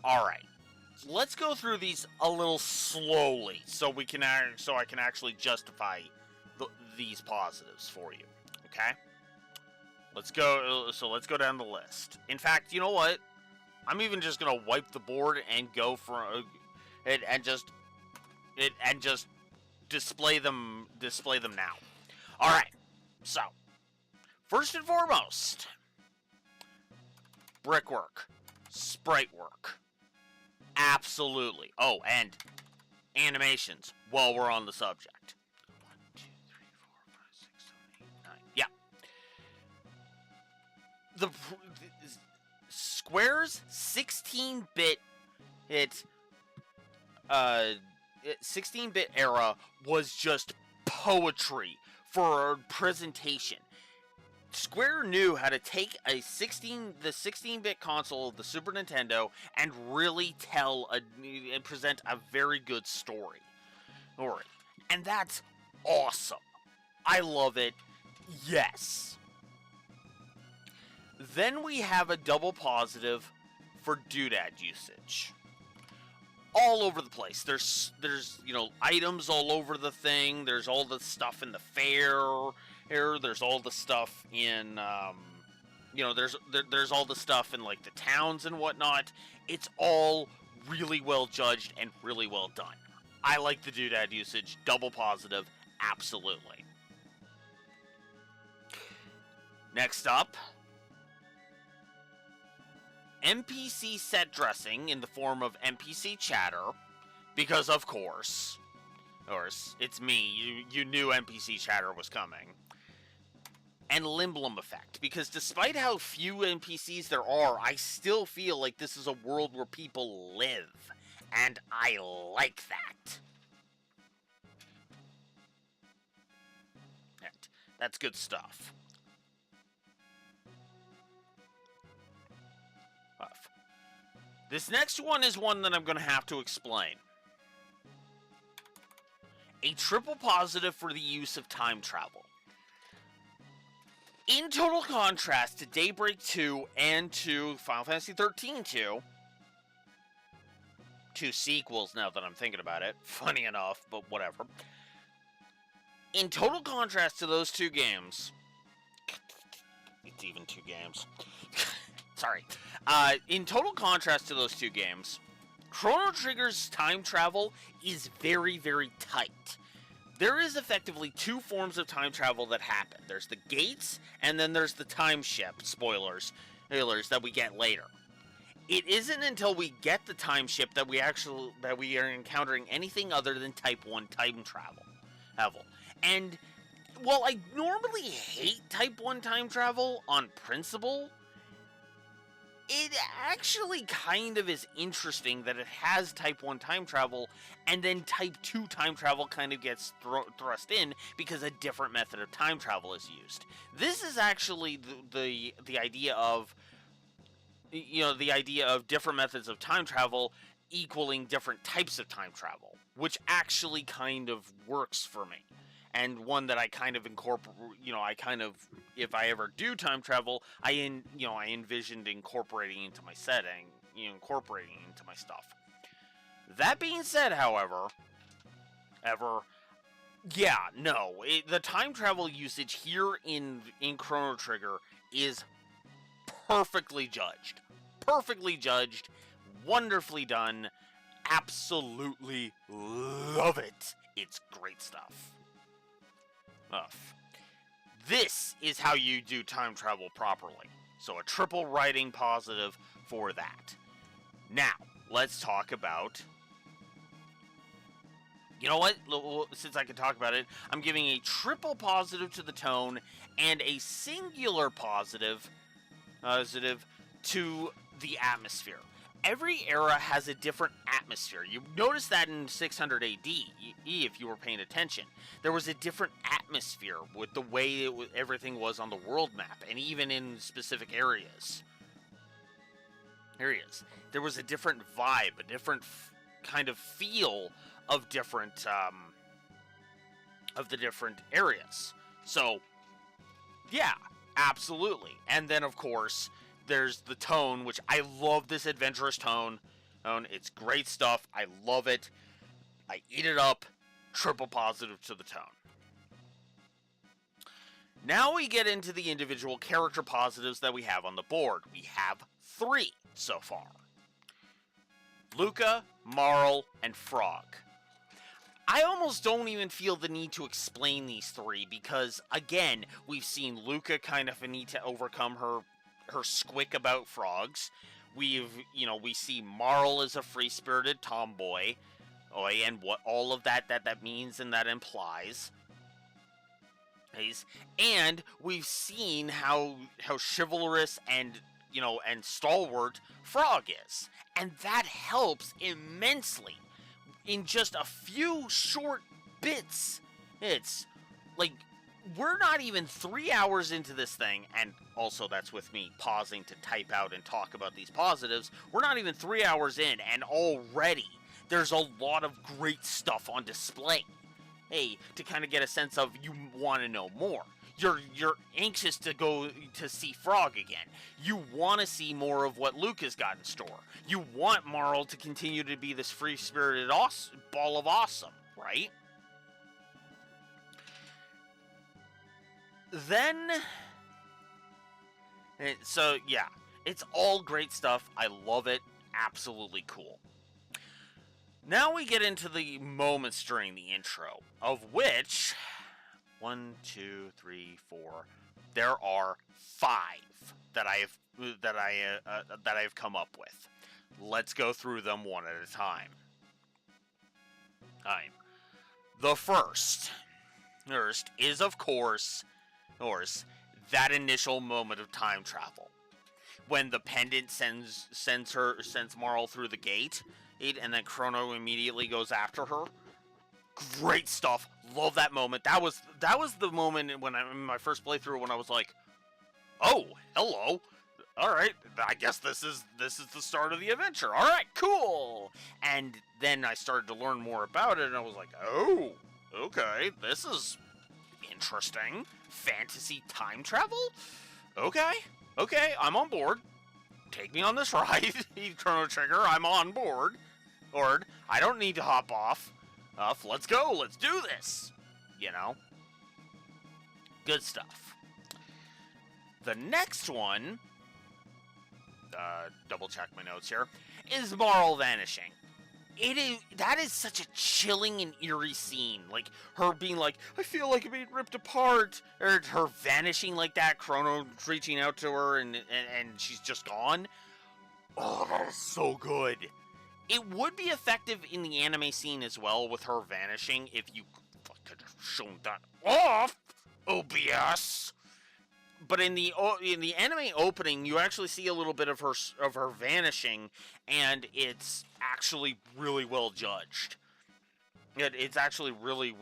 All right. Let's go through these a little slowly so I can actually justify these positives for you. Okay? Let's go let's go down the list. In fact, you know what? I'm even just going to wipe the board and go for and just and just display them now. All right. So, first and foremost, brickwork, sprite work. Absolutely. Oh, and animations while we're on the subject. 1, 2, 3, 4, 5, 6, 7, 8, 9. Yeah. The Square's 16-bit 16-bit era was just poetry for presentation. Square knew how to take the 16-bit console of the Super Nintendo and really and present a very good story. And that's awesome. I love it. Yes. Then we have a double positive for doodad usage. All over the place. There's items all over the thing. There's all the stuff in the fair. There's all the stuff in there's all the stuff in like the towns and whatnot. It's all really well judged and really well done. I like the doodad usage. Double positive, absolutely. Next up, NPC set dressing in the form of NPC chatter, because of course, it's me. You knew NPC chatter was coming. And Limblom effect, because despite how few NPCs there are, I still feel like this is a world where people live, and I like that. That's good stuff. This next one is one that I'm going to have to explain. A triple positive for the use of time travel. In total contrast to Daybreak 2 and to Final Fantasy 13 2, two sequels now that I'm thinking about it, funny enough, but whatever. In total contrast to those two games, it's even two games. Sorry. In total contrast to those two games, Chrono Trigger's time travel is very, very tight. There is effectively two forms of time travel that happen. There's the gates, and then there's the time ship, spoilers that we get later. It isn't until we get the time ship that we are encountering anything other than Type 1 time travel. And while I normally hate Type 1 time travel on principle, it actually kind of is interesting that it has Type 1 time travel, and then Type 2 time travel kind of gets thrust in because a different method of time travel is used. This is actually the idea of, the idea of different methods of time travel equaling different types of time travel, which actually kind of works for me. And one that I kind of incorporate, if I ever do time travel, I envisioned incorporating into my setting, incorporating into my stuff. That being said, however, the time travel usage here in Chrono Trigger is perfectly judged, wonderfully done, absolutely love it. It's great stuff. This is how you do time travel properly. So a triple writing positive for that. Now, let's talk about... You know what? Since I can talk about it, I'm giving a triple positive to the tone and a singular positive to the atmosphere. Every era has a different atmosphere. You notice that in 600 AD, if you were paying attention. There was a different atmosphere with the way everything was on the world map, and even in specific areas. There was a different vibe, a different kind of feel of the different areas. So, yeah, absolutely. And then, of course, there's the tone, which I love this adventurous tone. It's great stuff. I love it. I eat it up. Triple positive to the tone. Now we get into the individual character positives that we have on the board. We have 3 so far. Luca, Marl, and Frog. I almost don't even feel the need to explain these three because, again, we've seen Luca kind of need to overcome her squick about frogs. We see Marl as a free-spirited tomboy, and what all of that means and that implies. And we've seen how chivalrous and stalwart Frog is, and that helps immensely in just a few short bits. It's like we're not even 3 hours into this thing, and also that's with me pausing to type out and talk about these positives. We're not even 3 hours in, and already there's a lot of great stuff on display. Hey, to kind of get a sense of you want to know more. You're anxious to go to see Frog again. You want to see more of what Luca's got in store. You want Marl to continue to be this free-spirited ball of awesome, right? Then, so yeah, it's all great stuff. I love it. Absolutely cool. Now we get into the moments during the intro, of which 1, 2, 3, 4. There are 5 that I've come up with. Let's go through them one at a time. The first is of course that initial moment of time travel when the pendant sends Marl through the gate, and then Chrono immediately goes after her. Great stuff. Love that moment. That was the moment when in my first playthrough when I was like, "Oh, hello. All right, I guess this is the start of the adventure. All right, cool." And then I started to learn more about it, and I was like, "Oh, okay, this is interesting. Fantasy time travel? Okay, I'm on board. Take me on this ride, Chrono Trigger. I'm on board. Or I don't need to hop off. Let's go. Let's do this. Good stuff. The next one, double check my notes here, is Marl vanishing. That is such a chilling and eerie scene. Like, her being like, I feel like I'm being ripped apart. Or her vanishing like that, Chrono reaching out to her and she's just gone. Oh, that is so good. It would be effective in the anime scene as well with her vanishing if you could have shown that off, OBS. But in the anime opening, you actually see a little bit of her vanishing, and it's actually really well judged. It's actually really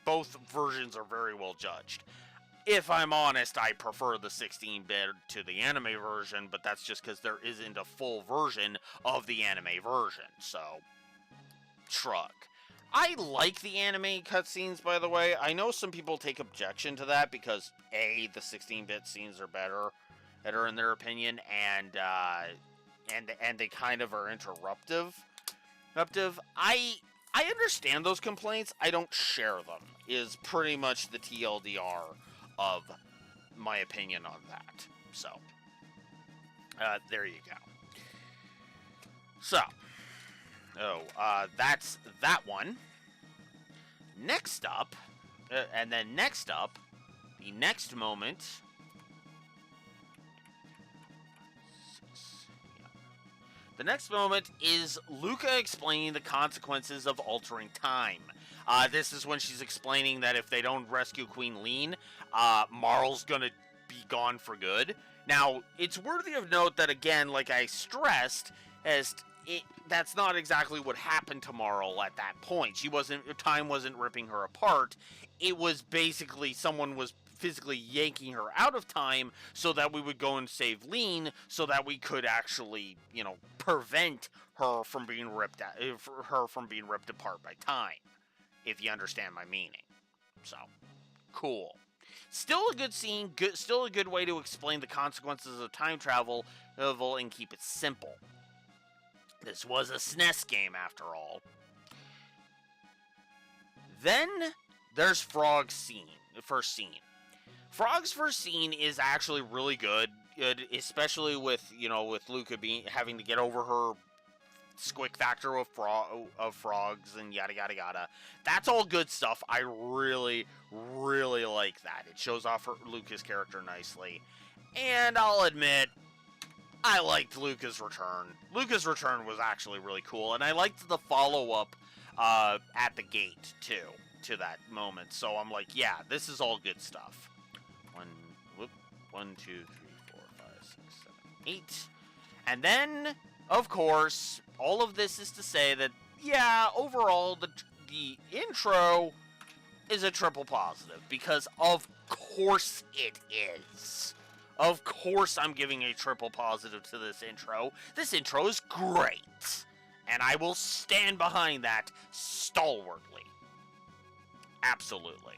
both versions are very well judged. If I'm honest, I prefer the 16-bit to the anime version, but that's just because there isn't a full version of the anime version, so shrug. I like the anime cutscenes, by the way. I know some people take objection to that because A, the 16-bit scenes are better in their opinion, and they kind of are interruptive. I understand those complaints. I don't share them. Is pretty much the TLDR of my opinion on that. So, there you go. So, that's that one. Next up, the next moment. The next moment is Luca explaining the consequences of altering time. This is when she's explaining that if they don't rescue Queen Lean, Marl's gonna be gone for good. Now, it's worthy of note that, again, like I stressed, that's not exactly what happened to Marl at that point. Time wasn't ripping her apart. It was basically someone was physically yanking her out of time so that we would go and save Lean, so that we could actually, prevent her from being ripped apart by time. If you understand my meaning. So, cool. Still a good scene, still a good way to explain the consequences of time travel and keep it simple. This was a SNES game, after all. Then, there's Frog's first scene. Frog's first scene is actually really good, especially with Luca having to get over her squick factor of frogs and yada yada yada. That's all good stuff. I really, really like that. It shows off Luca's character nicely. And I'll admit, I liked Luca's return. Luca's return was actually really cool, and I liked the follow-up at the gate, too, to that moment. So I'm like, yeah, this is all good stuff. 1, 2, 3, 4, 5, 6, 7, 8. And then, of course, all of this is to say that, yeah, overall, the intro is a triple positive, because of course it is. Of course I'm giving a triple positive to this intro. This intro is great, and I will stand behind that stalwartly. Absolutely.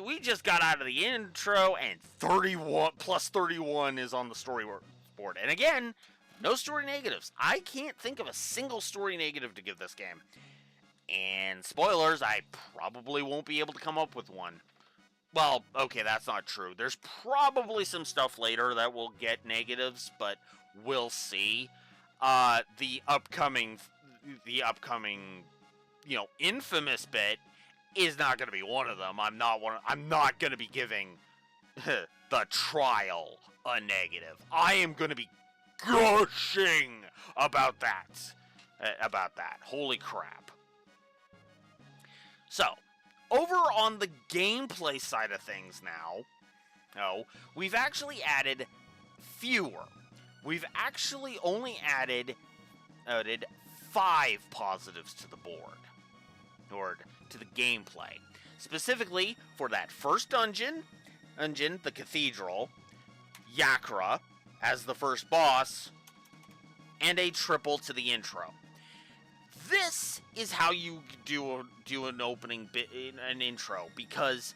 We just got out of the intro, and 31 plus 31 is on the story board. And again, no story negatives. I can't think of a single story negative to give this game. And spoilers, I probably won't be able to come up with one. Well, okay, that's not true. There's probably some stuff later that will get negatives, but we'll see. The upcoming, infamous bit is not going to be one of them. I'm not going to be giving the trial a negative. I am going to be gushing about that. Holy crap. So, over on the gameplay side of things now, we've actually added fewer. We've actually only added 5 positives to the board, or to the gameplay. Specifically, for that first dungeon, the Cathedral, Yakra as the first boss, and a triple to the intro. This is how you do an opening bit, an intro, because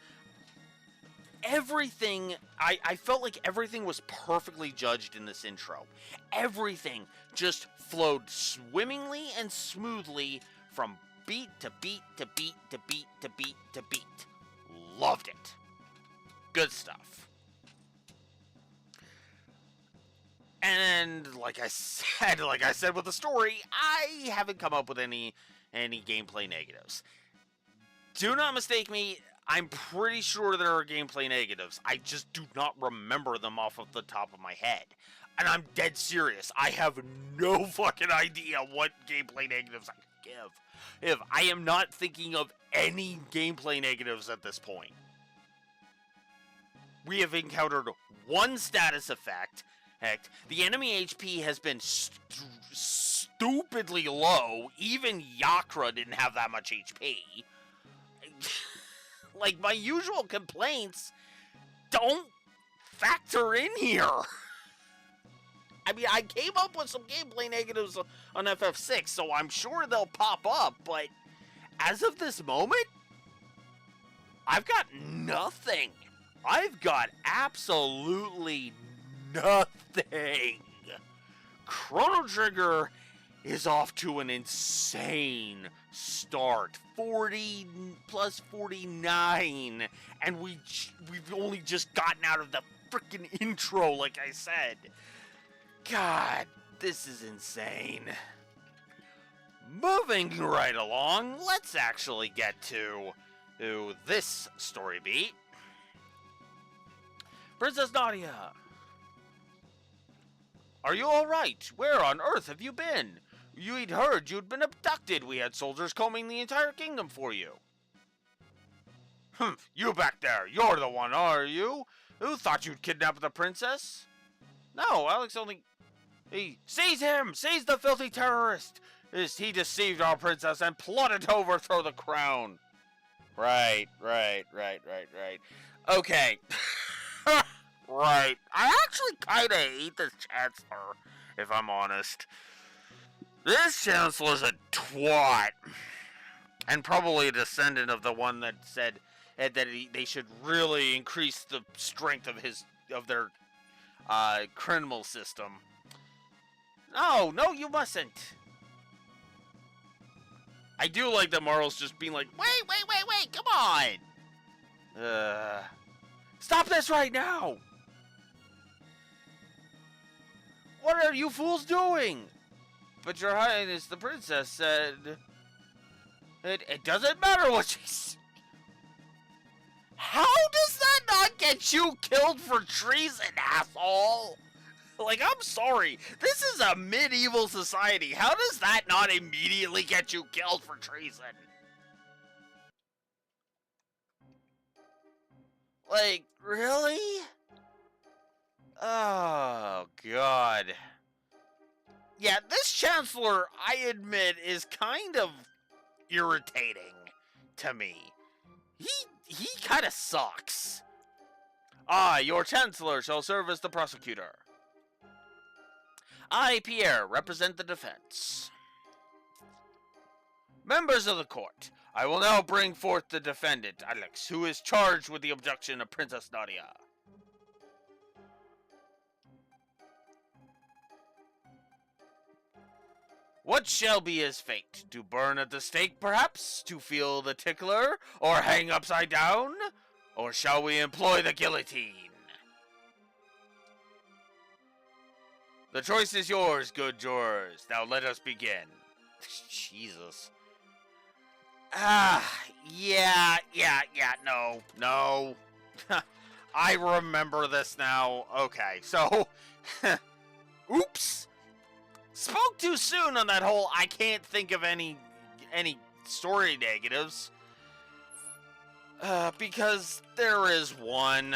everything, I felt like everything was perfectly judged in this intro. Everything just flowed swimmingly and smoothly from beat to beat to beat to beat to beat to beat. Loved it. Good stuff. And like I said with the story, I haven't come up with any gameplay negatives. Do not mistake me, I'm pretty sure there are gameplay negatives. I just do not remember them off of the top of my head. And I'm dead serious. I have no fucking idea what gameplay negatives I could give. I am not thinking of any gameplay negatives at this point. We have encountered one status effect. Heck, the enemy HP has been stupidly low. Even Yakra didn't have that much HP. Like, my usual complaints don't factor in here. I mean, I came up with some gameplay negatives on FF6, so I'm sure they'll pop up, but as of this moment, I've got nothing. I've got absolutely nothing. Chrono Trigger is off to an insane start. 40 plus 49, and we've only just gotten out of the freaking intro, like I said. God, this is insane. Moving right along, let's actually get to this story beat. Princess Nadia, are you alright? Where on earth have you been? You'd heard you'd been abducted. We had soldiers combing the entire kingdom for you. Humph, you back there. You're the one, are you? Who thought you'd kidnap the princess? No, Alex only... Hey, seize him! Seize the filthy terrorist! He deceived our princess and plotted to overthrow the crown. Right. Okay. Right. I actually kinda hate this chancellor, if I'm honest. This chancellor's a twat. And probably a descendant of the one that said that they should really increase the strength of their criminal system. No, you mustn't. I do like that Marl's just being like, wait, come on. Stop this right now. What are you fools doing? but your highness, the princess said... It doesn't matter what she said. How does that not get you killed for treason, asshole? Like, I'm sorry. This is a medieval society. How does that not immediately get you killed for treason? Like, really? Oh, God. Yeah, this Chancellor, I admit, is kind of irritating to me. He kind of sucks. I, your Chancellor, shall serve as the prosecutor. I, Pierre, represent the defense. Members of the court, I will now bring forth the defendant, Alex, who is charged with the abduction of Princess Nadia. What shall be his fate? To burn at the stake, perhaps? To feel the tickler? Or hang upside down? Or shall we employ the guillotine? The choice is yours, good jurors. Now let us begin. Jesus. Yeah, no. I remember this now. Okay, so... Oops! Spoke too soon on that whole I can't think of any story negatives. Because there is one.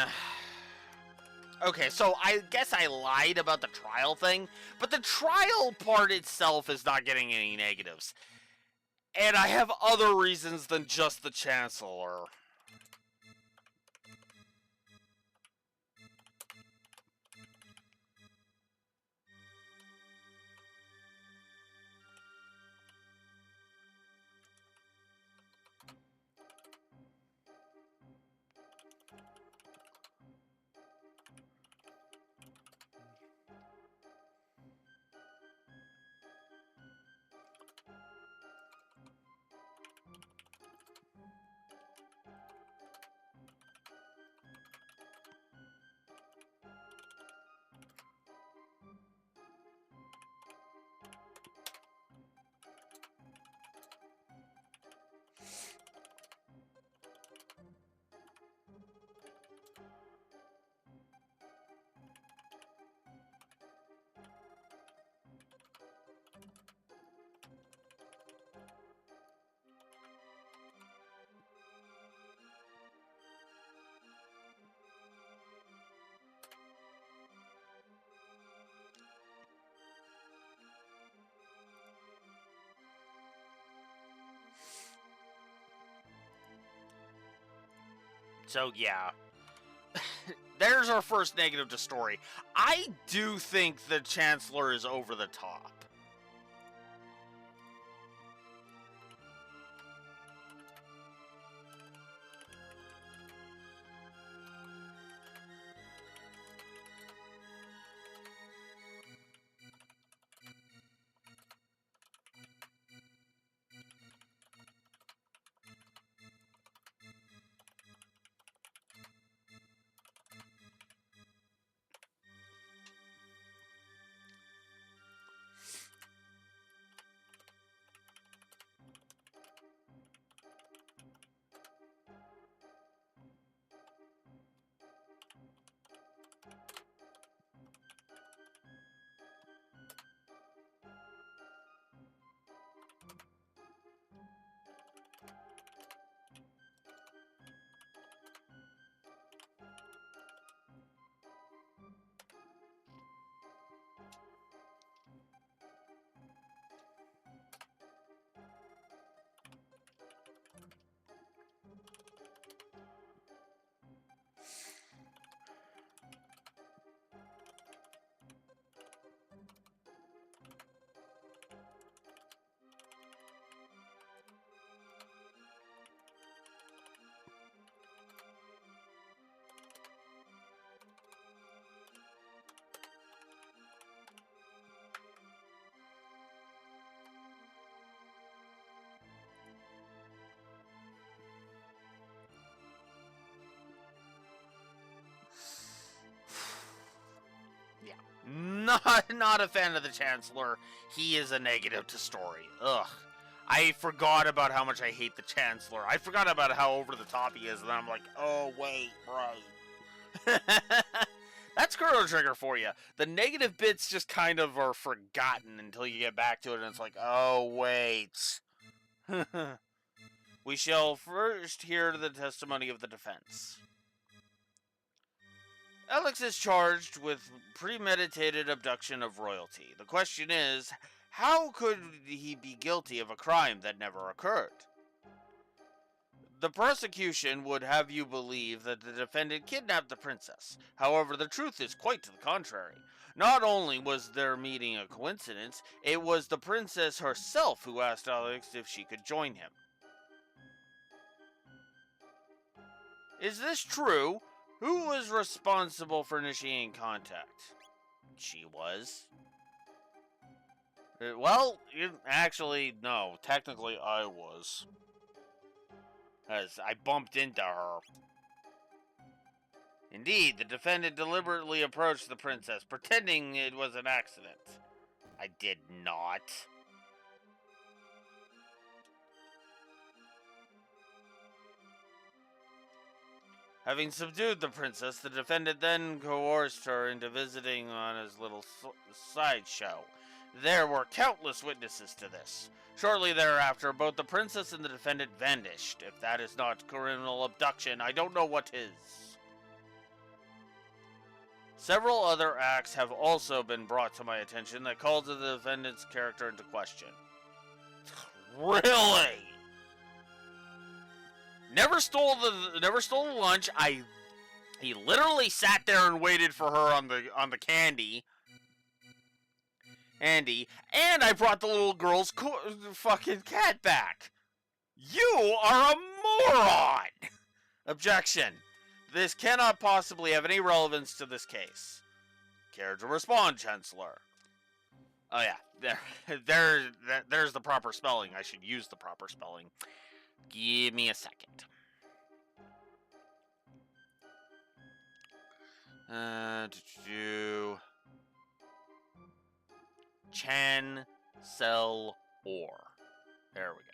Okay, so I guess I lied about the trial thing, but the trial part itself is not getting any negatives. And I have other reasons than just the Chancellor. So, yeah. There's our first negative to story. I do think the Chancellor is over the top. not a fan of the Chancellor. He is a negative to story. Ugh. I forgot about how much I hate the Chancellor. I forgot about how over the top he is, and then I'm like, oh wait, bro. That's Chrono Trigger for you. The negative bits just kind of are forgotten until you get back to it, and it's like, oh wait. We shall first hear the testimony of the defense. Alex is charged with premeditated abduction of royalty. The question is, how could he be guilty of a crime that never occurred? The prosecution would have you believe that the defendant kidnapped the princess. However, the truth is quite to the contrary. Not only was their meeting a coincidence, it was the princess herself who asked Alex if she could join him. Is this true? Who was responsible for initiating contact? She was. Well, actually, no. Technically, I was. As I bumped into her. Indeed, the defendant deliberately approached the princess, pretending it was an accident. I did not. Having subdued the princess, the defendant then coerced her into visiting on his little sideshow. There were countless witnesses to this. Shortly thereafter, both the princess and the defendant vanished. If that is not criminal abduction, I don't know what is. Several other acts have also been brought to my attention that called the defendant's character into question. Really? Never stole the lunch. He literally sat there and waited for her on the candy. Andy, and I brought the little girl's fucking cat back. You are a moron! Objection. This cannot possibly have any relevance to this case. Care to respond, Chancellor? Oh yeah, there's the proper spelling. I should use the proper spelling. Give me a second. Chancellor. There we go.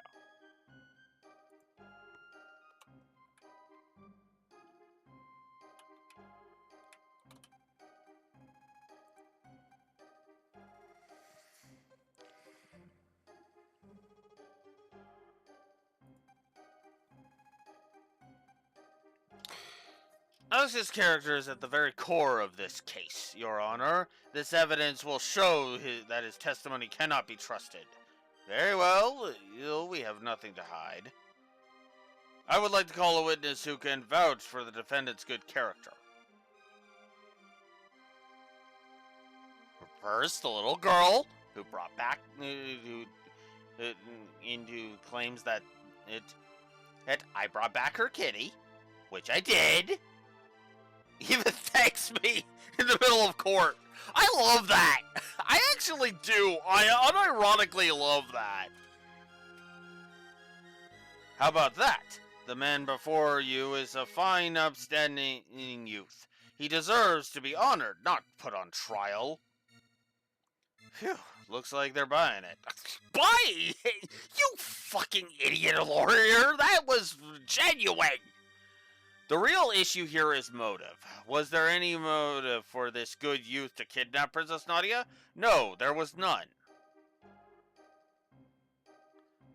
Alex's character is at the very core of this case, Your Honor. This evidence will show that his testimony cannot be trusted. Very well, we have nothing to hide. I would like to call a witness who can vouch for the defendant's good character. First, the little girl who brought back, who claims that I brought back her kitty, which I did. Even thanks me in the middle of court. I love that. I actually do. I unironically love that. How about that? The man before you is a fine, upstanding youth. He deserves to be honored, not put on trial. Phew. Looks like they're buying it. Buy? You fucking idiot lawyer. That was genuine. The real issue here is motive. Was there any motive for this good youth to kidnap Princess Nadia? No, there was none.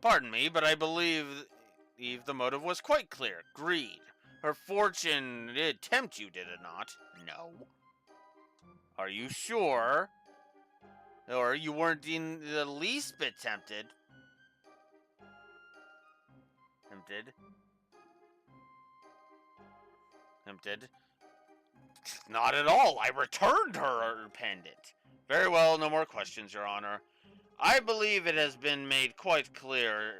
Pardon me, but I believe the motive was quite clear. Greed. Her fortune did tempt you, did it not? No. Are you sure? Or you weren't in the least bit tempted? Tempted? Tempted? Not at all. I returned her pendant. Very well, no more questions, Your Honor. I believe it has been made quite clear,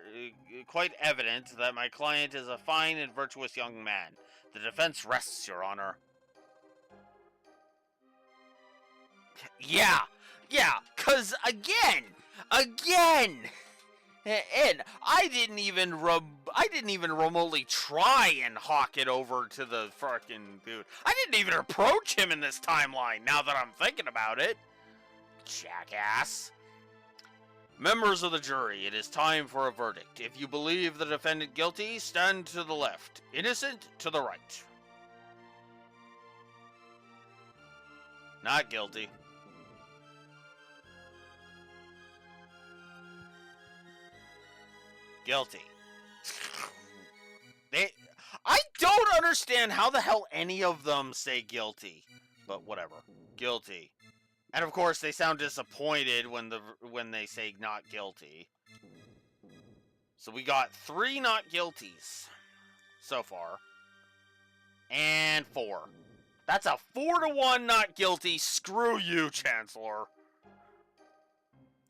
quite evident, that my client is a fine and virtuous young man. The defense rests, Your Honor. Yeah, 'cause again, and I didn't even remotely try and hawk it over to the fucking dude. I didn't even approach him in this timeline, now that I'm thinking about it. Jackass. Members of the jury, it is time for a verdict. If you believe the defendant guilty, stand to the left. Innocent, to the right. Not guilty. Guilty. I don't understand how the hell any of them say guilty, but whatever. Guilty. And of course, they sound disappointed when they say not guilty. So we got 3 not guilties so far, and 4. That's a 4-1 not guilty. Screw you, Chancellor.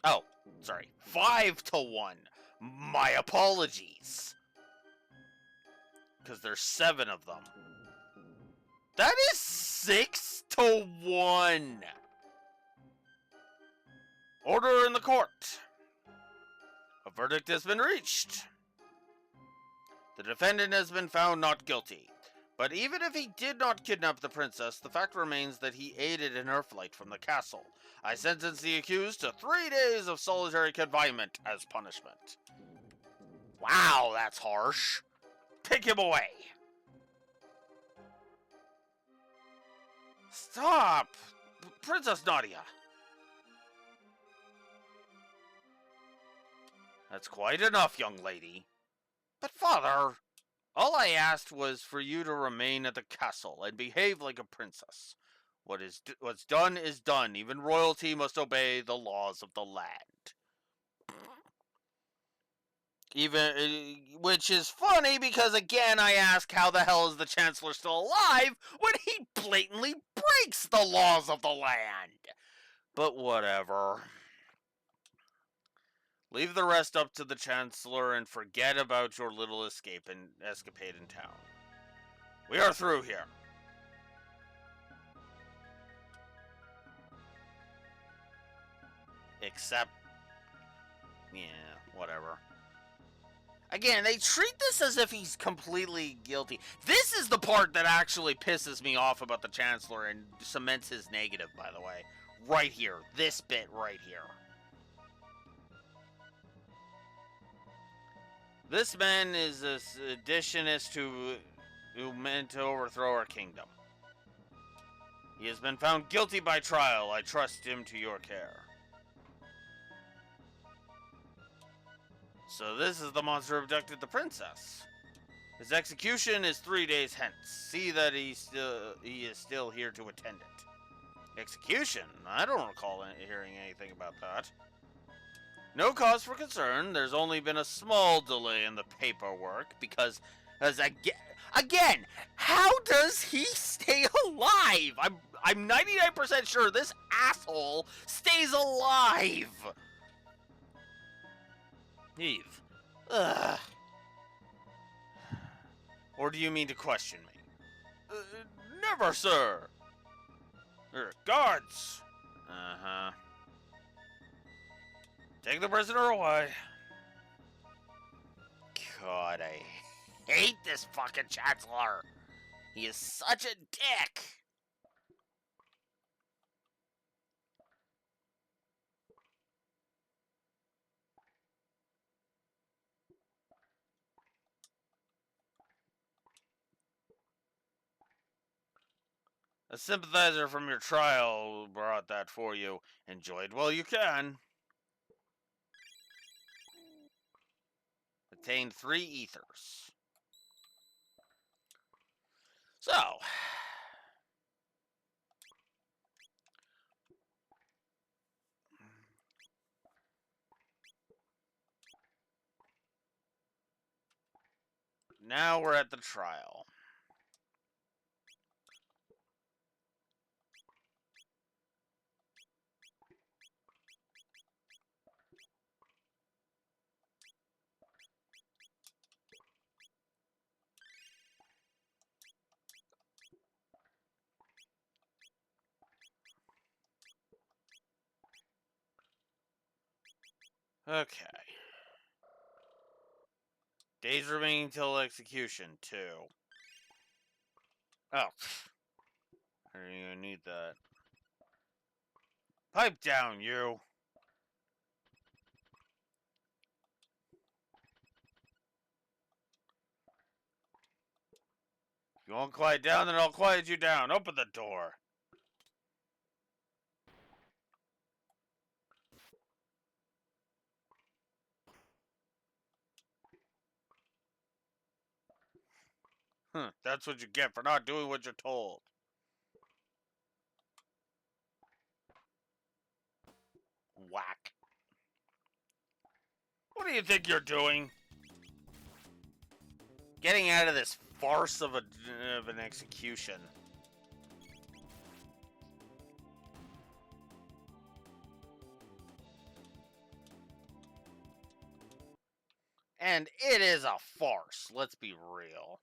Oh, sorry, 5-1. My apologies. Because there's 7 of them. That is 6-1. Order in the court. A verdict has been reached. The defendant has been found not guilty. But even if he did not kidnap the princess, the fact remains that he aided in her flight from the castle. I sentence the accused to 3 days of solitary confinement as punishment. Wow, that's harsh. Take him away. Stop! Princess Nadia. That's quite enough, young lady. But father, all I asked was for you to remain at the castle and behave like a princess. What's done is done. Even royalty must obey the laws of the land. Which is funny because again I ask how the hell is the Chancellor still alive when he blatantly breaks the laws of the land. But whatever. Leave the rest up to the Chancellor and forget about your little escapade in town. We are through here. Except, yeah, whatever. Again, they treat this as if he's completely guilty. This is the part that actually pisses me off about the Chancellor and cements his negative, by the way. Right here. This bit right here. This man is a seditionist who meant to overthrow our kingdom. He has been found guilty by trial. I trust him to your care. So this is the monster who abducted the princess. His execution is 3 days hence. See that he is still here to attend it. Execution? I don't recall hearing anything about that. No cause for concern. There's only been a small delay in the paperwork because, again, how does he stay alive? I'm 99% sure this asshole stays alive. Eve. Ugh. Or do you mean to question me? Never, sir. Guards. Uh-huh. Take the prisoner away. God, I hate this fucking Chancellor. He is such a dick. A sympathizer from your trial brought that for you. Enjoy it while you can. Attained 3 ethers. So. Now we're at the trial. Okay. Days remaining till execution, 2. Oh. I don't even need that. Pipe down, you. If you won't quiet down, then I'll quiet you down. Open the door. That's what you get for not doing what you're told. Whack. What do you think you're doing? Getting out of this farce of an execution. And it is a farce, let's be real.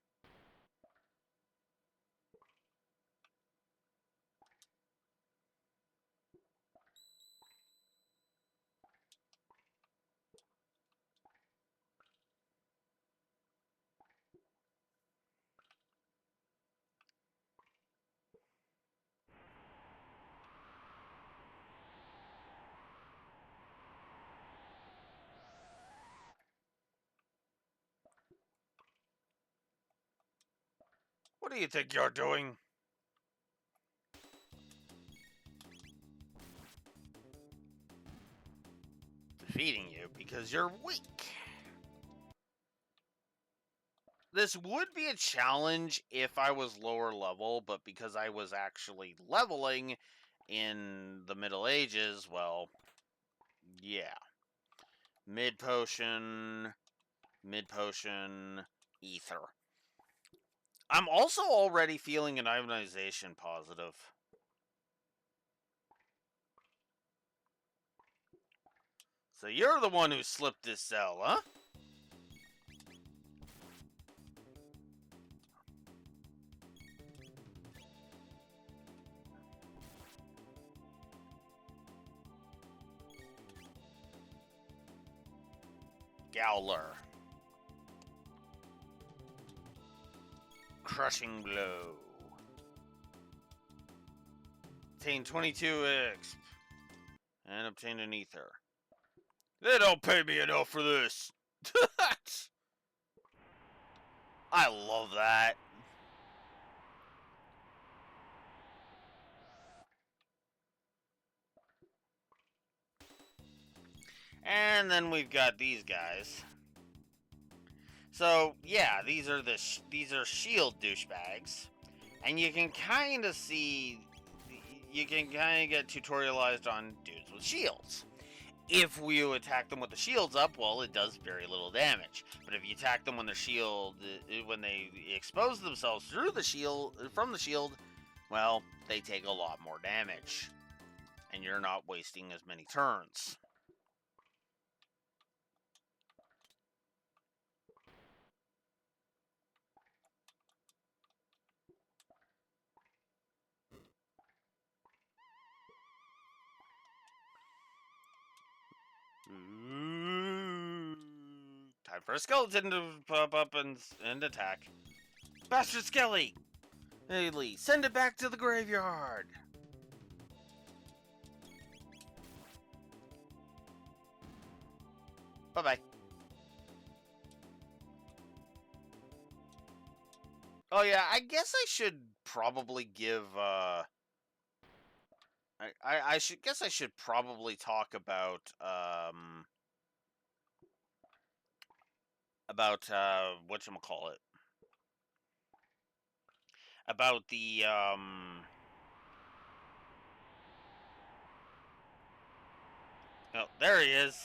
What do you think you're doing? Defeating you because you're weak. This would be a challenge if I was lower level, but because I was actually leveling in the Middle Ages, well, yeah. Mid potion, ether. I'm also already feeling an ionization positive. So you're the one who slipped this cell, huh? Gowler. Crushing blow. Obtain 22 exp. And obtain an ether. They don't pay me enough for this. I love that. And then we've got these guys. So yeah, these are shield douchebags, and you can kind of see, you can kind of get tutorialized on dudes with shields. If you attack them with the shields up, well, it does very little damage. But if you attack them when when they expose themselves through the shield, well, they take a lot more damage, and you're not wasting as many turns. Time for a skeleton to pop up and attack. Bastard Skelly! Haley, send it back to the graveyard! Bye-bye. Oh yeah, I guess I should probably give, I should probably talk about, whatchamacallit. About the, oh, there he is.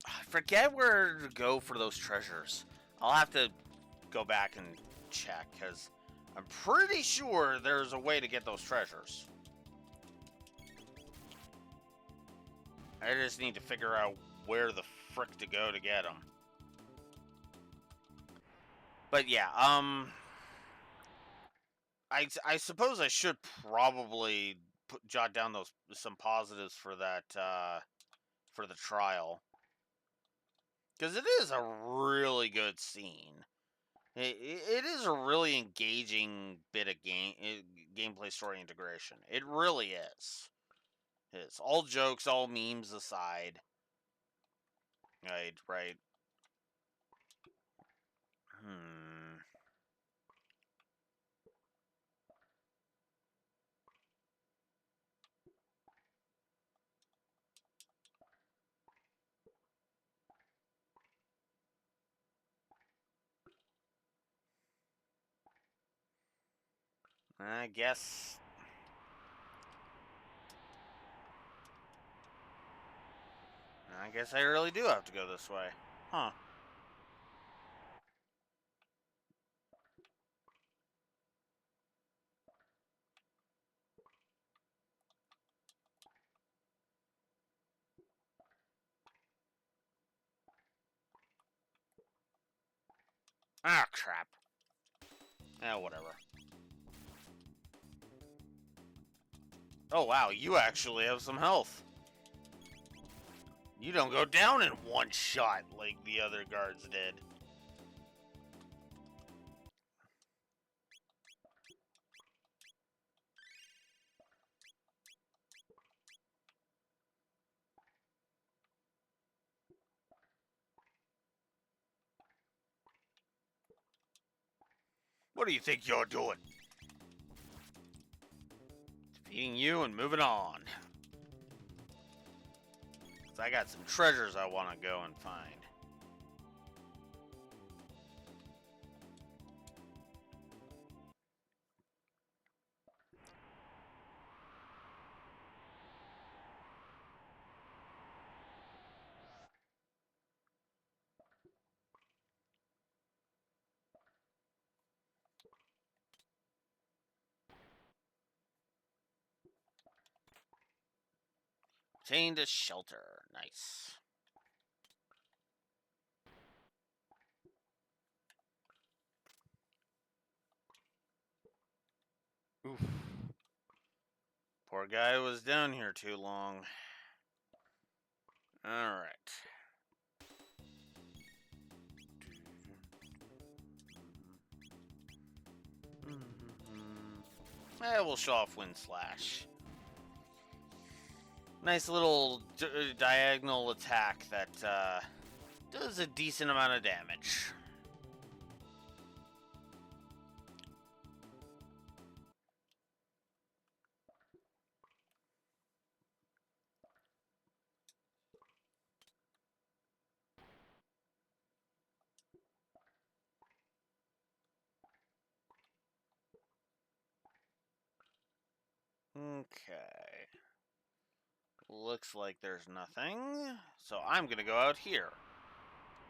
I forget where to go for those treasures. I'll have to go back and check, because I'm pretty sure there's a way to get those treasures. I just need to figure out where the frick to go to get them. But yeah, I suppose I should probably jot down some positives for that, for the trial. Because it is a really good scene. It is a really engaging bit of gameplay story integration. It really is. It's all jokes, all memes aside. Right. Hmm. I guess. I guess I really do have to go this way. Huh. Ah, crap. Whatever. Oh, wow, you actually have some health. You don't go down in one shot like the other guards did. What do you think you're doing? Defeating you and moving on. 'Cause I got some treasures I want to go and find. Obtained a shelter. Nice. Oof. Poor guy was down here too long. Alright. We'll show off Wind Slash. Nice little diagonal attack that does a decent amount of damage. Okay. Looks like there's nothing. So I'm gonna go out here.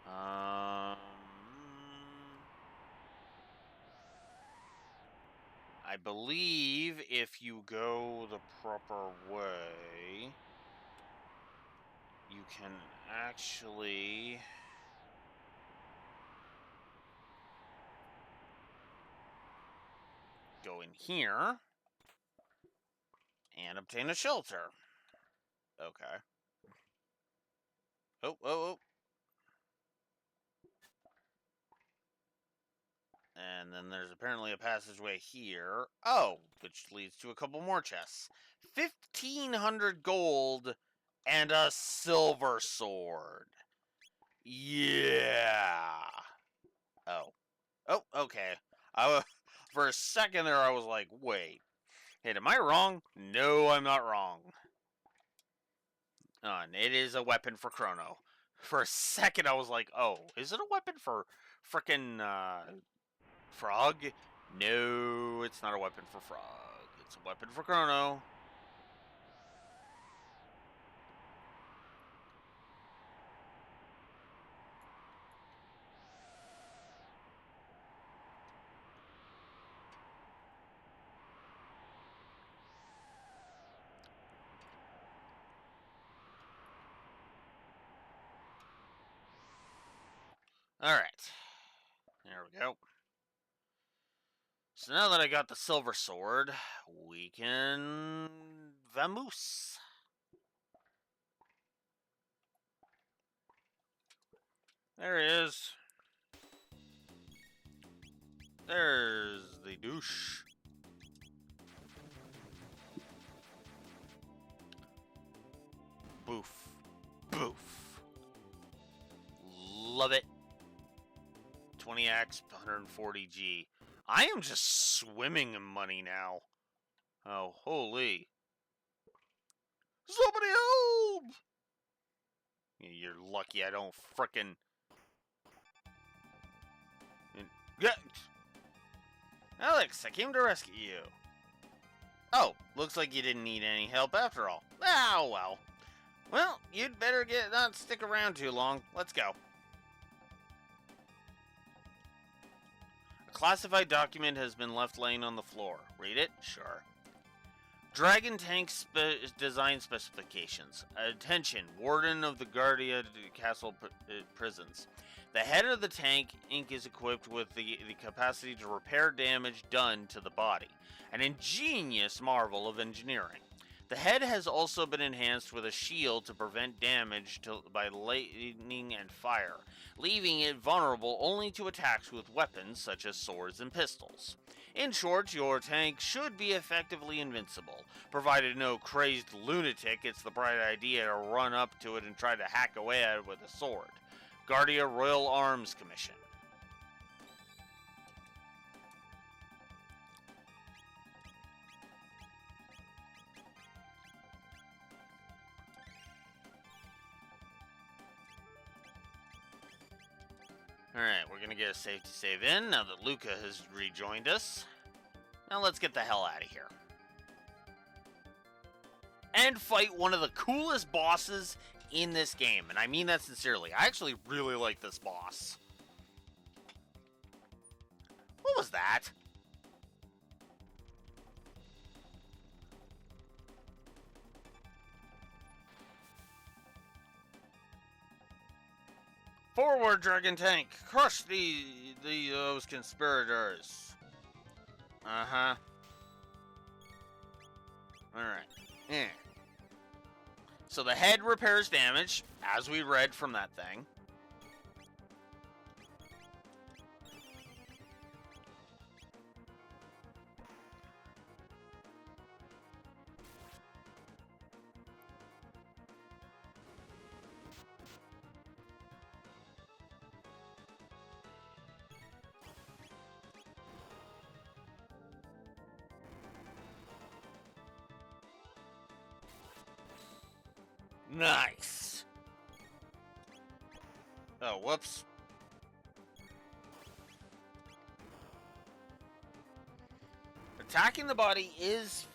I believe if you go the proper way, you can actually go in here and obtain a shelter. Okay. Oh. And then there's apparently a passageway here. Oh, which leads to a couple more chests. 1,500 gold and a silver sword. Yeah. Oh. Oh, okay. For a second there, I was like, wait. Hey, am I wrong? No, I'm not wrong. And it is a weapon for Chrono. For a second, I was like, oh, is it a weapon for frickin' Frog? No, it's not a weapon for Frog. It's a weapon for Chrono. Alright. There we go. So now that I got the silver sword, we can vamoose. There he is. There's the douche. Boof. Boof. Love it. 20x, 140G. I am just swimming in money now. Oh, holy. Somebody help! You're lucky I don't frickin'... Yeah. Alex, I came to rescue you. Oh, looks like you didn't need any help after all. Oh, well. Well, you'd better not stick around too long. Let's go. A classified document has been left laying on the floor. Read it? Sure. Dragon Tank Design Specifications. Attention, Warden of the Guardia Castle Prisons. The head of the tank Inc. is equipped with the capacity to repair damage done to the body. An ingenious marvel of engineering. The head has also been enhanced with a shield to prevent damage by lightning and fire, leaving it vulnerable only to attacks with weapons such as swords and pistols. In short, your tank should be effectively invincible, provided no crazed lunatic gets the bright idea to run up to it and try to hack away at it with a sword. Guardia Royal Arms Commission. Alright, we're gonna get a safety save in now that Luca has rejoined us. Now let's get the hell out of here. And fight one of the coolest bosses in this game. And I mean that sincerely. I actually really like this boss. What was that? Forward, Dragon Tank! Crush those conspirators! Uh-huh. Alright. Yeah. So the head repairs damage, as we read from that thing. Nice. Oh, whoops. Attacking the body is...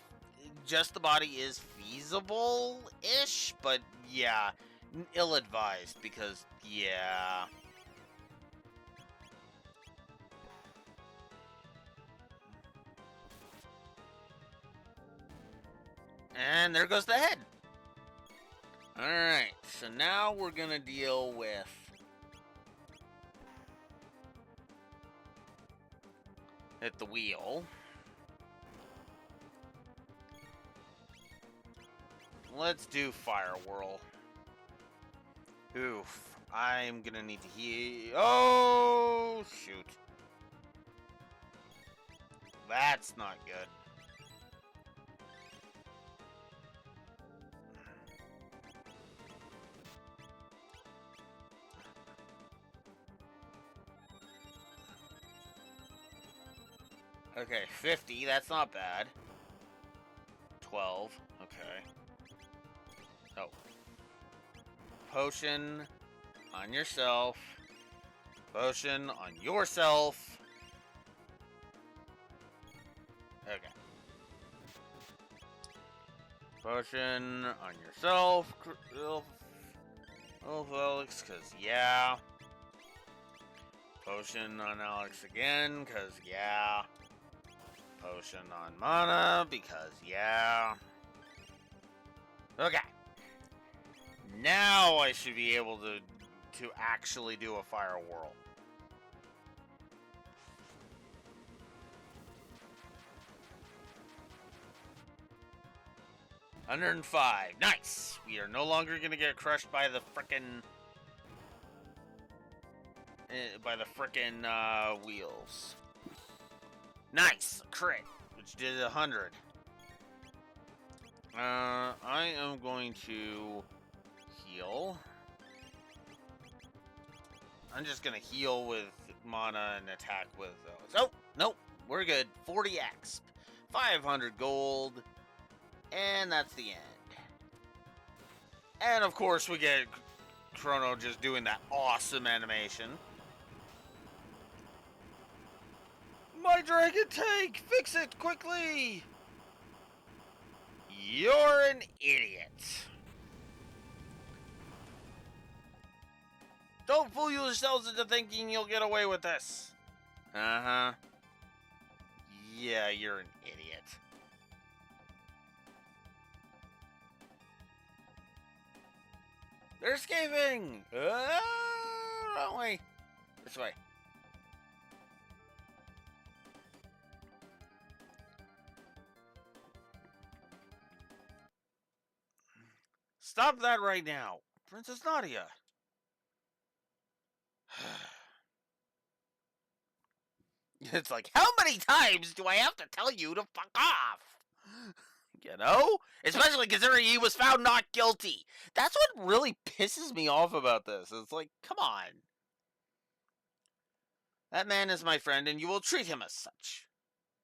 just the body is feasible-ish, but yeah, ill-advised because, yeah... And there goes the head. Alright, so now we're gonna deal with... at the wheel. Let's do Fire Whirl. Oof. I'm gonna need to heal... oh, shoot. That's not good. Okay, 50, that's not bad. 12, okay. Oh. Potion on yourself. Potion on yourself. Okay. Potion on yourself, Alex, cause yeah. Potion on Alex again, cause yeah. Potion on Mana, because yeah. Okay. Now I should be able to actually do a Fire Whirl. $105. Nice. We are no longer gonna get crushed by the frickin' wheels. Nice, crit, which did 100. I am going to heal. I'm just gonna heal with mana and attack with those. Oh, nope, we're good. 40 exp, 500 gold, and that's the end. And of course, we get Chrono just doing that awesome animation. My dragon tank! Fix it quickly! You're an idiot. Don't fool yourselves into thinking you'll get away with this. Uh-huh. Yeah, you're an idiot. They're escaping! Wrong way. This way. Stop that right now, Princess Nadia. It's like, how many times do I have to tell you to fuck off? You know? Especially considering he was found not guilty. That's what really pisses me off about this. It's like, come on. That man is my friend, and you will treat him as such.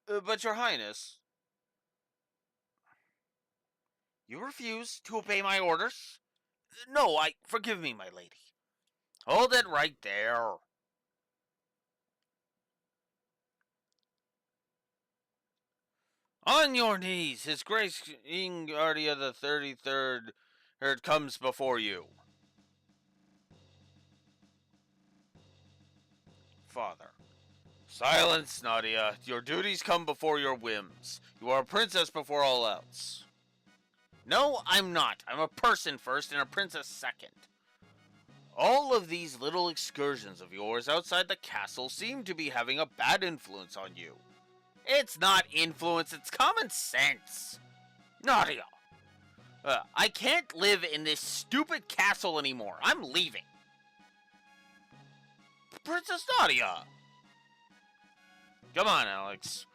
But, Your Highness, you refuse to obey my orders? No, forgive me, my lady. Hold it right there. On your knees, His Grace King Ardia the 33rd comes before you. Father. Silence, Nadia. Your duties come before your whims. You are a princess before all else. No, I'm not. I'm a person first and a princess second. All of these little excursions of yours outside the castle seem to be having a bad influence on you. It's not influence, it's common sense. Nadia, I can't live in this stupid castle anymore. I'm leaving. Princess Nadia. Come on, Alex.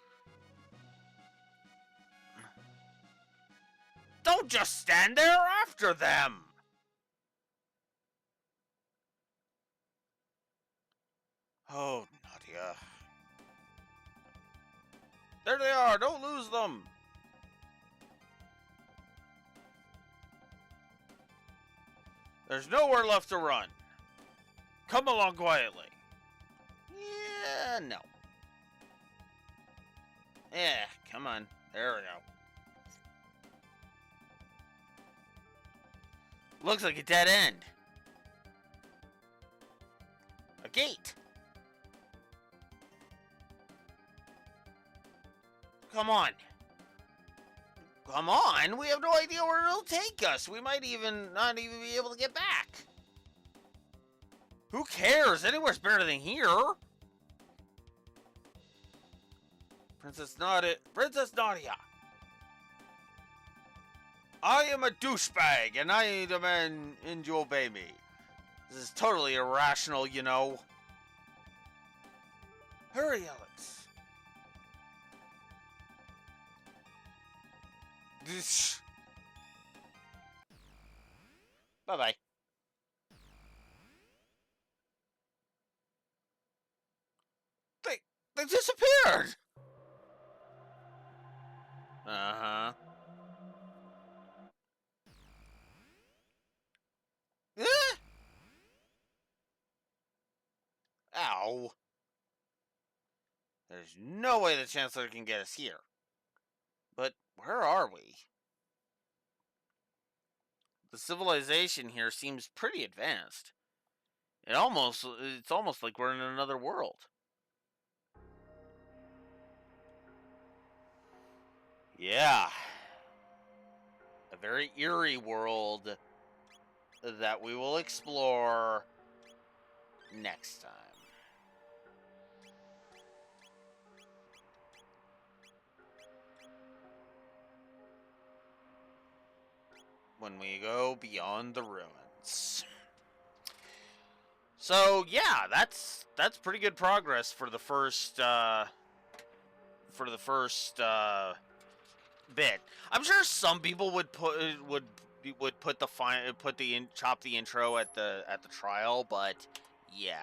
Don't just stand there after them. Oh, Nadia. There they are. Don't lose them. There's nowhere left to run. Come along quietly. Yeah, no. Yeah, come on. There we go. Looks like a dead end. A gate. Come on. Come on? We have no idea where it'll take us. We might not even be able to get back. Who cares? Anywhere's better than here. Princess Nadia. I am a douchebag, and I demand you obey me. This is totally irrational, you know. Hurry, Alex. Bye-bye. They disappeared! Uh-huh. Ow. There's no way the Chancellor can get us here. But where are we? The civilization here seems pretty advanced. It's almost like we're in another world. Yeah. A very eerie world that we will explore next time. When we go beyond the ruins. So yeah, that's pretty good progress for the first for the first bit. I'm sure some people would put the chop the intro at the trial, but yeah.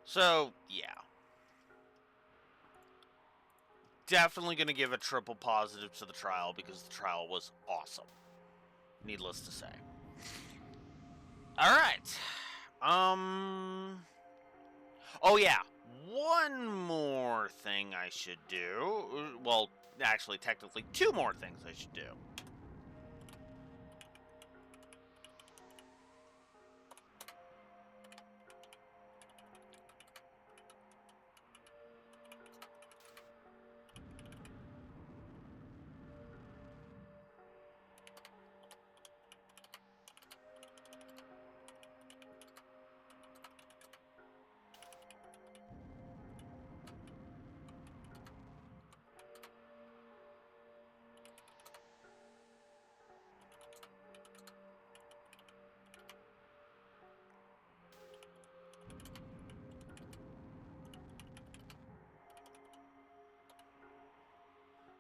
So, yeah. Definitely going to give a triple positive to the trial because the trial was awesome. Needless to say. All right. Oh yeah. One more thing I should do. Well, actually, technically, two more things I should do.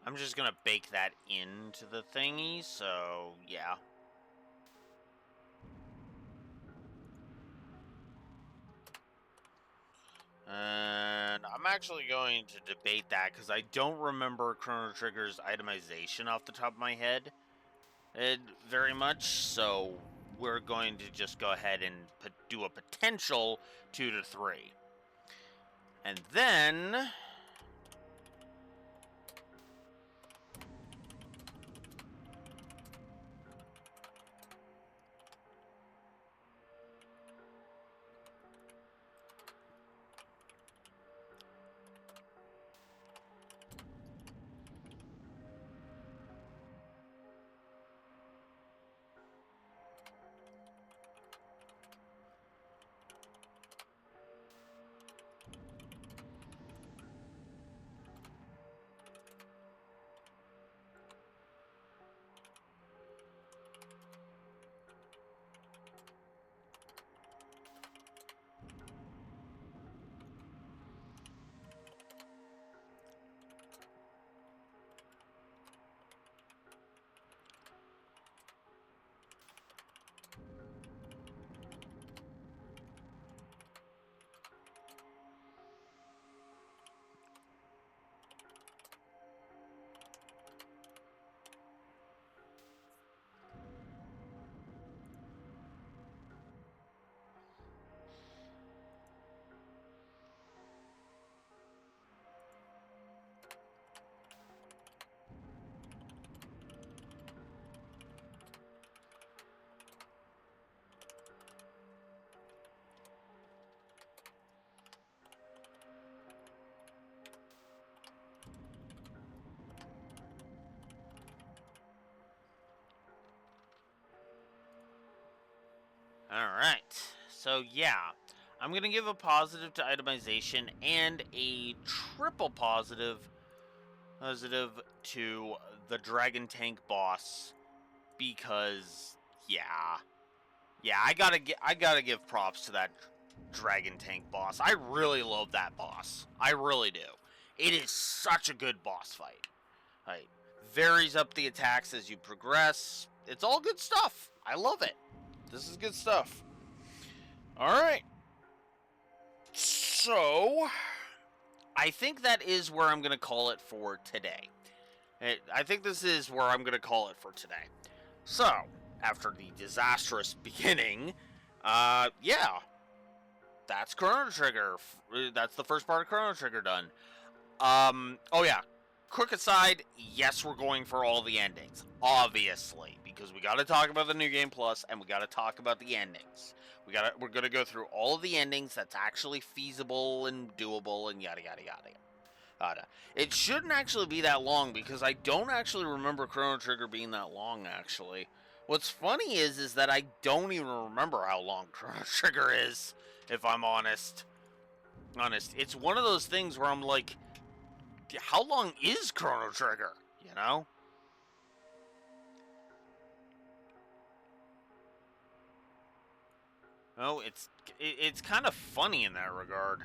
I'm just gonna bake that into the thingy, so yeah. And I'm actually going to debate that because I don't remember Chrono Trigger's itemization off the top of my head very much, so we're going to just go ahead and do a potential 2 to 3. And then Alright, so yeah, I'm going to give a positive to itemization and a triple positive to the Dragon Tank boss because, yeah, I gotta give props to that Dragon Tank boss. I really love that boss. I really do. It is such a good boss fight. Right. Varies up the attacks as you progress. It's all good stuff. I love it. This is good stuff. Alright. So, I think that is where I'm going to call it for today. I think this is where I'm going to call it for today. So, after the disastrous beginning, yeah, that's Chrono Trigger. That's the first part of Chrono Trigger done. Oh yeah, quick aside, yes, we're going for all the endings, obviously, because we got to talk about the New Game Plus, and we got to talk about the endings. We're gonna go through all of the endings that's actually feasible and doable, and yada yada yada. It shouldn't actually be that long because I don't actually remember Chrono Trigger being that long. Actually, what's funny is that I don't even remember how long Chrono Trigger is. If I'm honest, it's one of those things where I'm like, how long is Chrono Trigger? You know? Oh, it's kind of funny in that regard.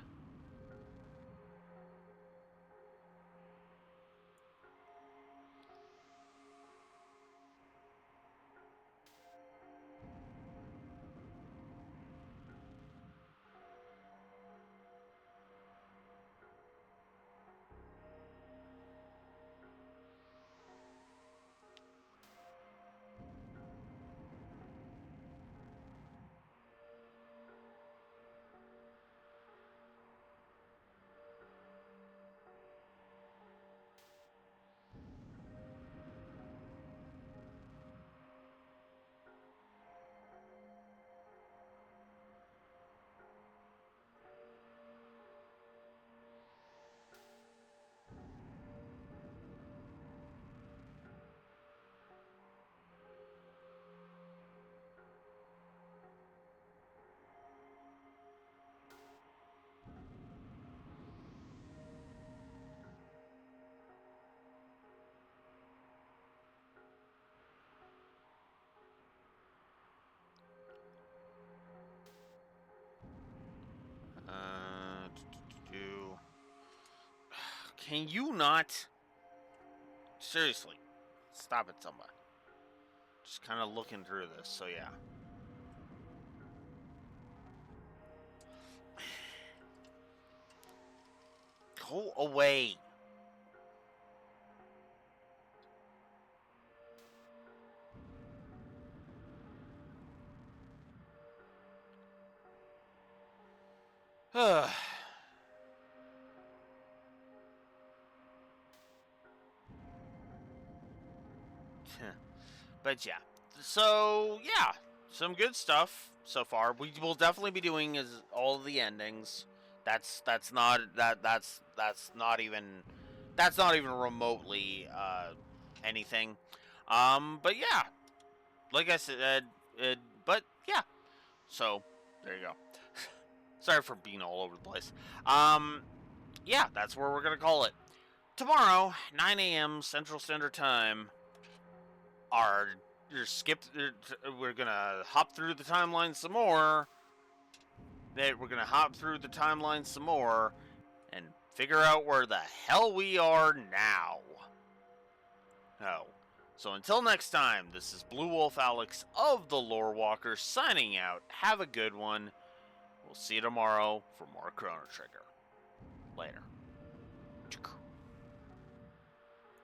Uh, Can you not? Seriously, stop it, somebody. Just kind of looking through this, so yeah. Go away. But yeah, so yeah, some good stuff so far. We will definitely be doing is all the endings. That's not even remotely anything. But yeah, like I said, but yeah. So there you go. Sorry for being all over the place. Yeah, that's where we're gonna call it. Tomorrow, 9 a.m. Central Standard Time. Our we're gonna hop through the timeline some more. We're gonna hop through the timeline some more and figure out where the hell we are now. Oh. So until next time, this is Blue Wolf Alex of the Lore Walker signing out. Have a good one. We'll see you tomorrow for more Chrono Trigger. Later.